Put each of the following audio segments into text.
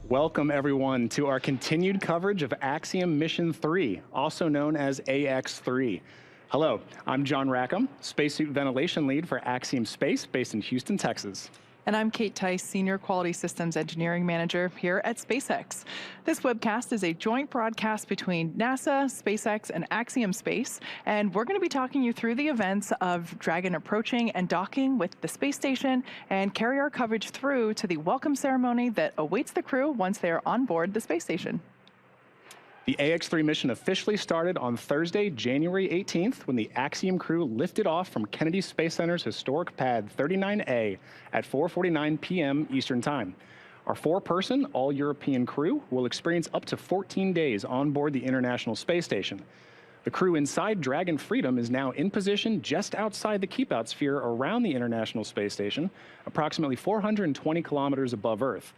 Welcome, everyone, to our continued coverage of Axiom Mission 3, also known as AX3. Hello, I'm John Rackham, Spacesuit Ventilation Lead for Axiom Space, based in Houston, Texas. And I'm Kate Tice, Senior Quality Systems Engineering Manager here at SpaceX. This webcast is a joint broadcast between NASA, SpaceX, and Axiom Space, and we're going to be talking you through the events of Dragon approaching and docking with the space station and carry our coverage through to the welcome ceremony that awaits the crew once they are on board the space station. The AX3 mission officially started on Thursday, January 18th, when the Axiom crew lifted off from Kennedy Space Center's historic pad 39A at 4:49 p.m. Eastern Time. Our four-person, all-European crew will experience up to 14 days on board the International Space Station. The crew inside Dragon Freedom is now in position just outside the keep-out sphere around the International Space Station, approximately 420 kilometers above Earth.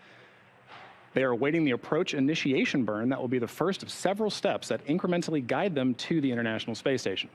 They are awaiting the approach initiation burn that will be the first of several steps that incrementally guide them to the International Space Station.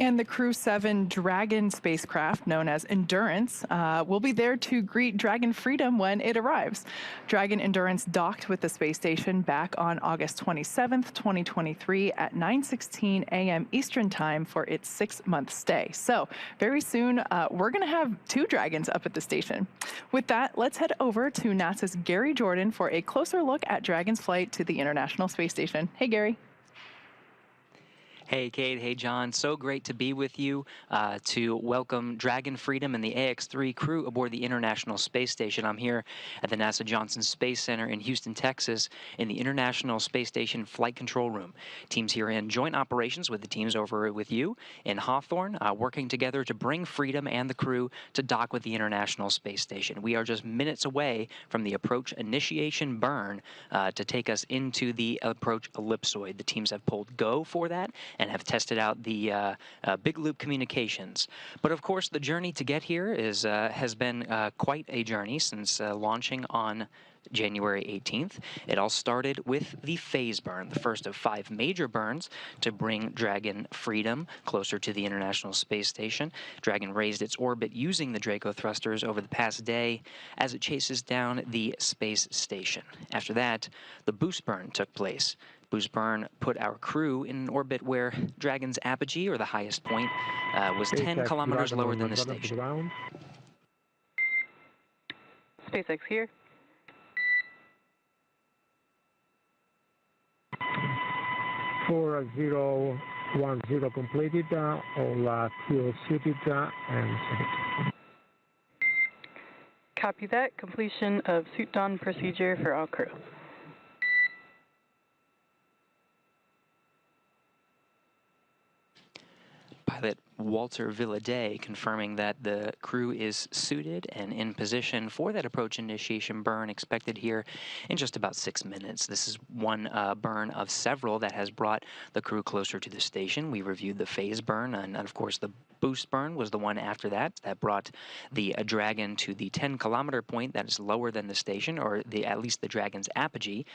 And the Crew 7 Dragon spacecraft, known as Endurance, will be there to greet Dragon Freedom when it arrives. Dragon Endurance docked with the space station back on August 27th, 2023 at 9:16 a.m. Eastern Time for its 6-month stay. So very soon, we're going to have 2 Dragons up at the station. With that, let's head over to NASA's Gary Jordan for a closer look at Dragon's flight to the International Space Station. Hey, Gary. Hey, Kate. Hey, John. So great to be with you to welcome Dragon Freedom and the AX3 crew aboard the International Space Station. I'm here at the NASA Johnson Space Center in Houston, Texas, in the International Space Station Flight Control Room. Teams here in joint operations with the teams over with you in Hawthorne, working together to bring Freedom and the crew to dock with the International Space Station. We are just minutes away from the approach initiation burn to take us into the approach ellipsoid. The teams have pulled go for that and have tested out the big loop communications. But of course, the journey to get here has been quite a journey since launching on January 18th. It all started with the phase burn, the first of 5 major burns to bring Dragon Freedom closer to the International Space Station. Dragon raised its orbit using the Draco thrusters over the past day as it chases down the space station. After that, the boost burn took place. Boost burn put our crew in an orbit where Dragon's apogee, or the highest point, was 10 kilometers lower than the station. SpaceX here. For 010 completed, all fuel suited and set. Copy that. Completion of suit don procedure for all crew. Pilot Walter Villadei confirming that the crew is suited and in position for that approach initiation burn expected here in just about 6 minutes. This is one burn of several that has brought the crew closer to the station. We reviewed the phase burn, and of course the boost burn was the one after that brought the Dragon to the 10-kilometer point that is lower than the station, or at least the Dragon's apogee.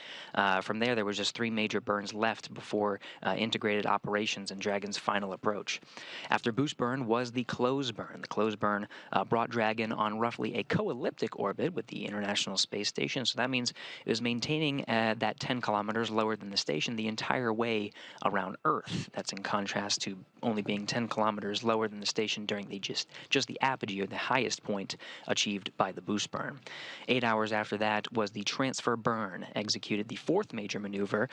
From there was just 3 major burns left before integrated operations and Dragon's final approach. After boost burn was the close burn. The close burn brought Dragon on roughly a co-elliptic orbit with the International Space Station, so that means it was maintaining that 10 kilometers lower than the station the entire way around Earth. That's in contrast to only being 10 kilometers lower than the station during the just the apogee, or the highest point achieved by the boost burn. 8 hours after that was the transfer burn, executed the 4th major maneuver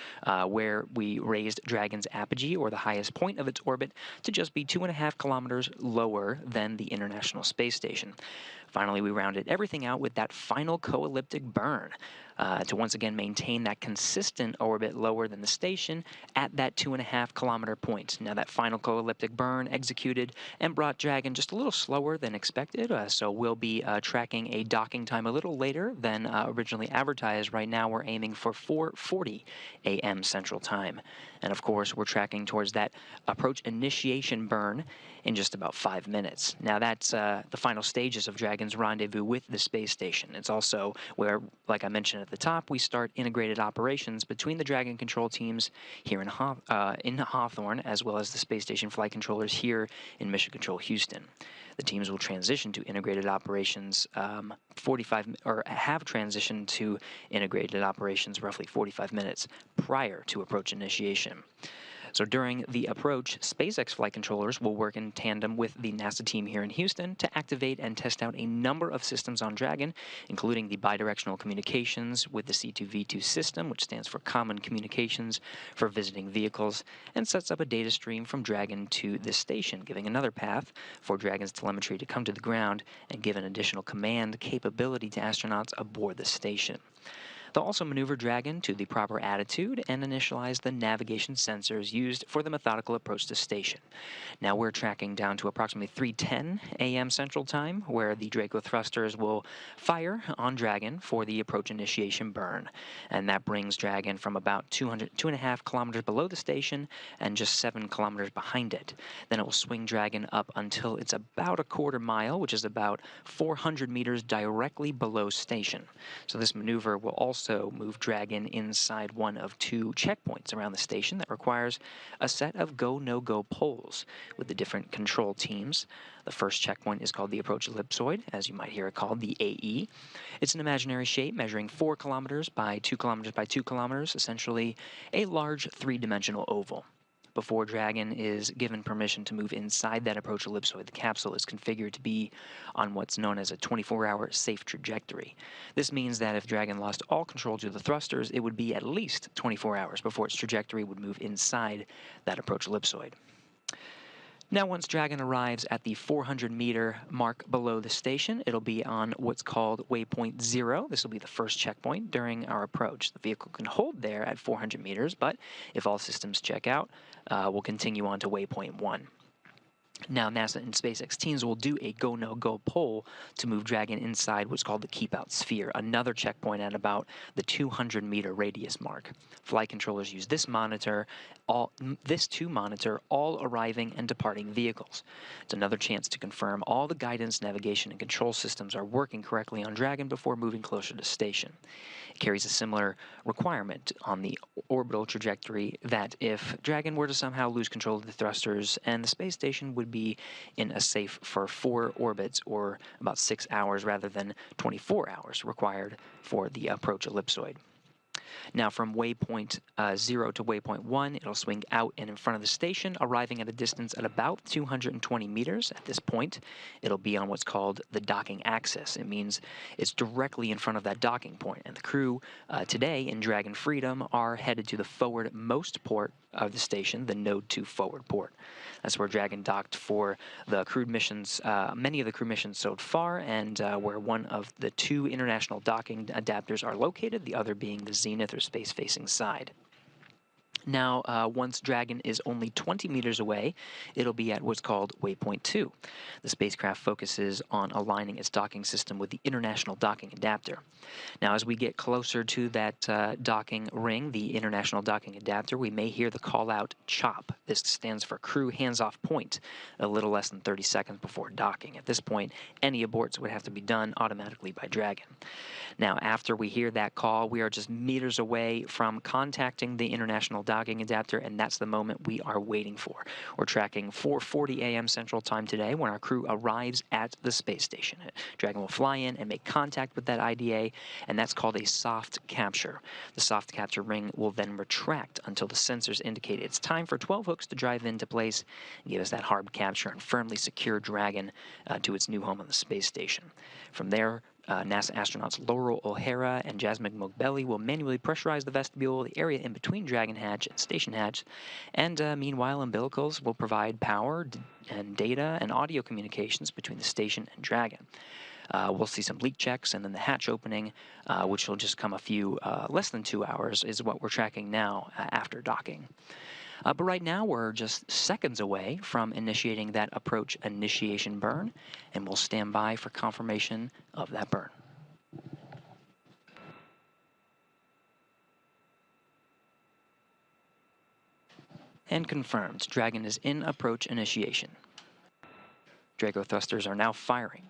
where we raised Dragon's apogee, or the highest point of its orbit, to just be 2.5 kilometers lower than the International Space Station. Finally, we rounded everything out with that final co-elliptic burn to once again maintain that consistent orbit lower than the station at that 2.5 kilometer point. Now, that final co-elliptic burn executed and brought Dragon just a little slower than expected, so we'll be tracking a docking time a little later than originally advertised. Right now, we're aiming for 4:40 a.m. Central Time. And of course, we're tracking towards that approach initiation burn in just about 5 minutes. Now that's the final stages of Dragon's rendezvous with the space station. It's also where, like I mentioned at the top, we start integrated operations between the Dragon control teams here in Hawthorne, as well as the space station flight controllers here in Mission Control Houston. The teams will transition to integrated operations have transitioned to integrated operations roughly 45 minutes prior to approach initiation. So during the approach, SpaceX flight controllers will work in tandem with the NASA team here in Houston to activate and test out a number of systems on Dragon, including the bidirectional communications with the C2V2 system, which stands for Common Communications for Visiting Vehicles, and sets up a data stream from Dragon to the station, giving another path for Dragon's telemetry to come to the ground and give an additional command capability to astronauts aboard the station. They'll also maneuver Dragon to the proper attitude and initialize the navigation sensors used for the methodical approach to station. Now we're tracking down to approximately 3:10 a.m. Central Time, where the Draco thrusters will fire on Dragon for the approach initiation burn. And that brings Dragon from about 2.5 kilometers below the station and just 7 kilometers behind it. Then it will swing Dragon up until it's about a quarter mile, which is about 400 meters directly below station. So this maneuver will also move Dragon inside one of 2 checkpoints around the station that requires a set of go-no-go poles with the different control teams. The first checkpoint is called the approach ellipsoid, as you might hear it called, the AE. It's an imaginary shape measuring 4 kilometers by 2 kilometers by 2 kilometers, essentially a large 3-dimensional oval. Before Dragon is given permission to move inside that approach ellipsoid, the capsule is configured to be on what's known as a 24-hour safe trajectory. This means that if Dragon lost all control to the thrusters, it would be at least 24 hours before its trajectory would move inside that approach ellipsoid. Now, once Dragon arrives at the 400-meter mark below the station, it'll be on what's called waypoint 0. This will be the first checkpoint during our approach. The vehicle can hold there at 400 meters, but if all systems check out, we'll continue on to waypoint 1. Now, NASA and SpaceX teams will do a go-no-go poll to move Dragon inside what's called the keep-out sphere, another checkpoint at about the 200-meter radius mark. Flight controllers use this to monitor all arriving and departing vehicles. It's another chance to confirm all the guidance, navigation, and control systems are working correctly on Dragon before moving closer to station. It carries a similar requirement on the orbital trajectory that if Dragon were to somehow lose control of the thrusters, and the space station would be in a safe for 4 orbits, or about 6 hours rather than 24 hours required for the approach ellipsoid. Now, from waypoint 0 to waypoint 1, it'll swing out and in front of the station, arriving at a distance at about 220 meters. At this point, it'll be on what's called the docking axis. It means it's directly in front of that docking point. And the crew today in Dragon Freedom are headed to the forwardmost port of the station, the Node 2 forward port. That's where Dragon docked for the crewed missions, many of the crew missions so far, and where one of the 2 international docking adapters are located, the other being the zenith or space-facing side. Now, once Dragon is only 20 meters away, it'll be at what's called waypoint 2. The spacecraft focuses on aligning its docking system with the International Docking Adapter. Now, as we get closer to that docking ring, the International Docking Adapter, we may hear the call-out CHOP. This stands for Crew Hands-Off Point, a little less than 30 seconds before docking. At this point, any aborts would have to be done automatically by Dragon. Now, after we hear that call, we are just meters away from contacting the International Docking Adapter, and that's the moment we are waiting for. We're tracking 4:40 a.m. Central Time today when our crew arrives at the space station. Dragon will fly in and make contact with that IDA, and that's called a soft capture. The soft capture ring will then retract until the sensors indicate it's time for 12 hooks to drive into place and give us that hard capture and firmly secure Dragon to its new home on the space station. From there, NASA astronauts Laurel O'Hara and Jasmine Mogbelli will manually pressurize the vestibule, the area in between Dragon Hatch and Station Hatch, and meanwhile, umbilicals will provide power and data and audio communications between the station and Dragon. We'll see some leak checks, and then the hatch opening, which will just come a few less than 2 hours, is what we're tracking now after docking. But right now, we're just seconds away from initiating that approach initiation burn, and we'll stand by for confirmation of that burn. And confirmed, Dragon is in approach initiation. Draco thrusters are now firing.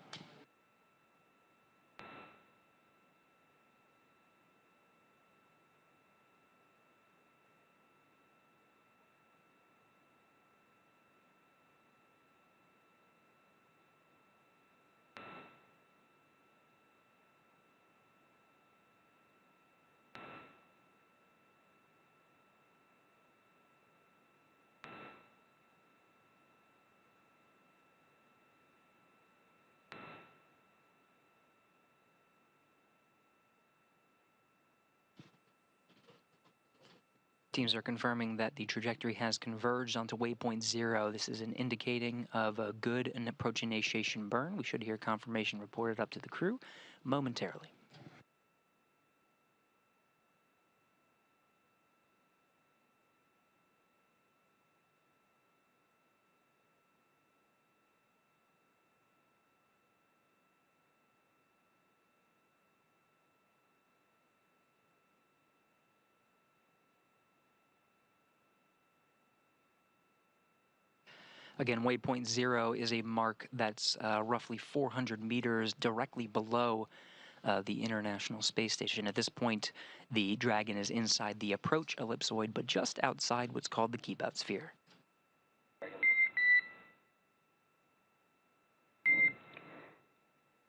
Teams are confirming that the trajectory has converged onto waypoint 0. This is an indicating of a good and approach initiation burn. We should hear confirmation reported up to the crew momentarily. Again, waypoint 0 is a mark that's roughly 400 meters directly below the International Space Station. At this point, the Dragon is inside the approach ellipsoid, but just outside what's called the keep-out sphere.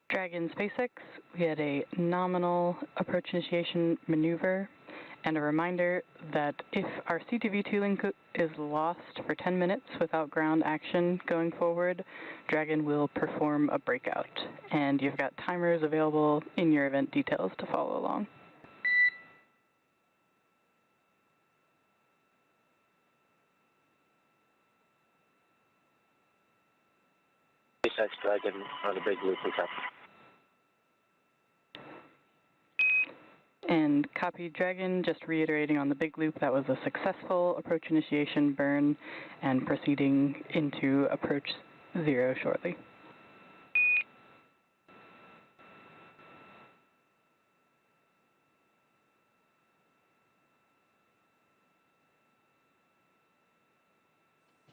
Dragon SpaceX, we had a nominal approach initiation maneuver, and a reminder that if our CTV2 link is lost for 10 minutes without ground action going forward, Dragon will perform a breakout. And you've got timers available in your event details to follow along. SpaceX Dragon on a big loop, recap. And copy Dragon, just reiterating on the big loop, that was a successful approach initiation burn and proceeding into approach 0 shortly.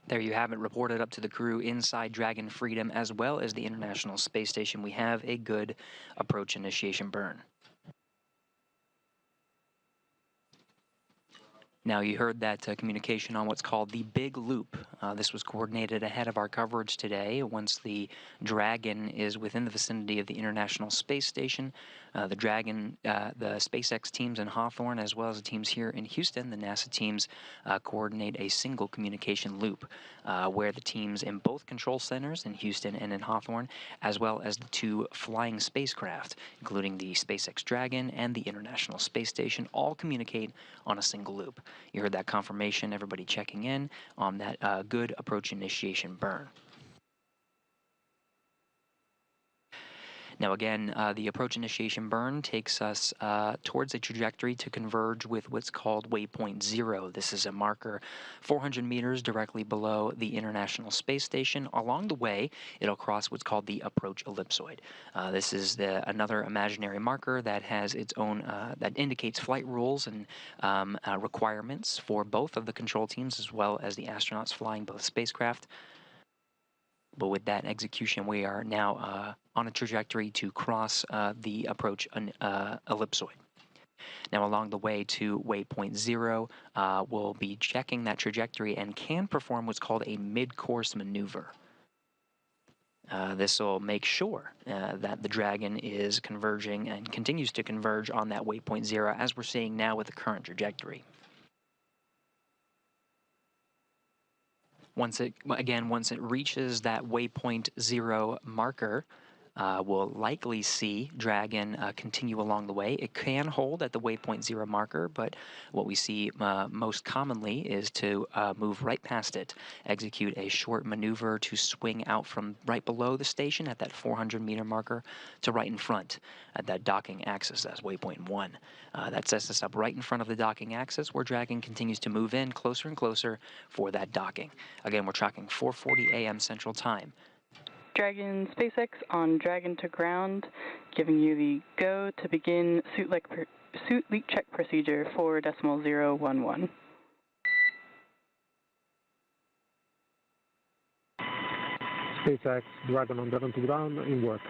There you have it, reported up to the crew inside Dragon Freedom as well as the International Space Station. We have a good approach initiation burn. Now, you heard that communication on what's called the Big Loop. This was coordinated ahead of our coverage today. Once the Dragon is within the vicinity of the International Space Station, the Dragon, the SpaceX teams in Hawthorne, as well as the teams here in Houston, the NASA teams, coordinate a single communication loop where the teams in both control centers in Houston and in Hawthorne, as well as the two flying spacecraft, including the SpaceX Dragon and the International Space Station, all communicate on a single loop. You heard that confirmation, everybody checking in on that good approach initiation burn. Now again, the approach initiation burn takes us towards a trajectory to converge with what's called waypoint 0. This is a marker 400 meters directly below the International Space Station. Along the way, it'll cross what's called the approach ellipsoid. This is another imaginary marker that has its own, that indicates flight rules and requirements for both of the control teams as well as the astronauts flying both spacecraft. But with that execution, we are now on a trajectory to cross the approach ellipsoid. Now, along the way to waypoint 0, we'll be checking that trajectory and can perform what's called a mid-course maneuver. This will make sure that the Dragon is converging and continues to converge on that waypoint 0, as we're seeing now with the current trajectory. Once it reaches that waypoint 0 marker, we'll likely see Dragon continue along the way. It can hold at the waypoint 0 marker, but what we see most commonly is to move right past it, execute a short maneuver to swing out from right below the station at that 400-meter marker to right in front at that docking axis. That's waypoint 1. That sets us up right in front of the docking axis, where Dragon continues to move in closer and closer for that docking. Again, we're tracking 4:40 a.m. Central Time. Dragon SpaceX on Dragon to ground, giving you the go to begin suit leak check procedure for 4.011. SpaceX Dragon on Dragon to ground in work.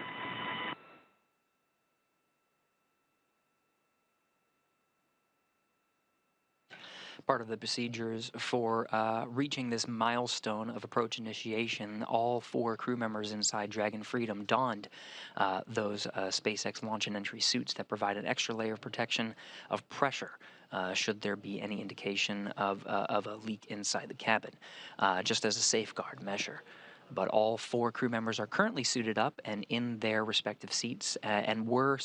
Part of the procedures for reaching this milestone of approach initiation, all 4 crew members inside Dragon Freedom donned those SpaceX launch and entry suits that provide an extra layer of protection of pressure should there be any indication of a leak inside the cabin, just as a safeguard measure. But all 4 crew members are currently suited up and in their respective seats, and we're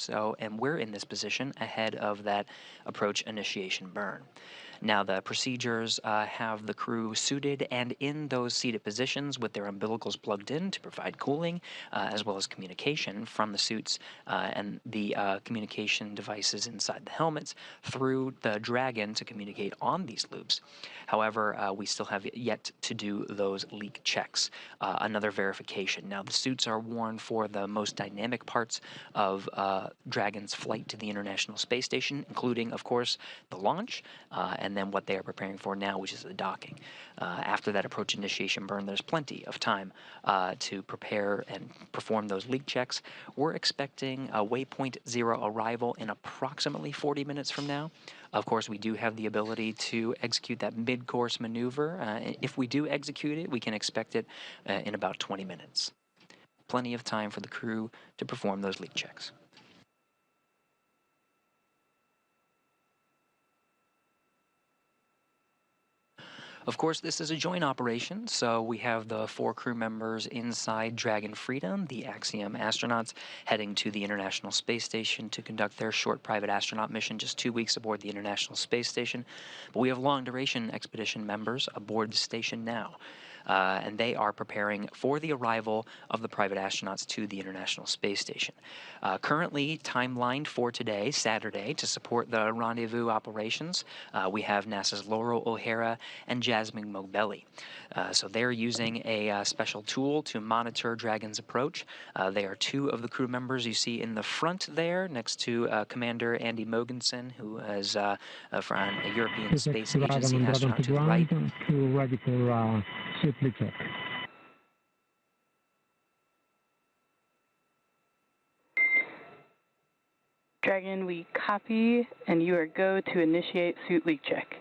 in this position ahead of that approach initiation burn. Now, the procedures have the crew suited and in those seated positions with their umbilicals plugged in to provide cooling, as well as communication from the suits and the communication devices inside the helmets through the Dragon to communicate on these loops. However, we still have yet to do those leak checks, another verification. Now, the suits are worn for the most dynamic parts of Dragon's flight to the International Space Station, including, of course, the launch, and then what they are preparing for now, which is the docking. After that approach initiation burn, there's plenty of time to prepare and perform those leak checks. We're expecting a waypoint 0 arrival in approximately 40 minutes from now. Of course, we do have the ability to execute that mid-course maneuver. If we do execute it, we can expect it in about 20 minutes. Plenty of time for the crew to perform those leak checks. Of course, this is a joint operation, so we have the 4 crew members inside Dragon Freedom, the Axiom astronauts, heading to the International Space Station to conduct their short private astronaut mission, just 2 weeks aboard the International Space Station. But we have long-duration expedition members aboard the station now. And they are preparing for the arrival of the private astronauts to the International Space Station. Currently timelined for today, Saturday, to support the rendezvous operations, we have NASA's Laurel O'Hara and Jasmine Mogbelli. So they're using a special tool to monitor Dragon's approach. They are 2 of the crew members you see in the front there, next to Commander Andy Mogensen, who is from a European Space Agency astronaut to the right. Ready for suit check. Dragon, we copy, and you are go to initiate suit leak check.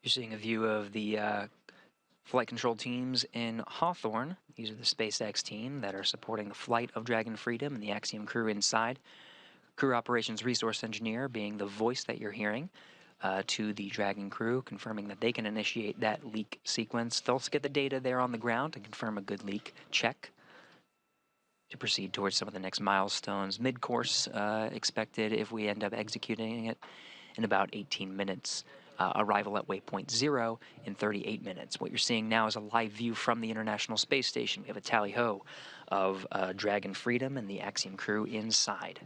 You're seeing a view of the flight control teams in Hawthorne. These are the SpaceX team that are supporting the flight of Dragon Freedom and the Axiom crew inside. Crew operations resource engineer being the voice that you're hearing to the Dragon crew, confirming that they can initiate that leak sequence. They'll get the data there on the ground to confirm a good leak check to proceed towards some of the next milestones. Mid-course expected if we end up executing it in about 18 minutes. Arrival at waypoint 0 in 38 minutes. What you're seeing now is a live view from the International Space Station. We have a tally-ho of Dragon Freedom and the Axiom crew inside.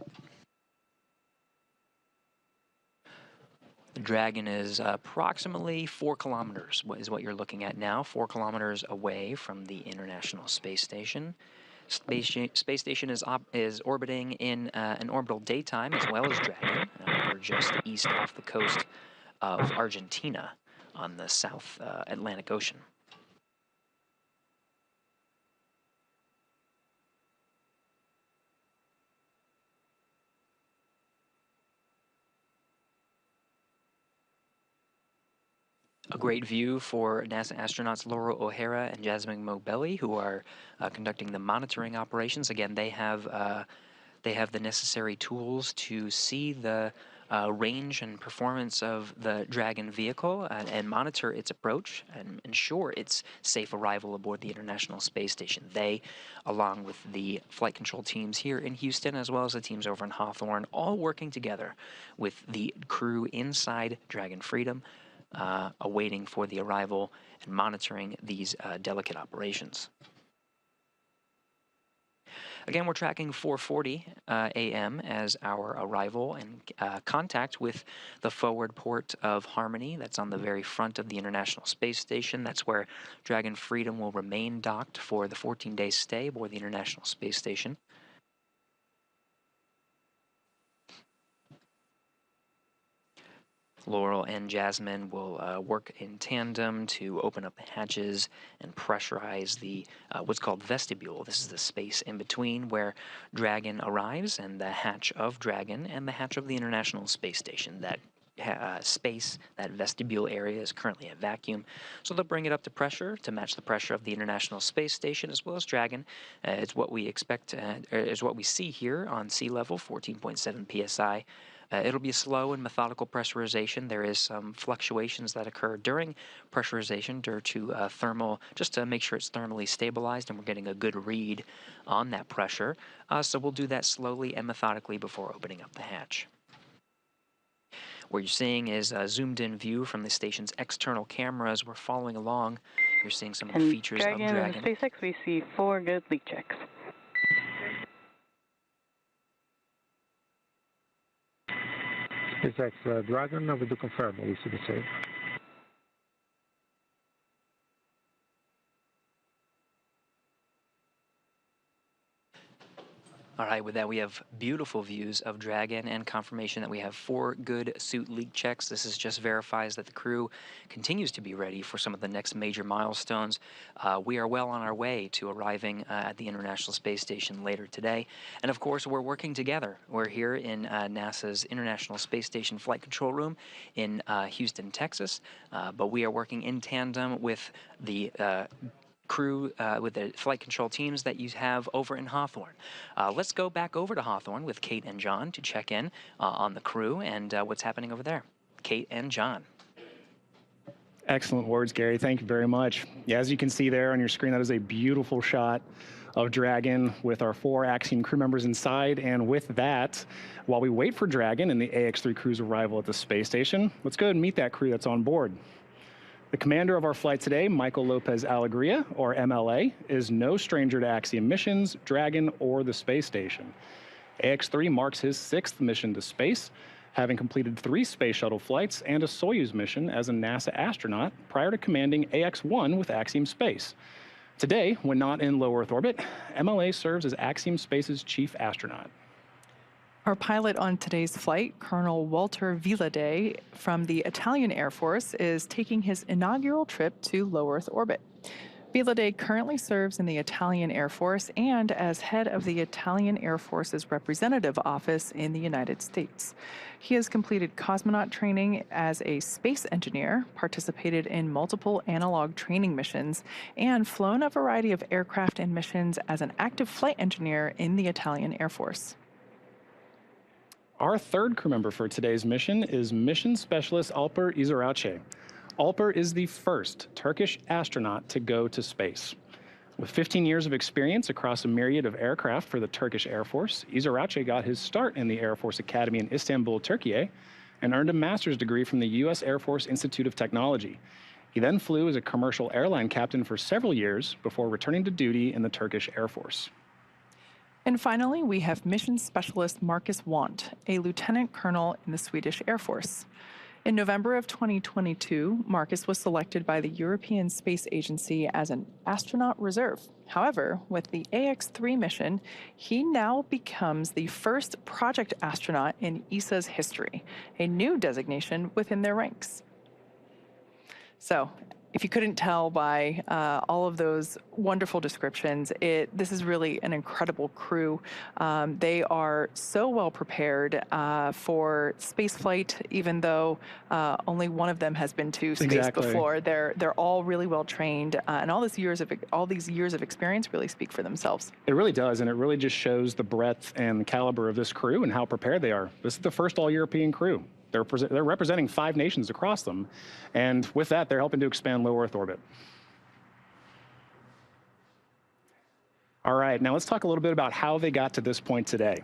The Dragon is approximately 4 kilometers, is what you're looking at now, 4 kilometers away from the International Space Station. Space Station is orbiting in an orbital daytime as well as Dragon. We're just east off the coast of Argentina on the South Atlantic Ocean. A great view for NASA astronauts Laurel O'Hara and Jasmine Mogbelli, who are conducting the monitoring operations. Again, they have the necessary tools to see the range and performance of the Dragon vehicle and monitor its approach and ensure its safe arrival aboard the International Space Station. They, along with the flight control teams here in Houston, as well as the teams over in Hawthorne, all working together with the crew inside Dragon Freedom, awaiting for the arrival and monitoring these delicate operations. Again, we're tracking 4:40 a.m. as our arrival and contact with the forward port of Harmony. That's on the very front of the International Space Station. That's where Dragon Freedom will remain docked for the 14-day stay aboard the International Space Station. Laurel and Jasmine will work in tandem to open up the hatches and pressurize the what's called vestibule. This is the space in between where Dragon arrives, and the hatch of Dragon and the hatch of the International Space Station. That space, that vestibule area, is currently at vacuum, so they'll bring it up to pressure to match the pressure of the International Space Station as well as Dragon. It's what we expect, is what we see here on sea level, 14.7 psi. It'll be a slow and methodical pressurization. There is some fluctuations that occur during pressurization due to thermal, just to make sure it's thermally stabilized and we're getting a good read on that pressure. So we'll do that slowly and methodically before opening up the hatch. What you're seeing is a zoomed-in view from the station's external cameras. We're following along. You're seeing some of the features of Dragon. And SpaceX, we see 4 good leak checks. SpaceX Dragon, we do confirm, we see the same. All right, with that, we have beautiful views of Dragon and confirmation that we have 4 good suit leak checks. This just verifies that the crew continues to be ready for some of the next major milestones. We are well on our way to arriving at the International Space Station later today. And of course, we're working together. We're here in NASA's International Space Station Flight Control Room in Houston, Texas. But we are working in tandem with the crew, with the flight control teams that you have over in Hawthorne. Let's go back over to Hawthorne with Kate and John to check in on the crew and what's happening over there. Kate and John. Excellent words, Gary. Thank you very much. Yeah, as you can see there on your screen, that is a beautiful shot of Dragon with our 4 Axiom crew members inside. And with that, while we wait for Dragon and the AX-3 crew's arrival at the space station, let's go ahead and meet that crew that's on board. The commander of our flight today, Michael López-Alegría, or MLA, is no stranger to Axiom missions, Dragon, or the space station. AX-3 marks his 6th mission to space, having completed 3 space shuttle flights and a Soyuz mission as a NASA astronaut prior to commanding AX-1 with Axiom Space. Today, when not in low Earth orbit, MLA serves as Axiom Space's chief astronaut. Our pilot on today's flight, Colonel Walter Villadei from the Italian Air Force, is taking his inaugural trip to low Earth orbit. Villadei currently serves in the Italian Air Force and as head of the Italian Air Force's representative office in the United States. He has completed cosmonaut training as a space engineer, participated in multiple analog training missions, and flown a variety of aircraft and missions as an active flight engineer in the Italian Air Force. Our 3rd crew member for today's mission is Mission Specialist Alper Gezeravcı. Alper is the first Turkish astronaut to go to space. With 15 years of experience across a myriad of aircraft for the Turkish Air Force, Gezeravcı got his start in the Air Force Academy in Istanbul, Turkey, and earned a master's degree from the U.S. Air Force Institute of Technology. He then flew as a commercial airline captain for several years before returning to duty in the Turkish Air Force. And finally, we have Mission Specialist Marcus Wandt, a lieutenant colonel in the Swedish Air Force. In November of 2022, Marcus was selected by the European Space Agency as an astronaut reserve. However, with the AX-3 mission, he now becomes the first project astronaut in ESA's history, a new designation within their ranks. So, if you couldn't tell by all of those wonderful descriptions, this is really an incredible crew. They are so well prepared for spaceflight, even though only one of them has been to space before. They're all really well trained, and all these years of experience really speak for themselves. It really does, and it really just shows the breadth and the caliber of this crew and how prepared they are. This is the first all-European crew. They're representing 5 nations across them, and with that, they're helping to expand low Earth orbit. All right, now let's talk a little bit about how they got to this point today.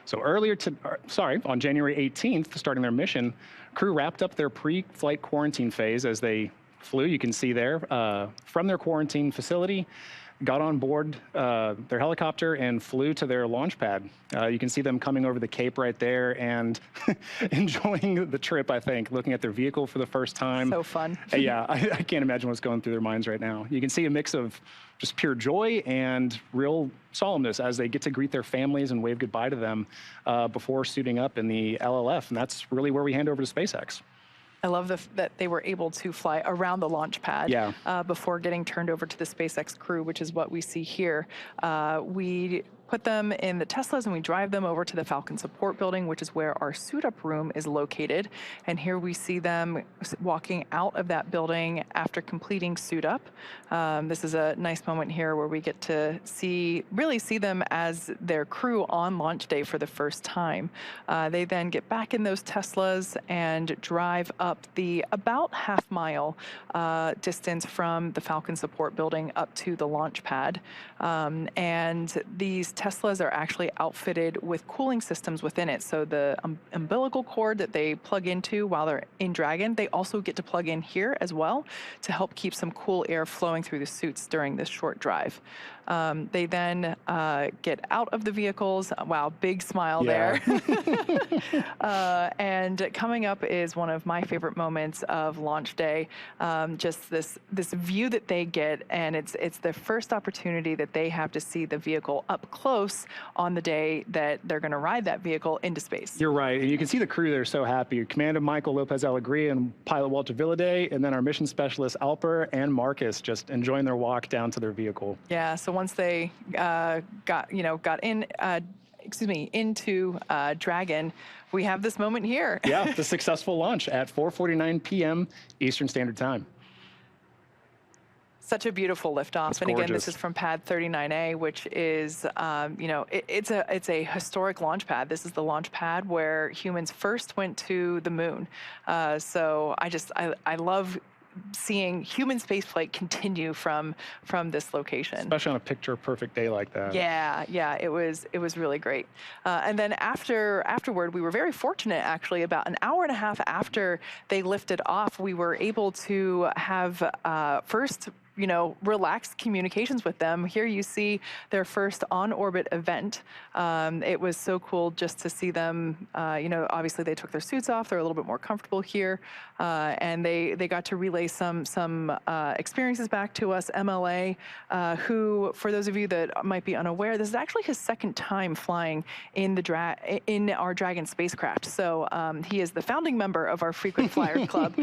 So on January 18th, starting their mission, crew wrapped up their pre-flight quarantine phase as they flew. You can see there from their quarantine facility. got on board their helicopter and flew to their launch pad. You can see them coming over the Cape right there and enjoying the trip, I think, looking at their vehicle for the first time. So fun. Yeah, I can't imagine what's going through their minds right now. You can see a mix of just pure joy and real solemnness as they get to greet their families and wave goodbye to them before suiting up in the LLF. And that's really where we hand over to SpaceX. I love that they were able to fly around the launch pad before getting turned over to the SpaceX crew, which is what we see here. We put them in the Teslas and we drive them over to the Falcon support building, which is where our suit-up room is located. And here we see them walking out of that building after completing suit-up. This is a nice moment here where we get to really see them as their crew on launch day for the first time. They then get back in those Teslas and drive up the about half-mile distance from the Falcon support building up to the launch pad. And these Teslas are actually outfitted with cooling systems within it. So the umbilical cord that they plug into while they're in Dragon, they also get to plug in here as well to help keep some cool air flowing through the suits during this short drive. They then get out of the vehicles. Wow, big smile there. And coming up is one of my favorite moments of launch day. Just this view that they get, and it's the first opportunity that they have to see the vehicle up close on the day that they're going to ride that vehicle into space. You're right, and you can see the crew there so happy. Commander Michael López-Alegría and pilot Walter Villadei, and then our mission specialist Alper and Marcus just enjoying their walk down to their vehicle. Yeah, so once they got in, into Dragon, we have this moment here. Yeah, the successful launch at 4:49 p.m. Eastern Standard Time. Such a beautiful liftoff. It's and again, gorgeous. this is from pad 39A, which is, it's a historic launch pad. This is the launch pad where humans first went to the moon. So I love seeing human spaceflight continue from this location. Especially on a picture-perfect day like that. Yeah, it was really great. And then afterward, we were very fortunate, actually. About an hour and a half after they lifted off, we were able to have first relaxed communications with them. Here you see their first on-orbit event. It was so cool just to see them, obviously they took their suits off. They're a little bit more comfortable here. And they got to relay some experiences back to us. MLA, who, for those of you that might be unaware, this is actually his second time flying in our Dragon spacecraft. So he is the founding member of our Frequent Flyer Club.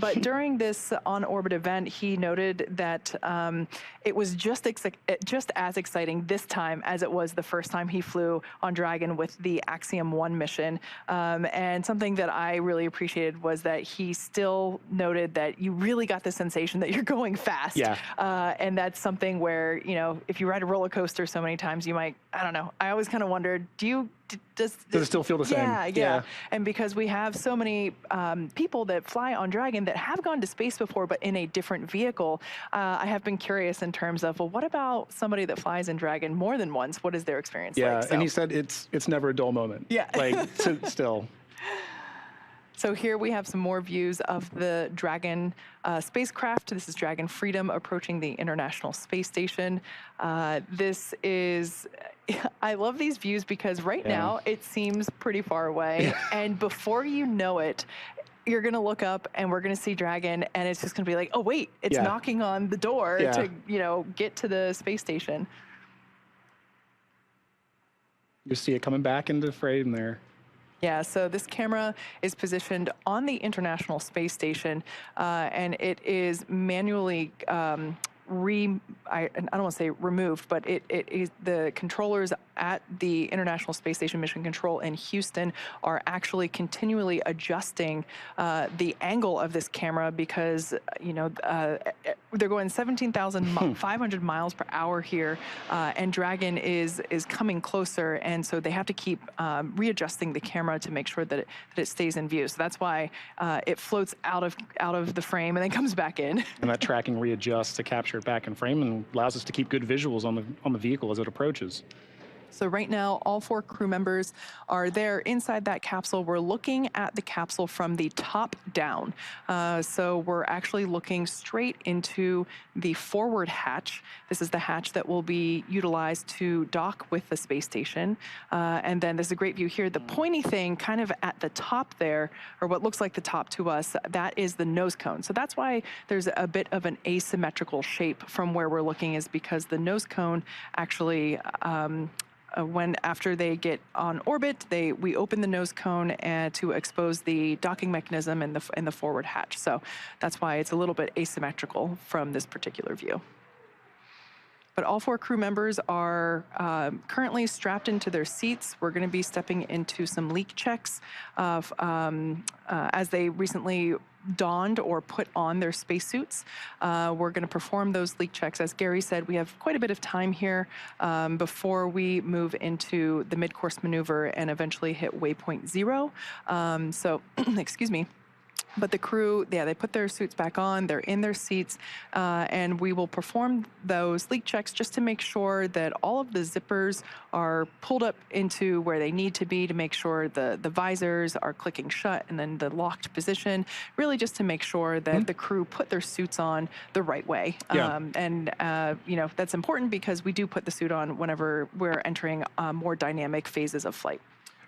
But during this on-orbit event, he noted that it was just as exciting this time as it was the first time he flew on Dragon with the Axiom 1 mission. And something that I really appreciated was that he still noted that you really got the sensation that you're going fast. Yeah. And that's something where, if you ride a roller coaster so many times, you might, I don't know. I always kind of wondered, does it still feel the same? Yeah. And because we have so many people that fly on Dragon that have gone to space before, but in a different vehicle, I have been curious in terms of, well, what about somebody that flies in Dragon more than once? What is their experience like? Yeah, and he said it's never a dull moment. Yeah. Still. So here we have some more views of the Dragon spacecraft. This is Dragon Freedom approaching the International Space Station. I love these views because right now it seems pretty far away. And before you know it, you're going to look up and we're going to see Dragon and it's just going to be like, oh, wait, it's knocking on the door to, get to the space station. You see it coming back into the frame there. Yeah, so this camera is positioned on the International Space Station, and it is manually I don't want to say removed, but it is the controllers at the International Space Station Mission Control in Houston are actually continually adjusting the angle of this camera because, they're going 17,500 miles per hour here, and Dragon is coming closer, and so they have to keep readjusting the camera to make sure that it stays in view. So that's why it floats out of the frame and then comes back in. And that tracking readjusts to capture it back in frame and allows us to keep good visuals on the vehicle as it approaches. So right now, all 4 crew members are there inside that capsule. We're looking at the capsule from the top down. So we're actually looking straight into the forward hatch. This is the hatch that will be utilized to dock with the space station. And then there's a great view here. The pointy thing kind of at the top there, or what looks like the top to us, that is the nose cone. So that's why there's a bit of an asymmetrical shape from where we're looking, is because the nose cone actually after they get on orbit, we open the nose cone to expose the docking mechanism in the forward hatch. So that's why it's a little bit asymmetrical from this particular view. But all 4 crew members are currently strapped into their seats. We're going to be stepping into some leak checks as they recently donned or put on their spacesuits. We're going to perform those leak checks. As Gary said, we have quite a bit of time here before we move into the mid-course maneuver and eventually hit waypoint 0. So, excuse me. But the crew, they put their suits back on, they're in their seats, and we will perform those leak checks just to make sure that all of the zippers are pulled up into where they need to be, to make sure the visors are clicking shut and then the locked position, really just to make sure that the crew put their suits on the right way. Yeah. You know, that's important because we do put the suit on whenever we're entering more dynamic phases of flight.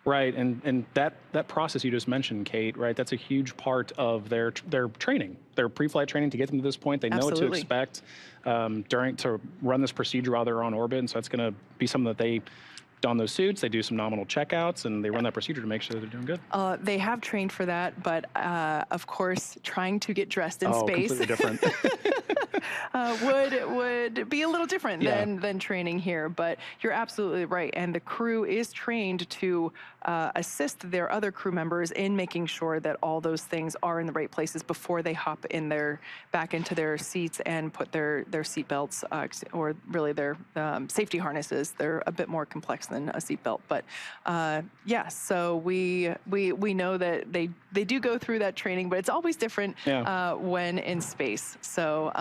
Right, and that process you just mentioned, Kate, right, that's a huge part of their training, their pre-flight training to get them to this point. They know what to expect to run this procedure while they're on orbit, and so that's going to be something that they don those suits, they do some nominal checkouts, and they run that procedure to make sure they're doing good. They have trained for that, but of course, trying to get dressed in space completely different. would be a little different than training here. But you're absolutely right, and the crew is trained to assist their other crew members in making sure that all those things are in the right places before they hop in back into their seats and put their seat belts or really their safety harnesses. They're a bit more complex than a seatbelt, but so we know that they do go through that training, but it's always different when in space. So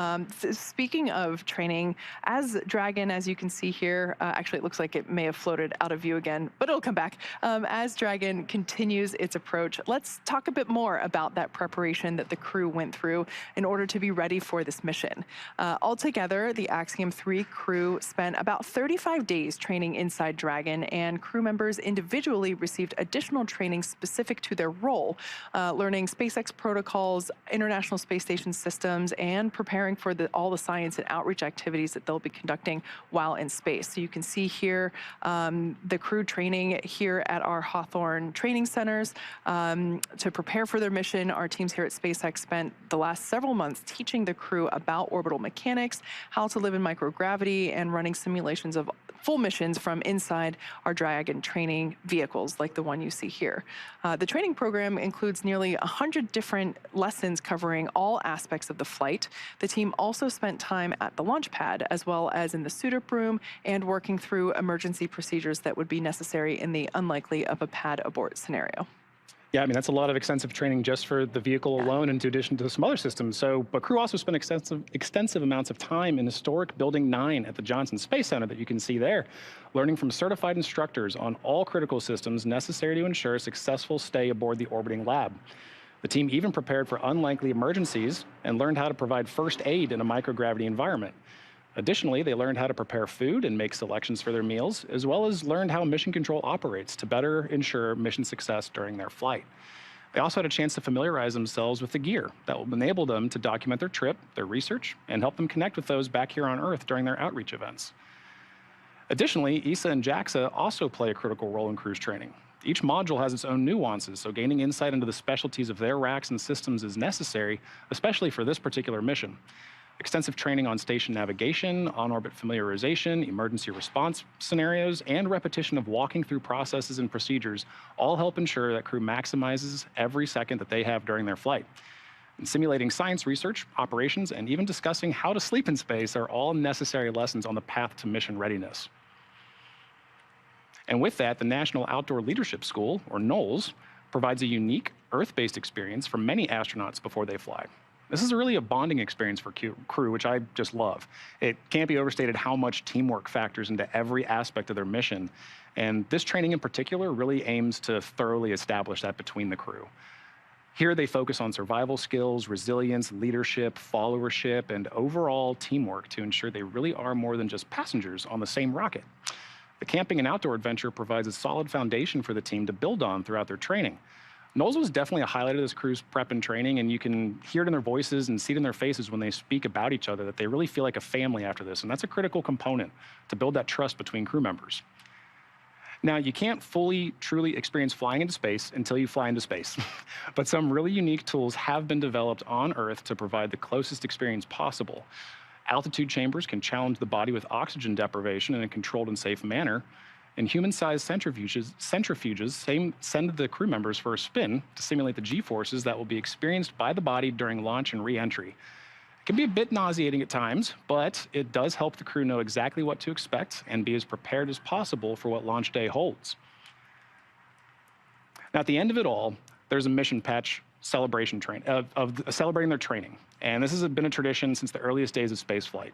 speaking of training, as Dragon, as you can see here, actually it looks like it may have floated out of view again, but it'll come back. As Dragon continues its approach, let's talk a bit more about that preparation that the crew went through in order to be ready for this mission. Altogether, the Axiom 3 crew spent about 35 days training inside Dragon, and crew members individually received additional training specific to their role, learning SpaceX protocols, International Space Station systems, and preparing for all the science and outreach activities that they'll be conducting while in space. So you can see here the crew training here at our Hawthorne training centers to prepare for their mission. Our teams here at SpaceX spent the last several months teaching the crew about orbital mechanics, how to live in microgravity, and running simulations of full missions from inside our Dragon training vehicles like the one you see here. The training program includes nearly 100 different lessons covering all aspects of the flight. The team also spent time at the launch pad, as well as in the suit-up room, and working through emergency procedures that would be necessary in the unlikely of a pad abort scenario. Yeah, I mean, that's a lot of extensive training just for the vehicle alone, in addition to some other systems. But crew also spent extensive amounts of time in historic Building 9 at the Johnson Space Center that you can see there, learning from certified instructors on all critical systems necessary to ensure a successful stay aboard the orbiting lab. The team even prepared for unlikely emergencies and learned how to provide first aid in a microgravity environment. Additionally, they learned how to prepare food and make selections for their meals, as well as learned how mission control operates to better ensure mission success during their flight. They also had a chance to familiarize themselves with the gear that will enable them to document their trip, their research, and help them connect with those back here on Earth during their outreach events. Additionally, ESA and JAXA also play a critical role in cruise training. Each module has its own nuances, so gaining insight into the specialties of their racks and systems is necessary, especially for this particular mission. Extensive training on station navigation, on-orbit familiarization, emergency response scenarios, and repetition of walking through processes and procedures all help ensure that crew maximizes every second that they have during their flight. And simulating science research, operations, and even discussing how to sleep in space are all necessary lessons on the path to mission readiness. And with that, the National Outdoor Leadership School, or NOLS, provides a unique Earth-based experience for many astronauts before they fly. This is really a bonding experience for crew, which I just love. It can't be overstated how much teamwork factors into every aspect of their mission. And this training in particular really aims to thoroughly establish that between the crew. Here they focus on survival skills, resilience, leadership, followership, and overall teamwork to ensure they really are more than just passengers on the same rocket. The camping and outdoor adventure provides a solid foundation for the team to build on throughout their training. Knowles was definitely a highlight of this crew's prep and training, and you can hear it in their voices and see it in their faces when they speak about each other, that they really feel like a family after this, and that's a critical component to build that trust between crew members. Now, you can't fully, truly experience flying into space until you fly into space, but some really unique tools have been developed on Earth to provide the closest experience possible. Altitude chambers can challenge the body with oxygen deprivation in a controlled and safe manner, and human-sized centrifuges send the crew members for a spin to simulate the G-forces that will be experienced by the body during launch and re-entry. It can be a bit nauseating at times, but it does help the crew know exactly what to expect and be as prepared as possible for what launch day holds. Now, at the end of it all, there's a mission patch celebration of celebrating their training, and this has been a tradition since the earliest days of spaceflight.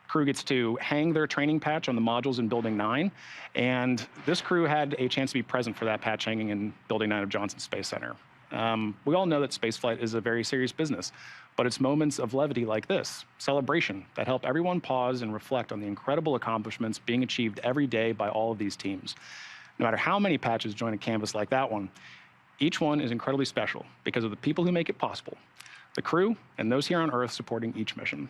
Crew gets to hang their training patch on the modules in Building 9, and this crew had a chance to be present for that patch hanging in Building 9 of Johnson Space Center. We all know that spaceflight is a very serious business, but it's moments of levity like this, celebration, that help everyone pause and reflect on the incredible accomplishments being achieved every day by all of these teams. No matter how many patches join a canvas like that one, each one is incredibly special because of the people who make it possible, the crew and those here on Earth supporting each mission.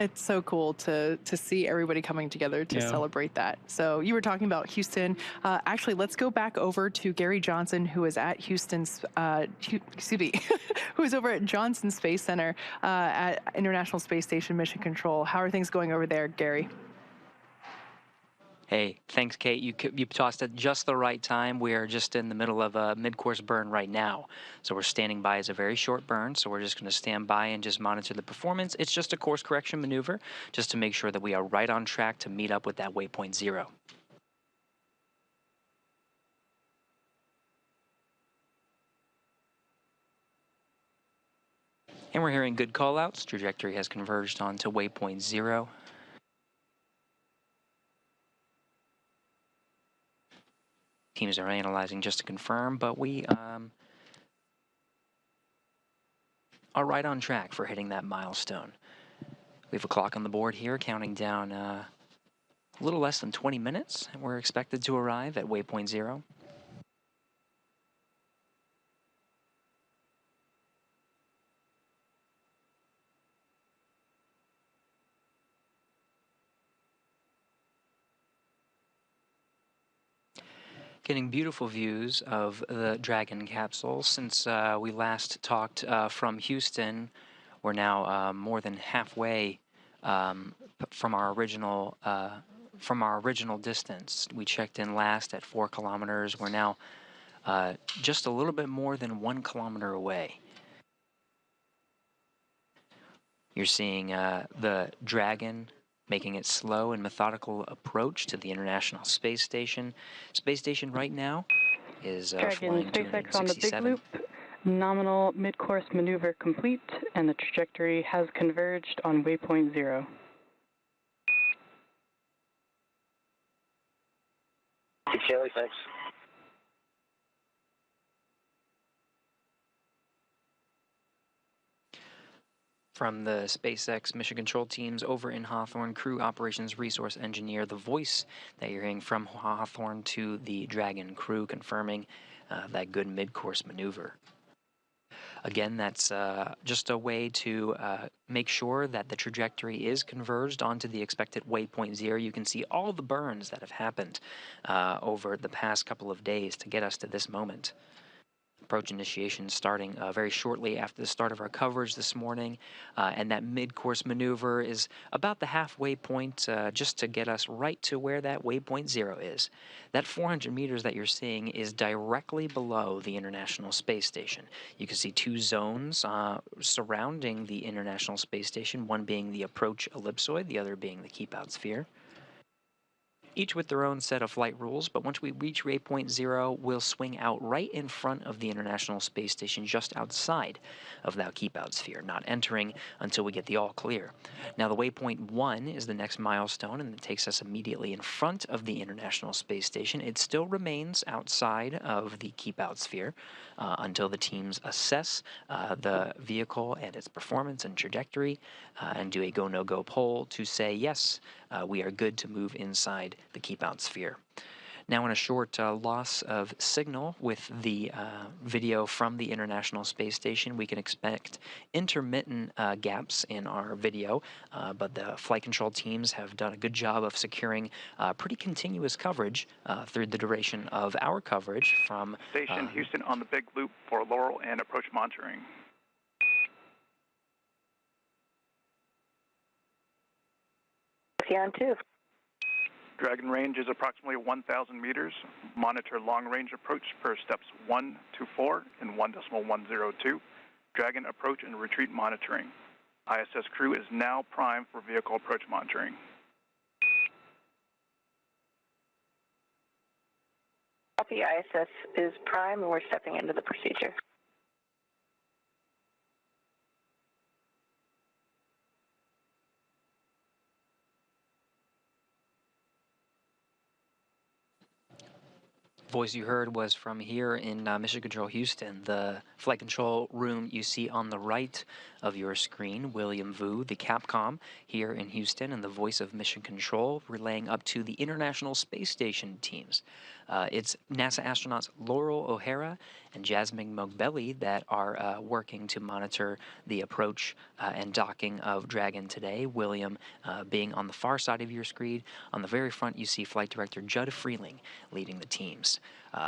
It's so cool to see everybody coming together to celebrate that. So you were talking about Houston. Actually, let's go back over to Gary Johnson, who is at Houston's, who is over at Johnson Space Center at International Space Station Mission Control. How are things going over there, Gary? Hey, thanks, Kate. You tossed at just the right time. We are just in the middle of a mid-course burn right now. So we're standing by as a very short burn. So we're just going to stand by and just monitor the performance. It's just a course correction maneuver just to make sure that we are right on track to meet up with that waypoint 0. And we're hearing good callouts. Trajectory has converged onto waypoint 0. Teams are analyzing just to confirm, but we are right on track for hitting that milestone. We have a clock on the board here counting down a little less than 20 minutes, and we're expected to arrive at waypoint 0. Getting beautiful views of the Dragon capsule. Since we last talked from Houston, we're now more than halfway from our original distance. We checked in last at 4 kilometers. We're now just a little bit more than 1 kilometer away. You're seeing the Dragon making its slow and methodical approach to the International Space Station. Space Station right now is flying SpaceX on the big 267. loop. Nominal mid-course maneuver complete, and the trajectory has converged on waypoint 0. Kelly, thanks. From the SpaceX mission control teams over in Hawthorne, crew operations resource engineer, the voice that you're hearing from Hawthorne to the Dragon crew confirming that good mid-course maneuver. Again, that's just a way to make sure that the trajectory is converged onto the expected waypoint 0. You can see all the burns that have happened over the past couple of days to get us to this moment. Approach initiation starting very shortly after the start of our coverage this morning, and that mid-course maneuver is about the halfway point just to get us right to where that waypoint 0 is. That 400 meters that you're seeing is directly below the International Space Station. You can see 2 zones surrounding the International Space Station, one being the approach ellipsoid, the other being the keep-out sphere. each with their own set of flight rules, but once we reach waypoint 0, we'll swing out right in front of the International Space Station, just outside of that keep-out sphere, not entering until we get the all-clear. Now, the waypoint 1 is the next milestone, and it takes us immediately in front of the International Space Station. It still remains outside of the keep-out sphere until the teams assess the vehicle and its performance and trajectory and do a go-no-go poll to say, yes, we are good to move inside the keep-out sphere. Now, in a short loss of signal with the video from the International Space Station, we can expect intermittent gaps in our video, but the flight control teams have done a good job of securing pretty continuous coverage through the duration of our coverage from Station Houston on the big loop for Laurel and approach monitoring. On 2. Dragon range is approximately 1,000 meters. Monitor long-range approach per steps 1 to 4 in 1.102. Dragon approach and retreat monitoring. ISS crew is now primed for vehicle approach monitoring. Copy, ISS is prime and we're stepping into the procedure. Voice you heard was from here in Mission Control Houston. The flight control room you see on the right of your screen, William Vu, the Capcom here in Houston, and the voice of Mission Control relaying up to the International Space Station teams. It's NASA astronauts Laurel O'Hara and Jasmine Mogbelli that are working to monitor the approach and docking of Dragon today. William being on the far side of your screen. On the very front, you see Flight Director Judd Freeling leading the teams.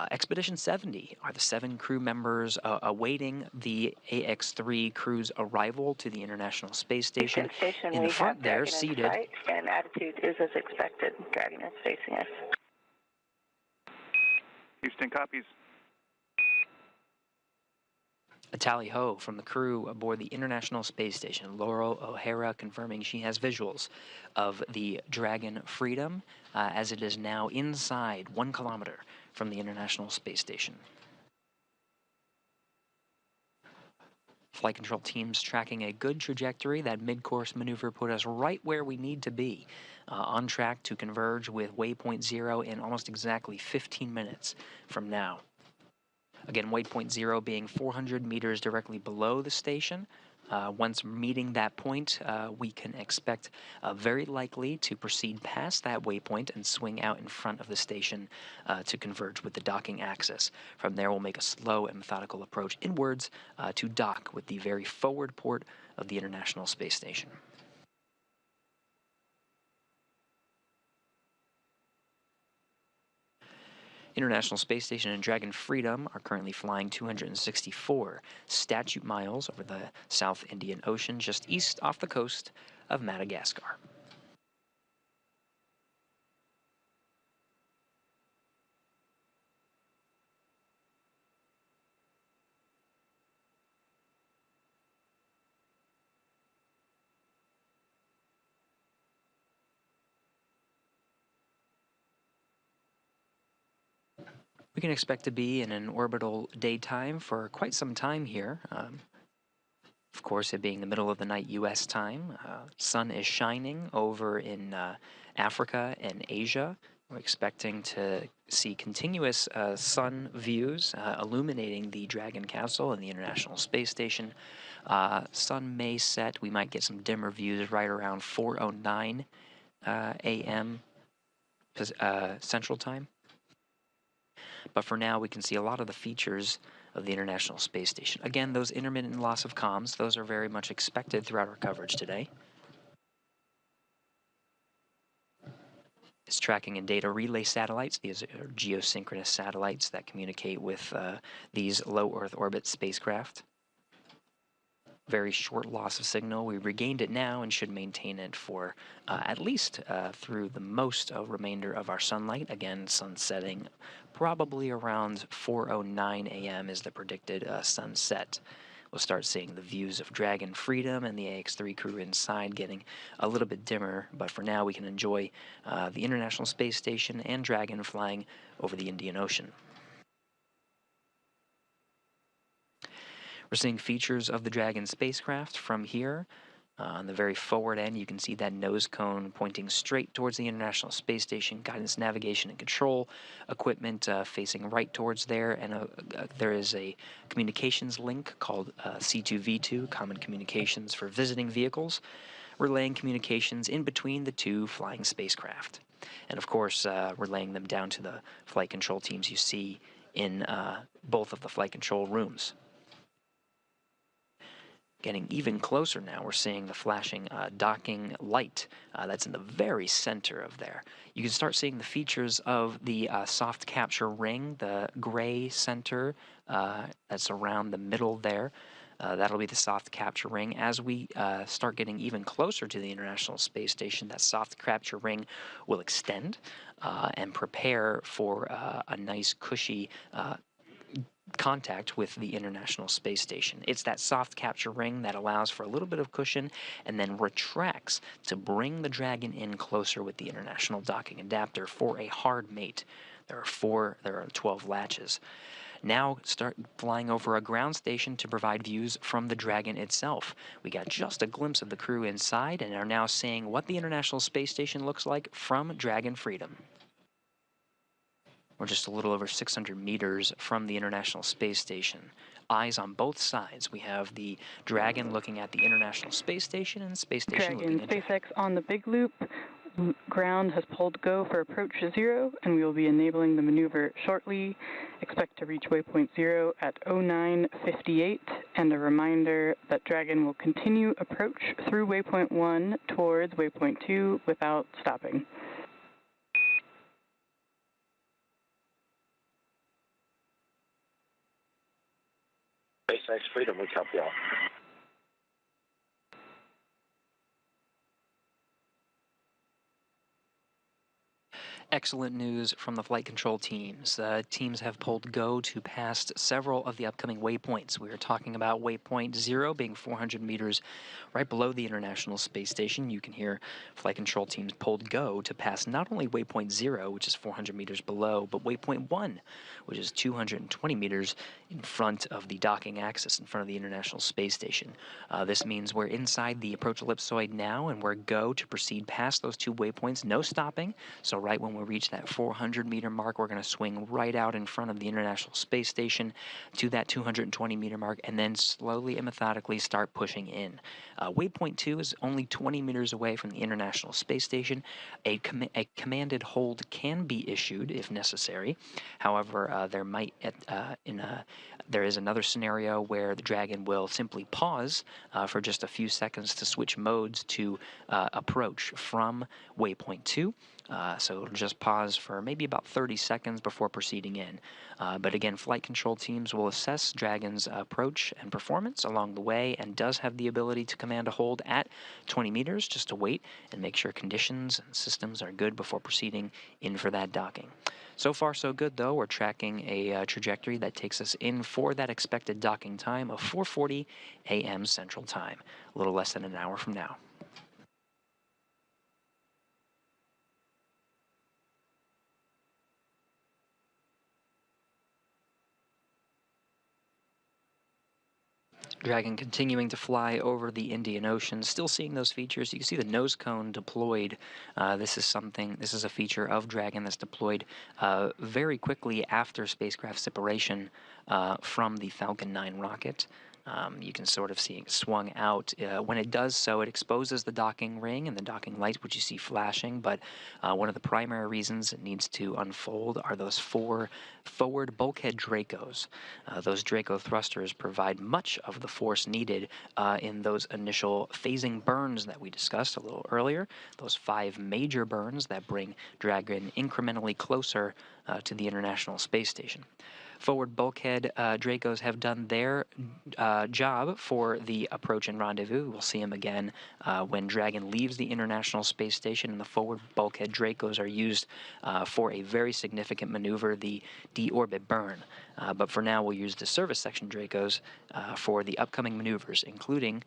Expedition 70 are the 7 crew members awaiting the AX-3 crew's arrival to the International Space Station. In the front there, seated. And attitude is as expected. Dragon is facing us. Houston copies. A tally-ho from the crew aboard the International Space Station. Laurel O'Hara confirming she has visuals of the Dragon Freedom as it is now inside 1 kilometer from the International Space Station. Flight control teams tracking a good trajectory. That mid-course maneuver put us right where we need to be, on track to converge with waypoint 0 in almost exactly 15 minutes from now. Again, waypoint 0 being 400 meters directly below the station. Once meeting that point, we can expect very likely to proceed past that waypoint and swing out in front of the station to converge with the docking axis. From there, we'll make a slow and methodical approach inwards to dock with the very forward port of the International Space Station. International Space Station and Dragon Freedom are currently flying 264 statute miles over the South Indian Ocean, just east off the coast of Madagascar. We can expect to be in an orbital daytime for quite some time here. Of course, it being the middle of the night U.S. time. Sun is shining over in Africa and Asia. We're expecting to see continuous sun views illuminating the Dragon Capsule and the International Space Station. Sun may set. We might get some dimmer views right around 4:09 a.m. Central Time. But for now, we can see a lot of the features of the International Space Station. Again, those intermittent loss of comms, those are very much expected throughout our coverage today. It's tracking and data relay satellites. These are geosynchronous satellites that communicate with these low Earth orbit spacecraft. Very short loss of signal. We regained it now and should maintain it for at least through the most remainder of our sunlight. Again, sun setting probably around 4:09 a.m. is the predicted sunset. we'll start seeing the views of Dragon Freedom and the AX-3 crew inside getting a little bit dimmer, but for now we can enjoy the International Space Station and Dragon flying over the Indian Ocean. We're seeing features of the Dragon spacecraft from here. On the very forward end, you can see that nose cone pointing straight towards the International Space Station, guidance, navigation, and control equipment facing right towards there, and there is a communications link called C2V2, Common Communications for Visiting Vehicles, relaying communications in between the two flying spacecraft. And of course, relaying them down to the flight control teams you see in both of the flight control rooms. Getting even closer now, we're seeing the flashing docking light that's in the very center of there. You can start seeing the features of the soft capture ring, the gray center that's around the middle there. That'll be the soft capture ring. As we start getting even closer to the International Space Station, that soft capture ring will extend and prepare for a nice cushy contact with the International Space Station. It's that soft capture ring that allows for a little bit of cushion and then retracts to bring the Dragon in closer with the International Docking Adapter for a hard mate. There are 12 latches. Now start flying over a ground station to provide views from the Dragon itself. We got just a glimpse of the crew inside and are now seeing what the International Space Station looks like from Dragon Freedom. We're just a little over 600 meters from the International Space Station. Eyes on both sides. We have the Dragon looking at the International Space Station and the Space Station looking at SpaceX on the big loop. Ground has pulled go for approach 0, and we will be enabling the maneuver shortly. Expect to reach waypoint 0 at 09:58, and a reminder that Dragon will continue approach through waypoint 1 towards waypoint 2 without stopping. SpaceX Freedom, we copy all. Excellent news from the flight control teams. Teams have pulled go to past several of the upcoming waypoints. We are talking about waypoint 0 being 400 meters right below the International Space Station. You can hear flight control teams pulled go to pass not only waypoint 0, which is 400 meters below, but waypoint 1, which is 220 meters in front of the docking axis, in front of the International Space Station. This means we're inside the approach ellipsoid now, and we're go to proceed past those two waypoints, no stopping. So right when we reach that 400-meter mark, we're going to swing right out in front of the International Space Station to that 220-meter mark, and then slowly and methodically start pushing in. Waypoint 2 is only 20 meters away from the International Space Station. A commanded hold can be issued if necessary. However, there is another scenario where the Dragon will simply pause for just a few seconds to switch modes to approach from waypoint 2. So it'll just pause for maybe about 30 seconds before proceeding in. But again, flight control teams will assess Dragon's approach and performance along the way, and does have the ability to command a hold at 20 meters just to wait and make sure conditions and systems are good before proceeding in for that docking. So far, so good, though. We're tracking a trajectory that takes us in for that expected docking time of 4:40 a.m. Central Time, a little less than an hour from now. Dragon continuing to fly over the Indian Ocean, still seeing those features. You can see the nose cone deployed. This is a feature of Dragon that's deployed very quickly after spacecraft separation from the Falcon 9 rocket. You can sort of see it swung out. When it does so, it exposes the docking ring and the docking lights, which you see flashing, but one of the primary reasons it needs to unfold are those 4 forward bulkhead Dracos. Those Draco thrusters provide much of the force needed in those initial phasing burns that we discussed a little earlier, those 5 major burns that bring Dragon incrementally closer to the International Space Station. Forward bulkhead Dracos have done their job for the approach and rendezvous. We'll see them again when Dragon leaves the International Space Station, and the forward bulkhead Dracos are used for a very significant maneuver, the deorbit burn. But for now, we'll use the service section Dracos for the upcoming maneuvers, including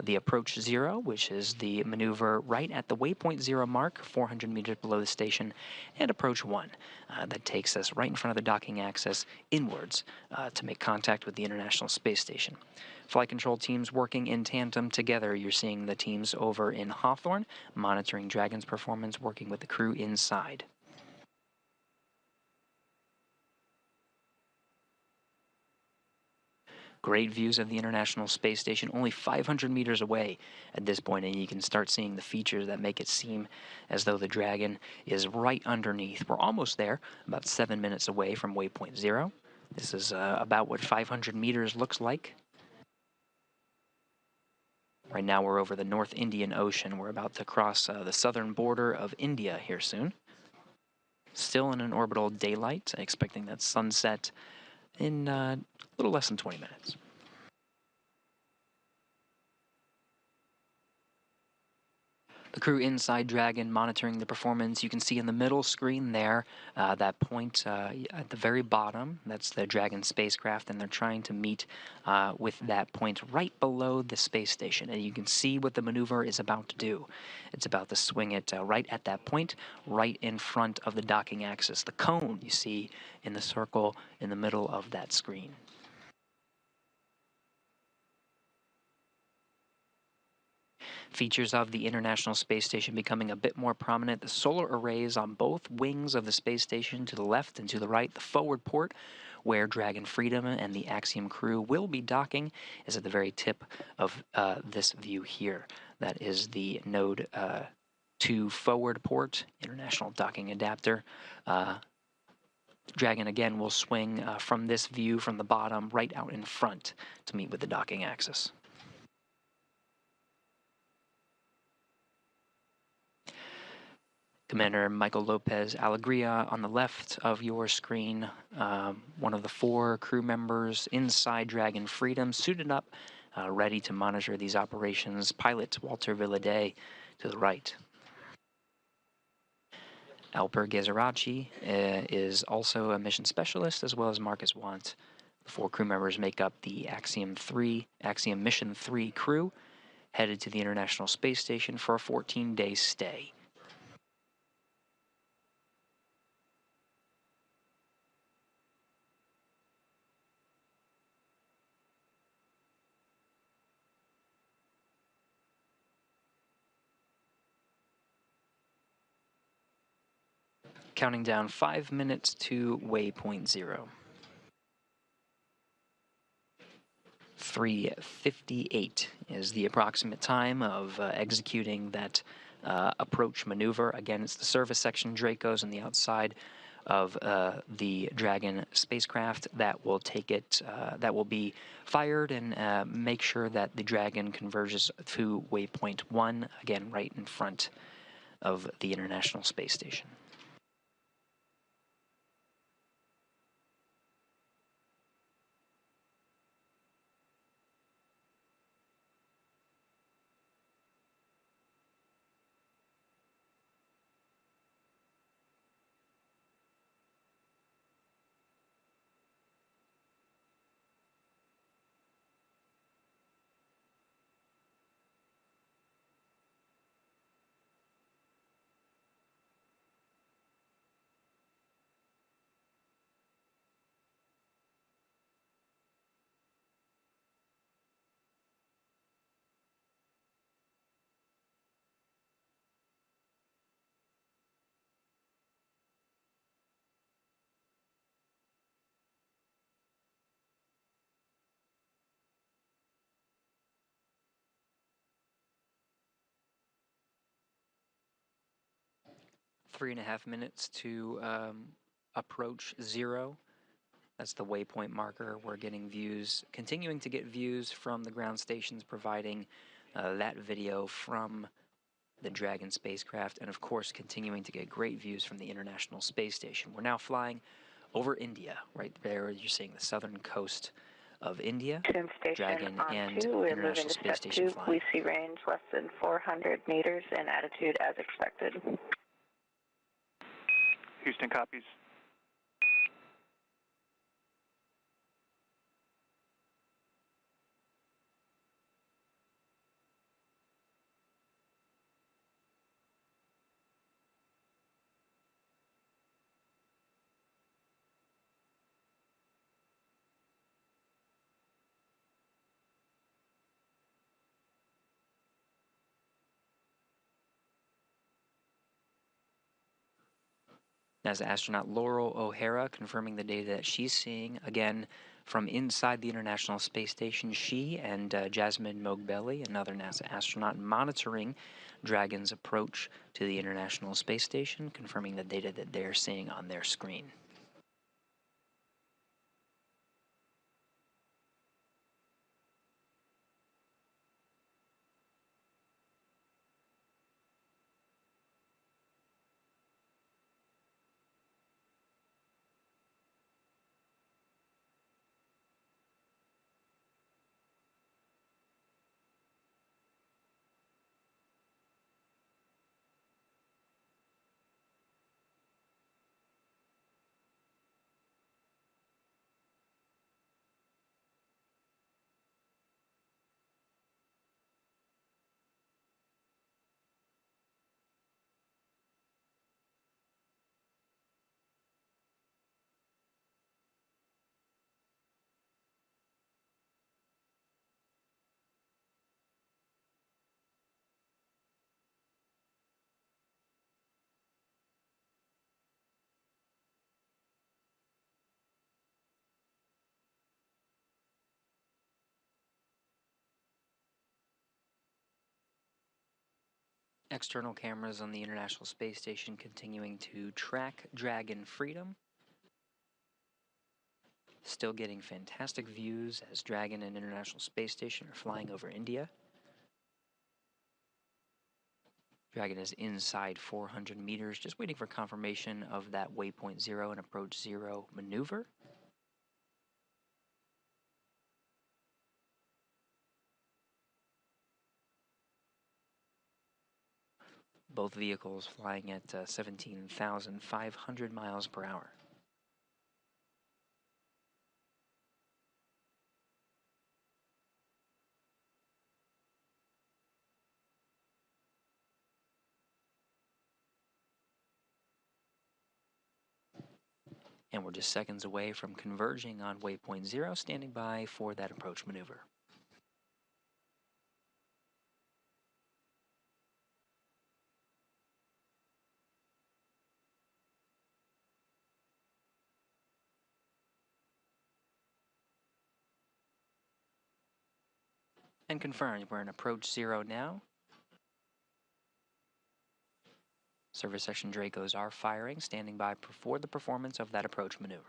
the approach 0, which is the maneuver right at the waypoint 0 mark, 400 meters below the station, and approach 1. That takes us right in front of the docking axis inwards to make contact with the International Space Station. Flight control teams working in tandem together. You're seeing the teams over in Hawthorne, monitoring Dragon's performance, working with the crew inside. Great views of the International Space Station, only 500 meters away at this point, and you can start seeing the features that make it seem as though the Dragon is right underneath. We're almost there, about 7 minutes away from waypoint 0. This is about what 500 meters looks like. Right now we're over the North Indian Ocean. We're about to cross the southern border of India here soon. Still in an orbital daylight, expecting that sunset in a little less than 20 minutes. The crew inside Dragon monitoring the performance. You can see in the middle screen there, that point at the very bottom, that's the Dragon spacecraft, and they're trying to meet with that point right below the space station. And you can see what the maneuver is about to do. It's about to swing it right at that point, right in front of the docking axis. The cone you see in the circle in the middle of that screen. Features of the International Space Station becoming a bit more prominent. The solar arrays on both wings of the space station, to the left and to the right. The forward port, where Dragon Freedom and the Axiom crew will be docking, is at the very tip of this view here. That is the Node 2 forward port, International Docking Adapter. Dragon, again, will swing from this view from the bottom right out in front to meet with the docking axis. Commander Michael López-Alegría on the left of your screen, one of the 4 crew members inside Dragon Freedom, suited up, ready to monitor these operations. Pilot Walter Villadei to the right. Alper Gezeravcı is also a mission specialist, as well as Marcus Wandt. The 4 crew members make up the Axiom Mission 3 crew, headed to the International Space Station for a 14-day stay. Counting down 5 minutes to waypoint 0. 3:58 is the approximate time of executing that approach maneuver. Again, it's the service section Dracos on the outside of the Dragon spacecraft that will take it, that will be fired and make sure that the Dragon converges to waypoint 1, again, right in front of the International Space Station. Three and a half minutes to approach 0. That's the waypoint marker. We're getting views, continuing to get views from the ground stations, providing that video from the Dragon spacecraft, and of course continuing to get great views from the International Space Station. We're now flying over India. Right there you're seeing the southern coast of India. Dragon and International Space Station flying. We see range less than 400 meters and attitude as expected. Houston copies. NASA astronaut Laurel O'Hara confirming the data that she's seeing, again, from inside the International Space Station. She and Jasmine Mogbelli, another NASA astronaut, monitoring Dragon's approach to the International Space Station, confirming the data that they're seeing on their screen. External cameras on the International Space Station continuing to track Dragon Freedom. Still getting fantastic views as Dragon and International Space Station are flying over India. Dragon is inside 400 meters, just waiting for confirmation of that waypoint 0 and approach 0 maneuver. Both vehicles flying at 17,500 miles per hour. And we're just seconds away from converging on waypoint 0, standing by for that approach maneuver. And confirmed, we're in approach 0 now. Service section Dracos are firing, standing by for the performance of that approach maneuver.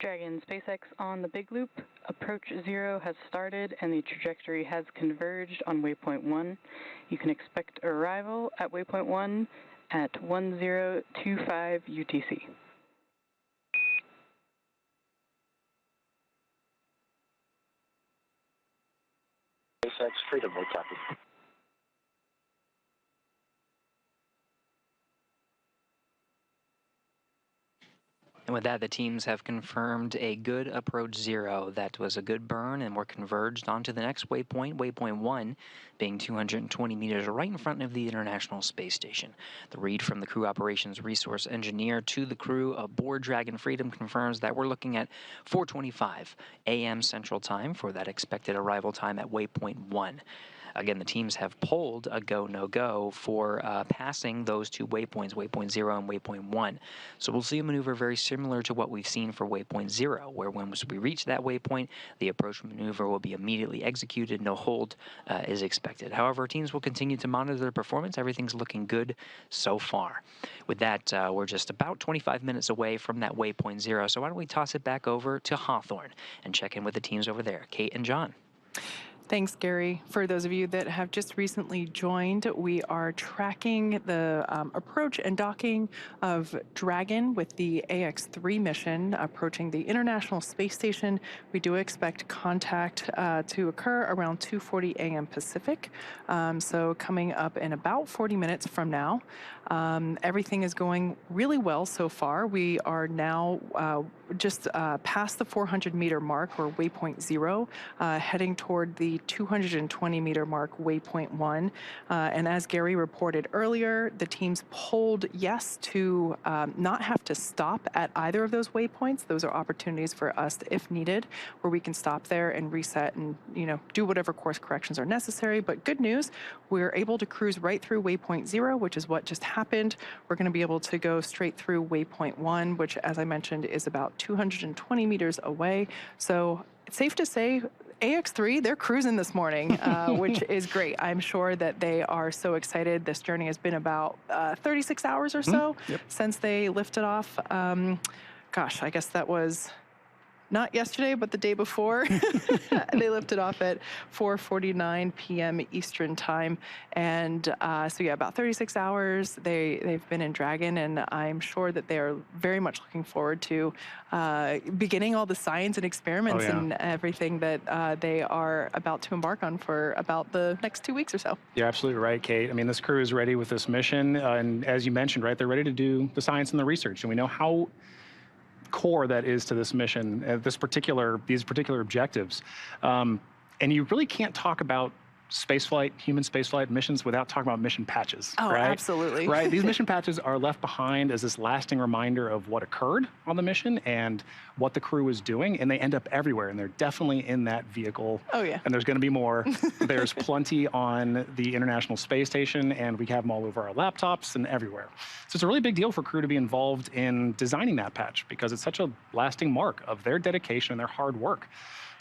Dragon SpaceX on the big loop. Approach 0 has started and the trajectory has converged on waypoint 1. You can expect arrival at waypoint 1 at 1025 UTC. SpaceX Freedom, we copy. And with that, the teams have confirmed a good approach 0. That was a good burn, and we're converged onto the next waypoint, waypoint 1, being 220 meters right in front of the International Space Station. The read from the crew operations resource engineer to the crew aboard Dragon Freedom confirms that we're looking at 4:25 a.m. Central Time for that expected arrival time at waypoint 1. Again, the teams have polled a go, no-go for passing those two waypoints, waypoint 0 and waypoint 1. So we'll see a maneuver very similar to what we've seen for waypoint 0, where once we reach that waypoint, the approach maneuver will be immediately executed. No hold is expected. However, teams will continue to monitor their performance. Everything's looking good so far. With that, we're just about 25 minutes away from that waypoint 0. So why don't we toss it back over to Hawthorne and check in with the teams over there, Kate and John. Thanks, Gary. For those of you that have just recently joined, we are tracking the approach and docking of Dragon with the AX-3 mission approaching the International Space Station. We do expect contact to occur around 2:40 a.m. Pacific, so coming up in about 40 minutes from now. Everything is going really well so far. We are now just past the 400-meter mark, or waypoint 0, heading toward the 220-meter mark, waypoint 1. And as Gary reported earlier, the teams polled yes to not have to stop at either of those waypoints. Those are opportunities for us, if needed, where we can stop there and reset and, do whatever course corrections are necessary. But good news, we're able to cruise right through waypoint 0, which is what just happened. We're going to be able to go straight through waypoint 1, which, as I mentioned, is about 220 meters away. So it's safe to say AX-3, they're cruising this morning, which is great. I'm sure that they are so excited. This journey has been about 36 hours or so since they lifted off. Gosh, I guess that was not yesterday, but the day before. They lifted off at 4:49 p.m. Eastern time. And so yeah, about 36 hours they've been in Dragon, and I'm sure that they are very much looking forward to beginning all the science and experiments and everything that they are about to embark on for about the next 2 weeks or so. You're absolutely right, Kate. I mean, this crew is ready with this mission. And as you mentioned, right, they're ready to do the science and the research. And we know how core that is to this mission, these particular objectives. And you really can't talk about human spaceflight missions without talking about mission patches. Oh, right? Absolutely. Right? These mission patches are left behind as this lasting reminder of what occurred on the mission and what the crew was doing, and they end up everywhere, and they're definitely in that vehicle. Oh, yeah. And there's going to be more. There's plenty on the International Space Station, and we have them all over our laptops and everywhere. So it's a really big deal for crew to be involved in designing that patch because it's such a lasting mark of their dedication and their hard work.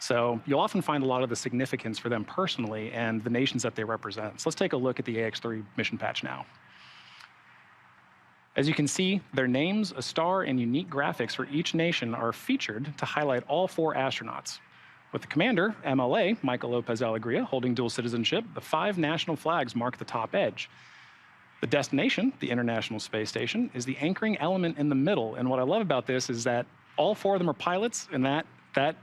So you'll often find a lot of the significance for them personally and the nations that they represent. So let's take a look at the AX-3 mission patch now. As you can see, their names, a star, and unique graphics for each nation are featured to highlight all 4 astronauts. With the commander, MLA, Michael López-Alegría, holding dual citizenship, the 5 national flags mark the top edge. The destination, the International Space Station, is the anchoring element in the middle. And what I love about this is that all 4 of them are pilots, and that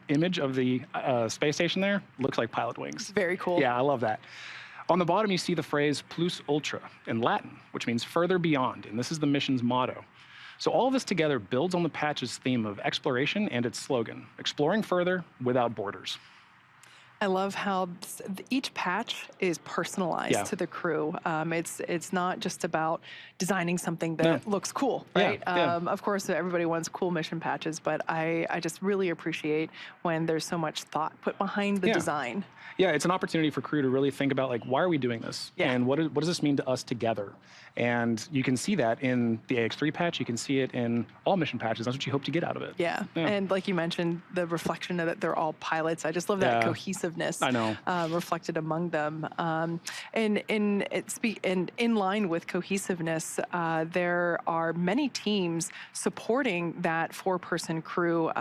image of the space station there looks like pilot wings. Very cool. Yeah, I love that. On the bottom, you see the phrase plus ultra in Latin, which means further beyond, and this is the mission's motto. So all of this together builds on the patch's theme of exploration and its slogan, exploring further without borders. I love how each patch is personalized to the crew. It's not just about designing something that looks cool, right? Of course, everybody wants cool mission patches, but I just really appreciate when there's so much thought put behind the design. Yeah, it's an opportunity for crew to really think about, like, why are we doing this? And what does this mean to us together? And you can see that in the AX-3 patch. You can see it in all mission patches. That's what you hope to get out of it. Yeah. And like you mentioned, the reflection of that they're all pilots. I just love that cohesiveness. I know. Reflected among them. And in line with cohesiveness, there are many teams supporting that 4-person crew.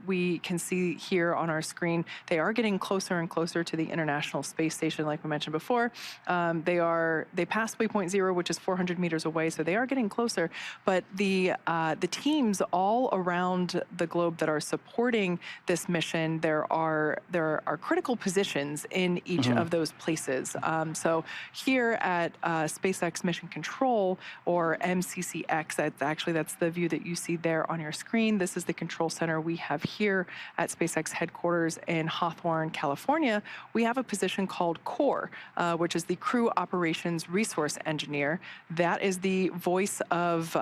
We can see here on our screen, they are getting closer and closer to the International Space Station, like we mentioned before. They passed waypoint 0, which is 400 meters away, so they are getting closer. But the teams all around the globe that are supporting this mission, there are critical positions in each of those places. So here at SpaceX Mission Control, or MCCX, that's the view that you see there on your screen. This is the control center we have here at SpaceX headquarters in Hawthorne, California. We have a position called CORE, which is the Crew Operations Resource Engineer. That is the voice of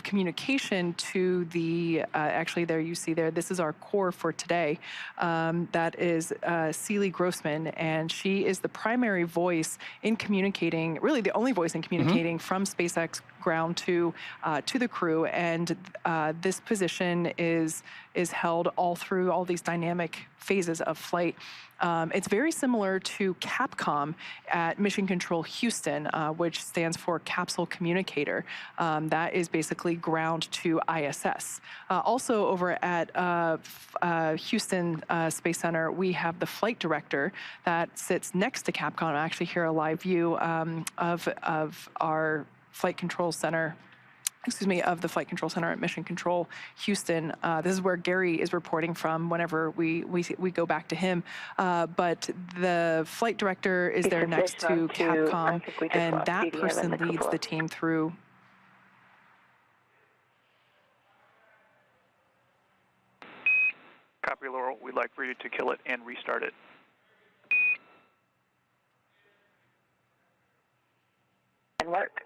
communication to the, actually there you see there, this is our core for today. That is Celie Grossman, and she is the primary voice in communicating, really the only voice in communicating from SpaceX ground to the crew, and this position is held all through all these dynamic phases of flight. It's very similar to Capcom at Mission Control Houston, which stands for Capsule Communicator. That is basically ground to ISS. Also over at Houston Space Center, we have the flight director that sits next to Capcom. I actually hear a live view of our flight control center. Of the Flight Control Center at Mission Control Houston. This is where Gary is reporting from whenever we go back to him. But the flight director is there next to Capcom, and that person leads the team through. Copy, Laurel. We'd like for you to kill it and restart it. And work.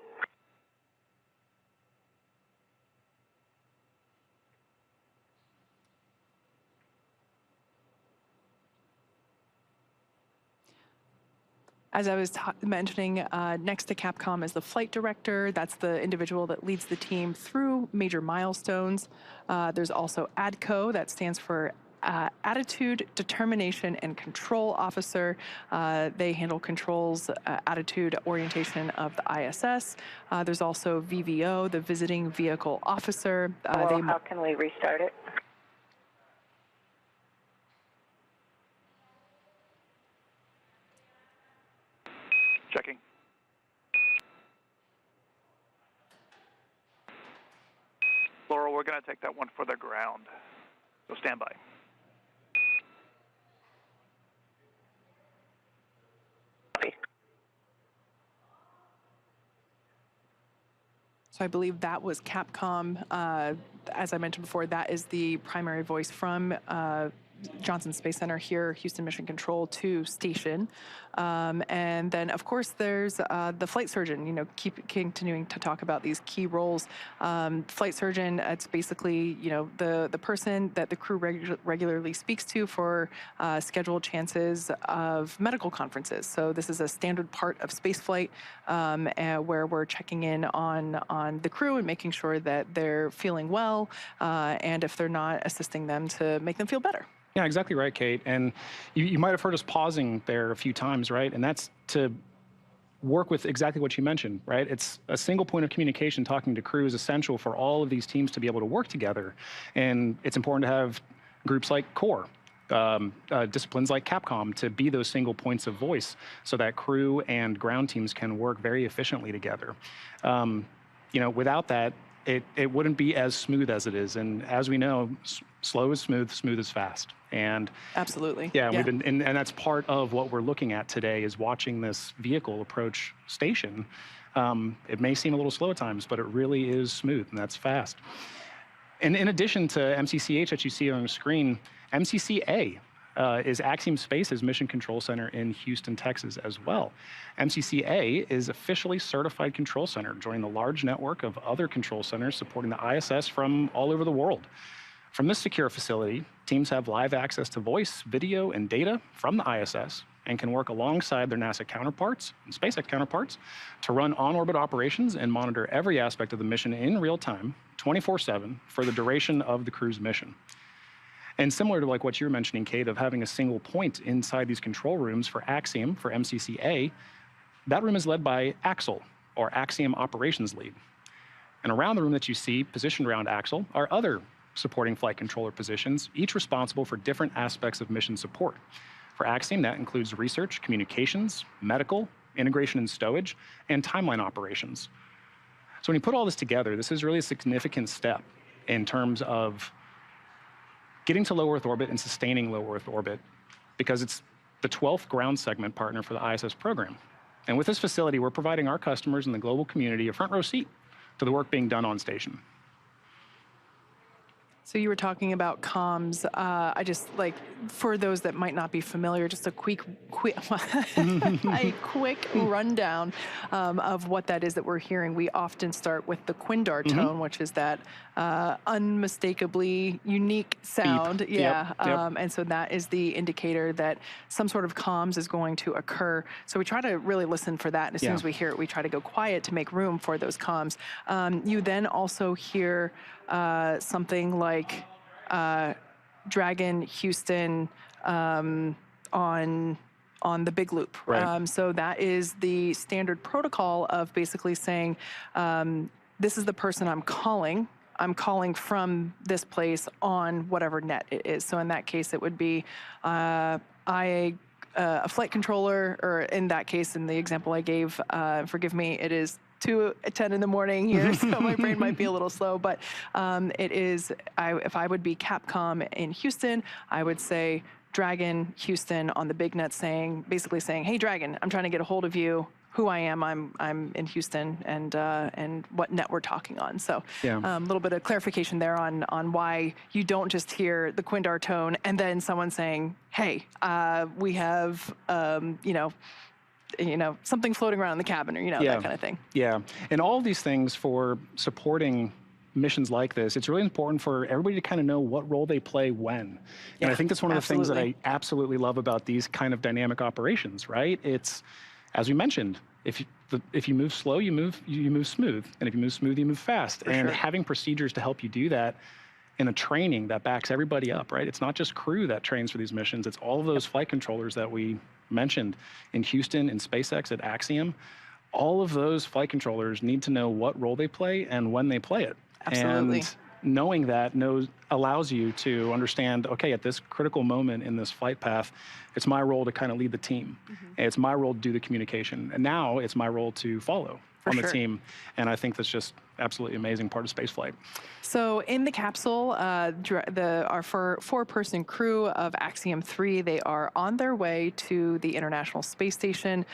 As I was mentioning, next to Capcom is the flight director. That's the individual that leads the team through major milestones. There's also ADCO, that stands for Attitude, Determination, and Control Officer. They handle controls, attitude, orientation of the ISS. There's also VVO, the Visiting Vehicle Officer. How can we restart it? Checking. Laurel, we're going to take that one for the ground, so stand by. So I believe that was Capcom. As I mentioned before, that is the primary voice from Johnson Space Center here, Houston Mission Control to station. And then, of course, there's the flight surgeon, keep continuing to talk about these key roles. Flight surgeon, it's basically, the person that the crew regularly speaks to for scheduled chances of medical conferences. So this is a standard part of spaceflight where we're checking in on the crew and making sure that they're feeling well, and if they're not, assisting them to make them feel better. Yeah, exactly right, Kate. And you might have heard us pausing there a few times, right? And that's to work with exactly what you mentioned, right? It's a single point of communication. Talking to crew is essential for all of these teams to be able to work together. And it's important to have groups like CORE, disciplines like Capcom, to be those single points of voice so that crew and ground teams can work very efficiently together. Without that, it wouldn't be as smooth as it is. And as we know, slow is smooth, smooth is fast. And absolutely. Yeah, we've been, and that's part of what we're looking at today, is watching this vehicle approach station. It may seem a little slow at times, but it really is smooth, and that's fast. And in addition to MCCH that you see on the screen, MCCA is Axiom Space's Mission Control Center in Houston, Texas as well. MCCA is officially certified control center, joining the large network of other control centers supporting the ISS from all over the world. From this secure facility, teams have live access to voice, video, and data from the ISS and can work alongside their NASA counterparts and SpaceX counterparts to run on-orbit operations and monitor every aspect of the mission in real time, 24/7, for the duration of the crew's mission. And similar to like what you were mentioning, Kate, of having a single point inside these control rooms for Axiom, for MCCA, that room is led by Axel, or Axiom Operations Lead. And around the room that you see, positioned around Axel, are other supporting flight controller positions, each responsible for different aspects of mission support. For Axiom, that includes research, communications, medical, integration and stowage, and timeline operations. So when you put all this together, this is really a significant step in terms of getting to low Earth orbit and sustaining low Earth orbit, because it's the 12th ground segment partner for the ISS program. And with this facility, we're providing our customers and the global community a front row seat to the work being done on station. So you were talking about comms. I just like, for those that might not be familiar, just a quick rundown of what that is that we're hearing. We often start with the Quindar tone, which is that unmistakably unique sound. Beep. Yeah. Yep. And so that is the indicator that some sort of comms is going to occur. So we try to really listen for that. And as soon as we hear it, we try to go quiet to make room for those comms. You then also hear something like Dragon Houston on the big loop. Right. So that is the standard protocol of basically saying, this is the person I'm calling. I'm calling from this place on whatever net it is. So in that case, it would be a flight controller, or in that case, in the example I gave, forgive me, it is 2:10 in the morning here, so my brain might be a little slow, but it is, if I would be Capcom in Houston, I would say Dragon Houston on the big net basically saying, hey Dragon, I'm trying to get a hold of you. Who I am, I'm in Houston, and what net we're talking on. So a little bit of clarification there on why you don't just hear the Quindar tone and then someone saying, hey, we have, something floating around in the cabin, or, that kind of thing. Yeah, and all of these things for supporting missions like this, it's really important for everybody to kind of know what role they play when. And I think that's one of the things that I absolutely love about these kind of dynamic operations, right? It's, as we mentioned, if you move slow, you move smooth, and if you move smooth, you move fast. And having procedures to help you do that in a training that backs everybody up, right? It's not just crew that trains for these missions. It's all of those flight controllers that we mentioned in Houston, in SpaceX, at Axiom. All of those flight controllers need to know what role they play and when they play it. Absolutely. And knowing that allows you to understand, okay, at this critical moment in this flight path, it's my role to kind of lead the team. And it's my role to do the communication. And now it's my role to follow on the team. And I think that's just absolutely amazing part of spaceflight. So in the capsule, our four-person crew of Axiom 3, they are on their way to the International Space Station.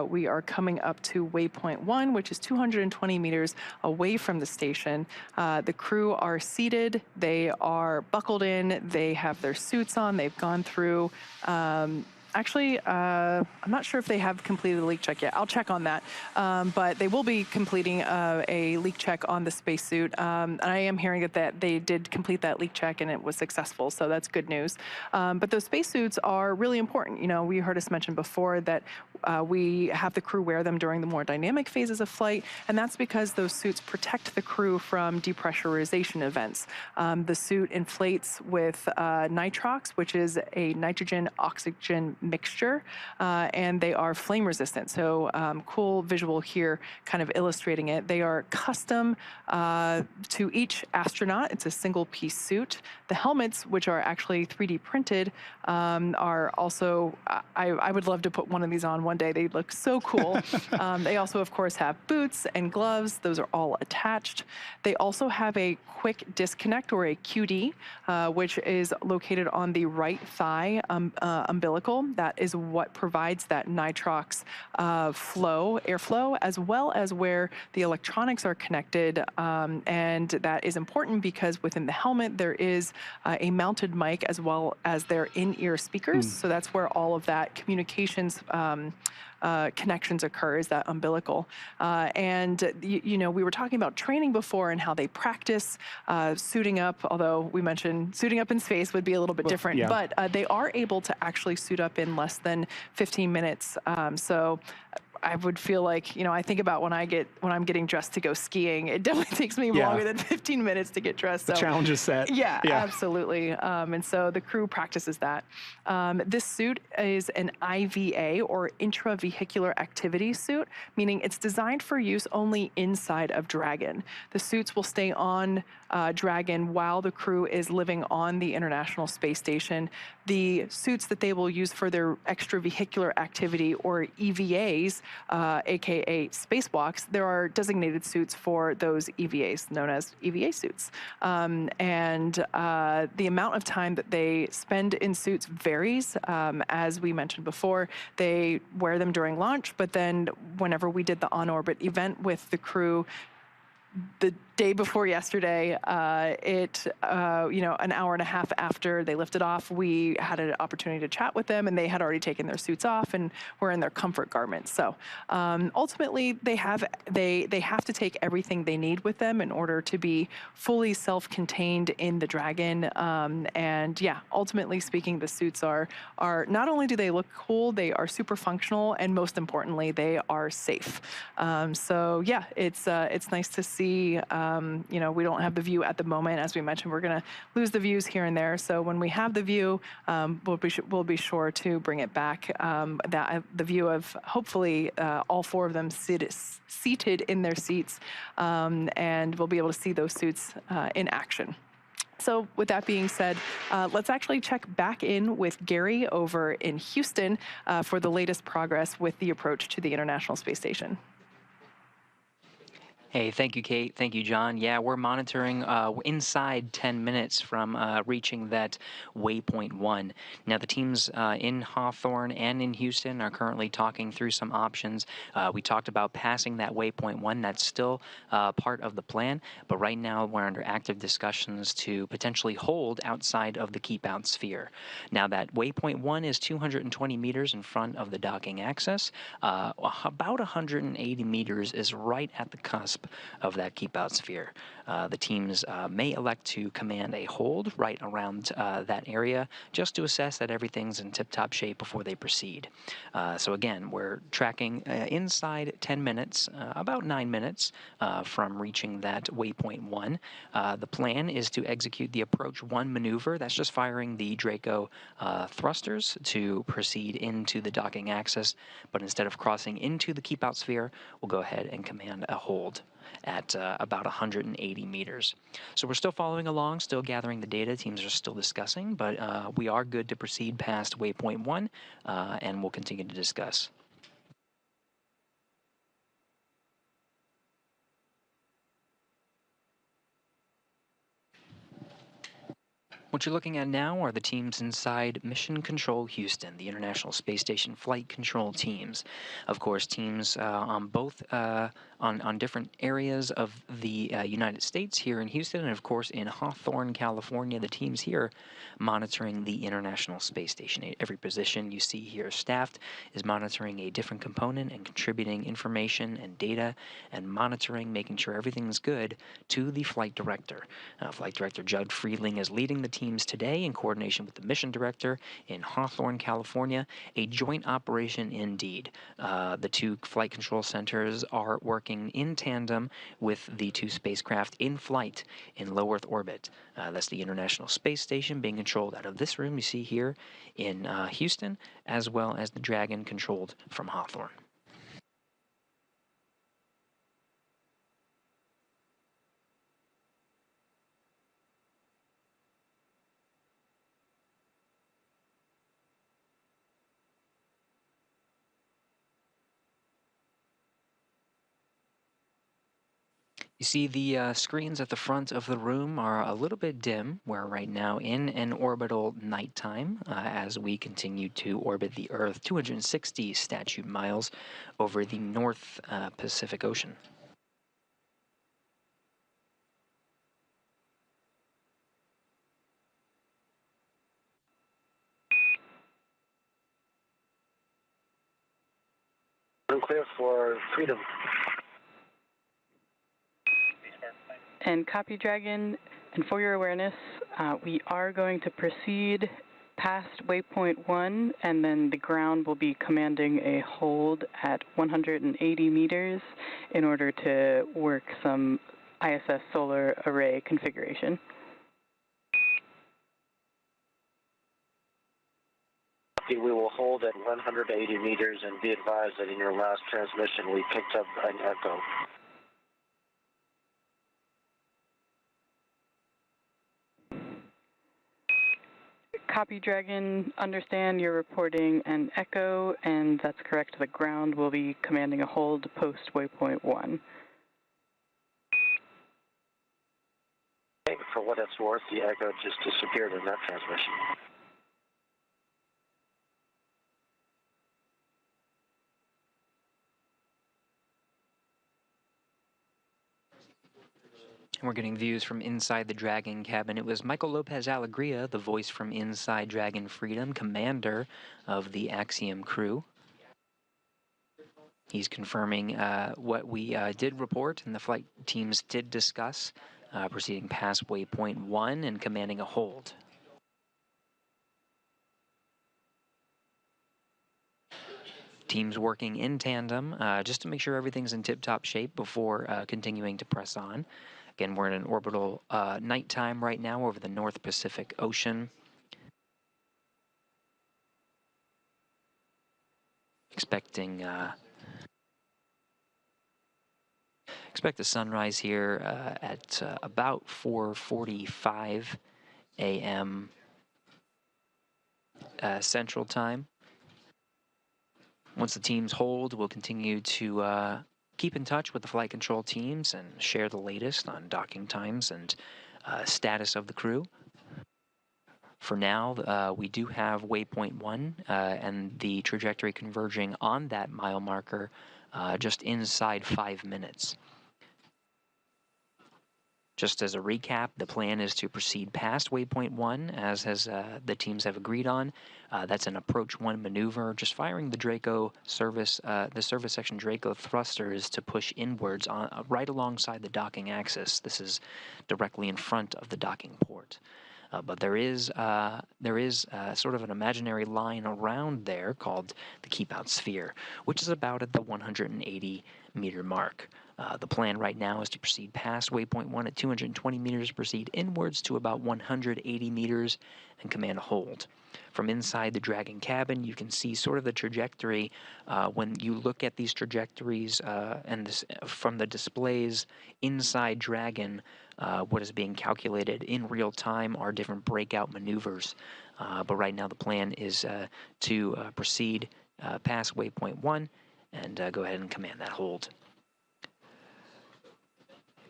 We are coming up to waypoint 1, which is 220 meters away from the station. The crew are seated. They are buckled in. They have their suits on. They've gone through Actually, I'm not sure if they have completed the leak check yet. I'll check on that. But they will be completing a leak check on the spacesuit. I am hearing that they did complete that leak check and it was successful, so that's good news. But those spacesuits are really important. We heard us mention before that we have the crew wear them during the more dynamic phases of flight, and that's because those suits protect the crew from depressurization events. The suit inflates with nitrox, which is a nitrogen-oxygen mixture, and they are flame resistant. So cool visual here kind of illustrating it. They are custom to each astronaut. It's a single piece suit. The helmets, which are actually 3D printed, are also, I would love to put one of these on one day. They look so cool. They also, of course, have boots and gloves. Those are all attached. They also have a quick disconnect, or a QD, which is located on the right thigh umbilical. That is what provides that nitrox airflow, as well as where the electronics are connected. And that is important because within the helmet, there is a mounted mic as well as their in-ear speakers. So that's where all of that communications connections occur, is that umbilical. And we were talking about training before and how they practice suiting up, although we mentioned suiting up in space would be a little bit different, but they are able to actually suit up in less than 15 minutes. So I would feel like, I think about when I'm getting dressed to go skiing, it definitely takes me longer than 15 minutes to get dressed. So the challenge is set. Yeah, absolutely. And so the crew practices that. This suit is an IVA, or intravehicular activity suit, meaning it's designed for use only inside of Dragon. The suits will stay on Dragon while the crew is living on the International Space Station. The suits that they will use for their extravehicular activity, or EVAs, aka spacewalks, there are designated suits for those EVAs, known as EVA suits. And the amount of time that they spend in suits varies. As we mentioned before, they wear them during launch, but then whenever we did the on-orbit event with the crew, the day before yesterday. An hour and a half after they lifted off, we had an opportunity to chat with them, and they had already taken their suits off and were in their comfort garments. So ultimately, they have to take everything they need with them in order to be fully self-contained in the Dragon. And yeah, ultimately speaking, the suits are not only do they look cool, they are super functional, and most importantly, they are safe. So yeah, it's nice to see. We don't have the view at the moment. As we mentioned, we're going to lose the views here and there. So when we have the view, we'll be sure to bring it back. The view of hopefully all four of them seated in their seats, and we'll be able to see those suits in action. So with that being said, let's actually check back in with Gary over in Houston for the latest progress with the approach to the International Space Station. Hey, thank you, Kate. Thank you, John. Yeah, we're monitoring inside 10 minutes from reaching that waypoint 1. Now, the teams in Hawthorne and in Houston are currently talking through some options. We talked about passing that waypoint 1. That's still part of the plan, but right now we're under active discussions to potentially hold outside of the keep-out sphere. Now, that waypoint 1 is 220 meters in front of the docking access. About 180 meters is right at the cusp of that keep-out sphere. The teams may elect to command a hold right around that area just to assess that everything's in tip-top shape before they proceed. So again, we're tracking inside 10 minutes, about 9 minutes from reaching that waypoint 1. The plan is to execute the approach 1 maneuver. That's just firing the Draco thrusters to proceed into the docking access, but instead of crossing into the keep-out sphere, we'll go ahead and command a hold at about 180 meters. So we're still following along, still gathering the data. Teams are still discussing, but we are good to proceed past waypoint 1, and we'll continue to discuss. What you're looking at now are the teams inside Mission Control Houston, the International Space Station flight control teams. Of course, teams on both on different areas of the United States here in Houston, and of course in Hawthorne, California, the teams here monitoring the International Space Station. Every position you see here staffed is monitoring a different component and contributing information and data and monitoring, making sure everything's good to the flight director. Flight Director Judd Freeling is leading the teams today in coordination with the mission director in Hawthorne, California, a joint operation indeed. The two flight control centers are working in tandem with the two spacecraft in flight in low Earth orbit. That's the International Space Station being controlled out of this room you see here in Houston, as well as the Dragon controlled from Hawthorne. You see the screens at the front of the room are a little bit dim. We're right now in an orbital nighttime as we continue to orbit the Earth 260 statute miles over the North Pacific Ocean. I'm clear for freedom. And copy, Dragon. And for your awareness, we are going to proceed past waypoint 1, and then the ground will be commanding a hold at 180 meters in order to work some ISS solar array configuration. We will hold at 180 meters, and be advised that in your last transmission we picked up an echo. Copy, Dragon. Understand you're reporting an echo, and that's correct. The ground will be commanding a hold post waypoint 1. Okay, for what it's worth, the echo just disappeared in that transmission. We're getting views from inside the Dragon cabin. It was Michael López-Alegría, the voice from inside Dragon Freedom, commander of the Axiom crew. He's confirming what we did report and the flight teams did discuss, proceeding past waypoint 1 and commanding a hold. Teams working in tandem just to make sure everything's in tip-top shape before continuing to press on. Again, we're in an orbital nighttime right now over the North Pacific Ocean. Expect a sunrise here at about 4:45 a.m. Central Time. Once the teams hold, we'll continue to keep in touch with the flight control teams and share the latest on docking times and status of the crew. For now, we do have waypoint 1 and the trajectory converging on that mile marker just inside 5 minutes. Just as a recap, the plan is to proceed past waypoint 1, as the teams have agreed on. That's an approach 1 maneuver, just firing the Draco service, the service section Draco thrusters to push inwards right alongside the docking axis. This is directly in front of the docking port. But there is sort of an imaginary line around there called the keep out sphere, which is about at the 180-meter mark. The plan right now is to proceed past waypoint 1 at 220 meters, proceed inwards to about 180 meters, and command a hold. From inside the Dragon cabin, you can see sort of the trajectory. When you look at these trajectories from the displays inside Dragon, what is being calculated in real time are different breakout maneuvers. But right now the plan is to proceed past waypoint 1 and go ahead and command that hold.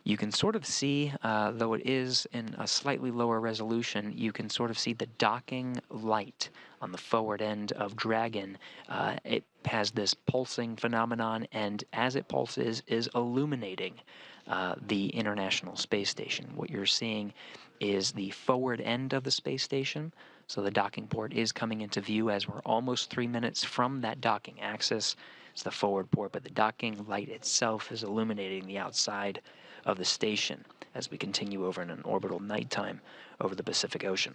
You can sort of see, though it is in a slightly lower resolution, you can sort of see the docking light on the forward end of Dragon. It has this pulsing phenomenon, and as it pulses, is illuminating the International Space Station. What you're seeing is the forward end of the space station. So the docking port is coming into view as we're almost 3 minutes from that docking axis. It's the forward port, but the docking light itself is illuminating the outside of the station as we continue over in an orbital nighttime over the Pacific Ocean.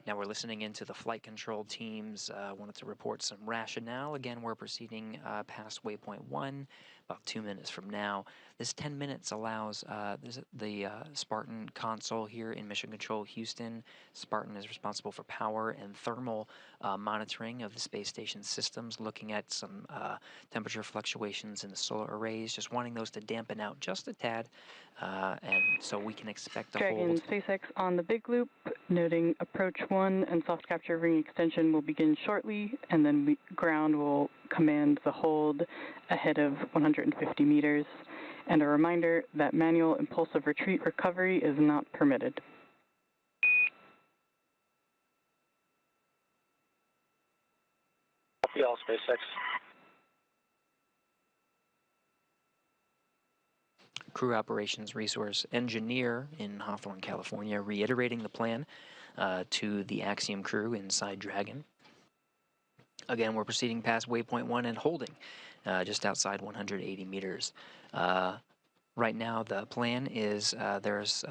Now we're listening into the flight control teams. Wanted to report some rationale. Again, we're proceeding past waypoint 1, about 2 minutes from now. This 10 minutes allows the Spartan console here in Mission Control Houston. Spartan is responsible for power and thermal monitoring of the space station systems, looking at some temperature fluctuations in the solar arrays, just wanting those to dampen out just a tad, and so we can expect a Dragon hold. SpaceX on the big loop, noting approach 1 and soft capture ring extension will begin shortly, and then ground will command the hold ahead of 150 meters. And a reminder that manual impulsive retreat recovery is not permitted. Copy all, SpaceX. Crew Operations Resource Engineer in Hawthorne, California, reiterating the plan to the Axiom crew inside Dragon. Again, we're proceeding past waypoint 1 and holding just outside 180 meters. Right now, the plan is there's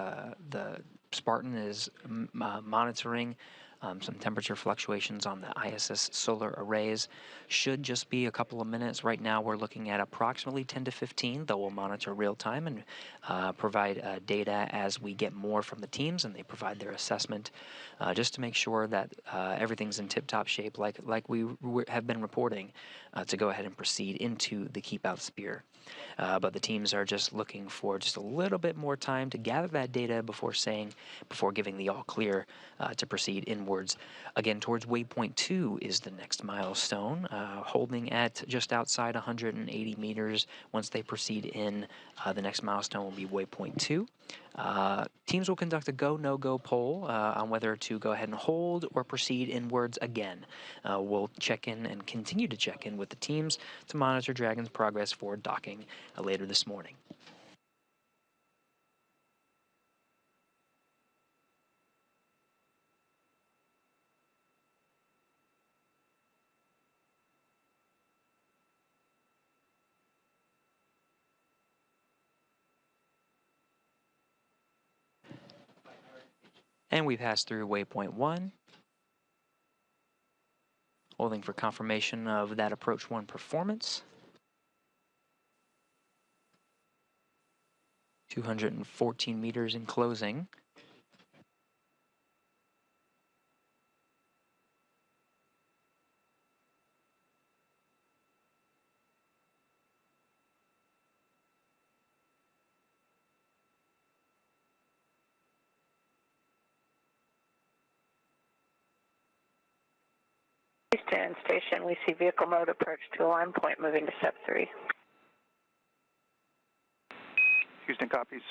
the Spartan is monitoring some temperature fluctuations on the ISS solar arrays. Should just be a couple of minutes. Right now we're looking at approximately 10 to 15, though we'll monitor real time and provide data as we get more from the teams and they provide their assessment, just to make sure that everything's in tip-top shape like we have been reporting, to go ahead and proceed into the keep out sphere. But the teams are just looking for just a little bit more time to gather that data before giving the all clear to proceed inwards. Again, towards waypoint 2 is the next milestone, holding at just outside 180 meters. Once they proceed in, the next milestone will be waypoint 2. Teams will conduct a go, no-go poll on whether to go ahead and hold or proceed inwards again. We'll check in and continue to check in with the teams to monitor Dragon's progress for docking later this morning. And we pass through waypoint 1, holding for confirmation of that approach 1 performance. 214 meters in closing. Houston Station, we see vehicle mode approach to align point moving to step 3. Houston copies.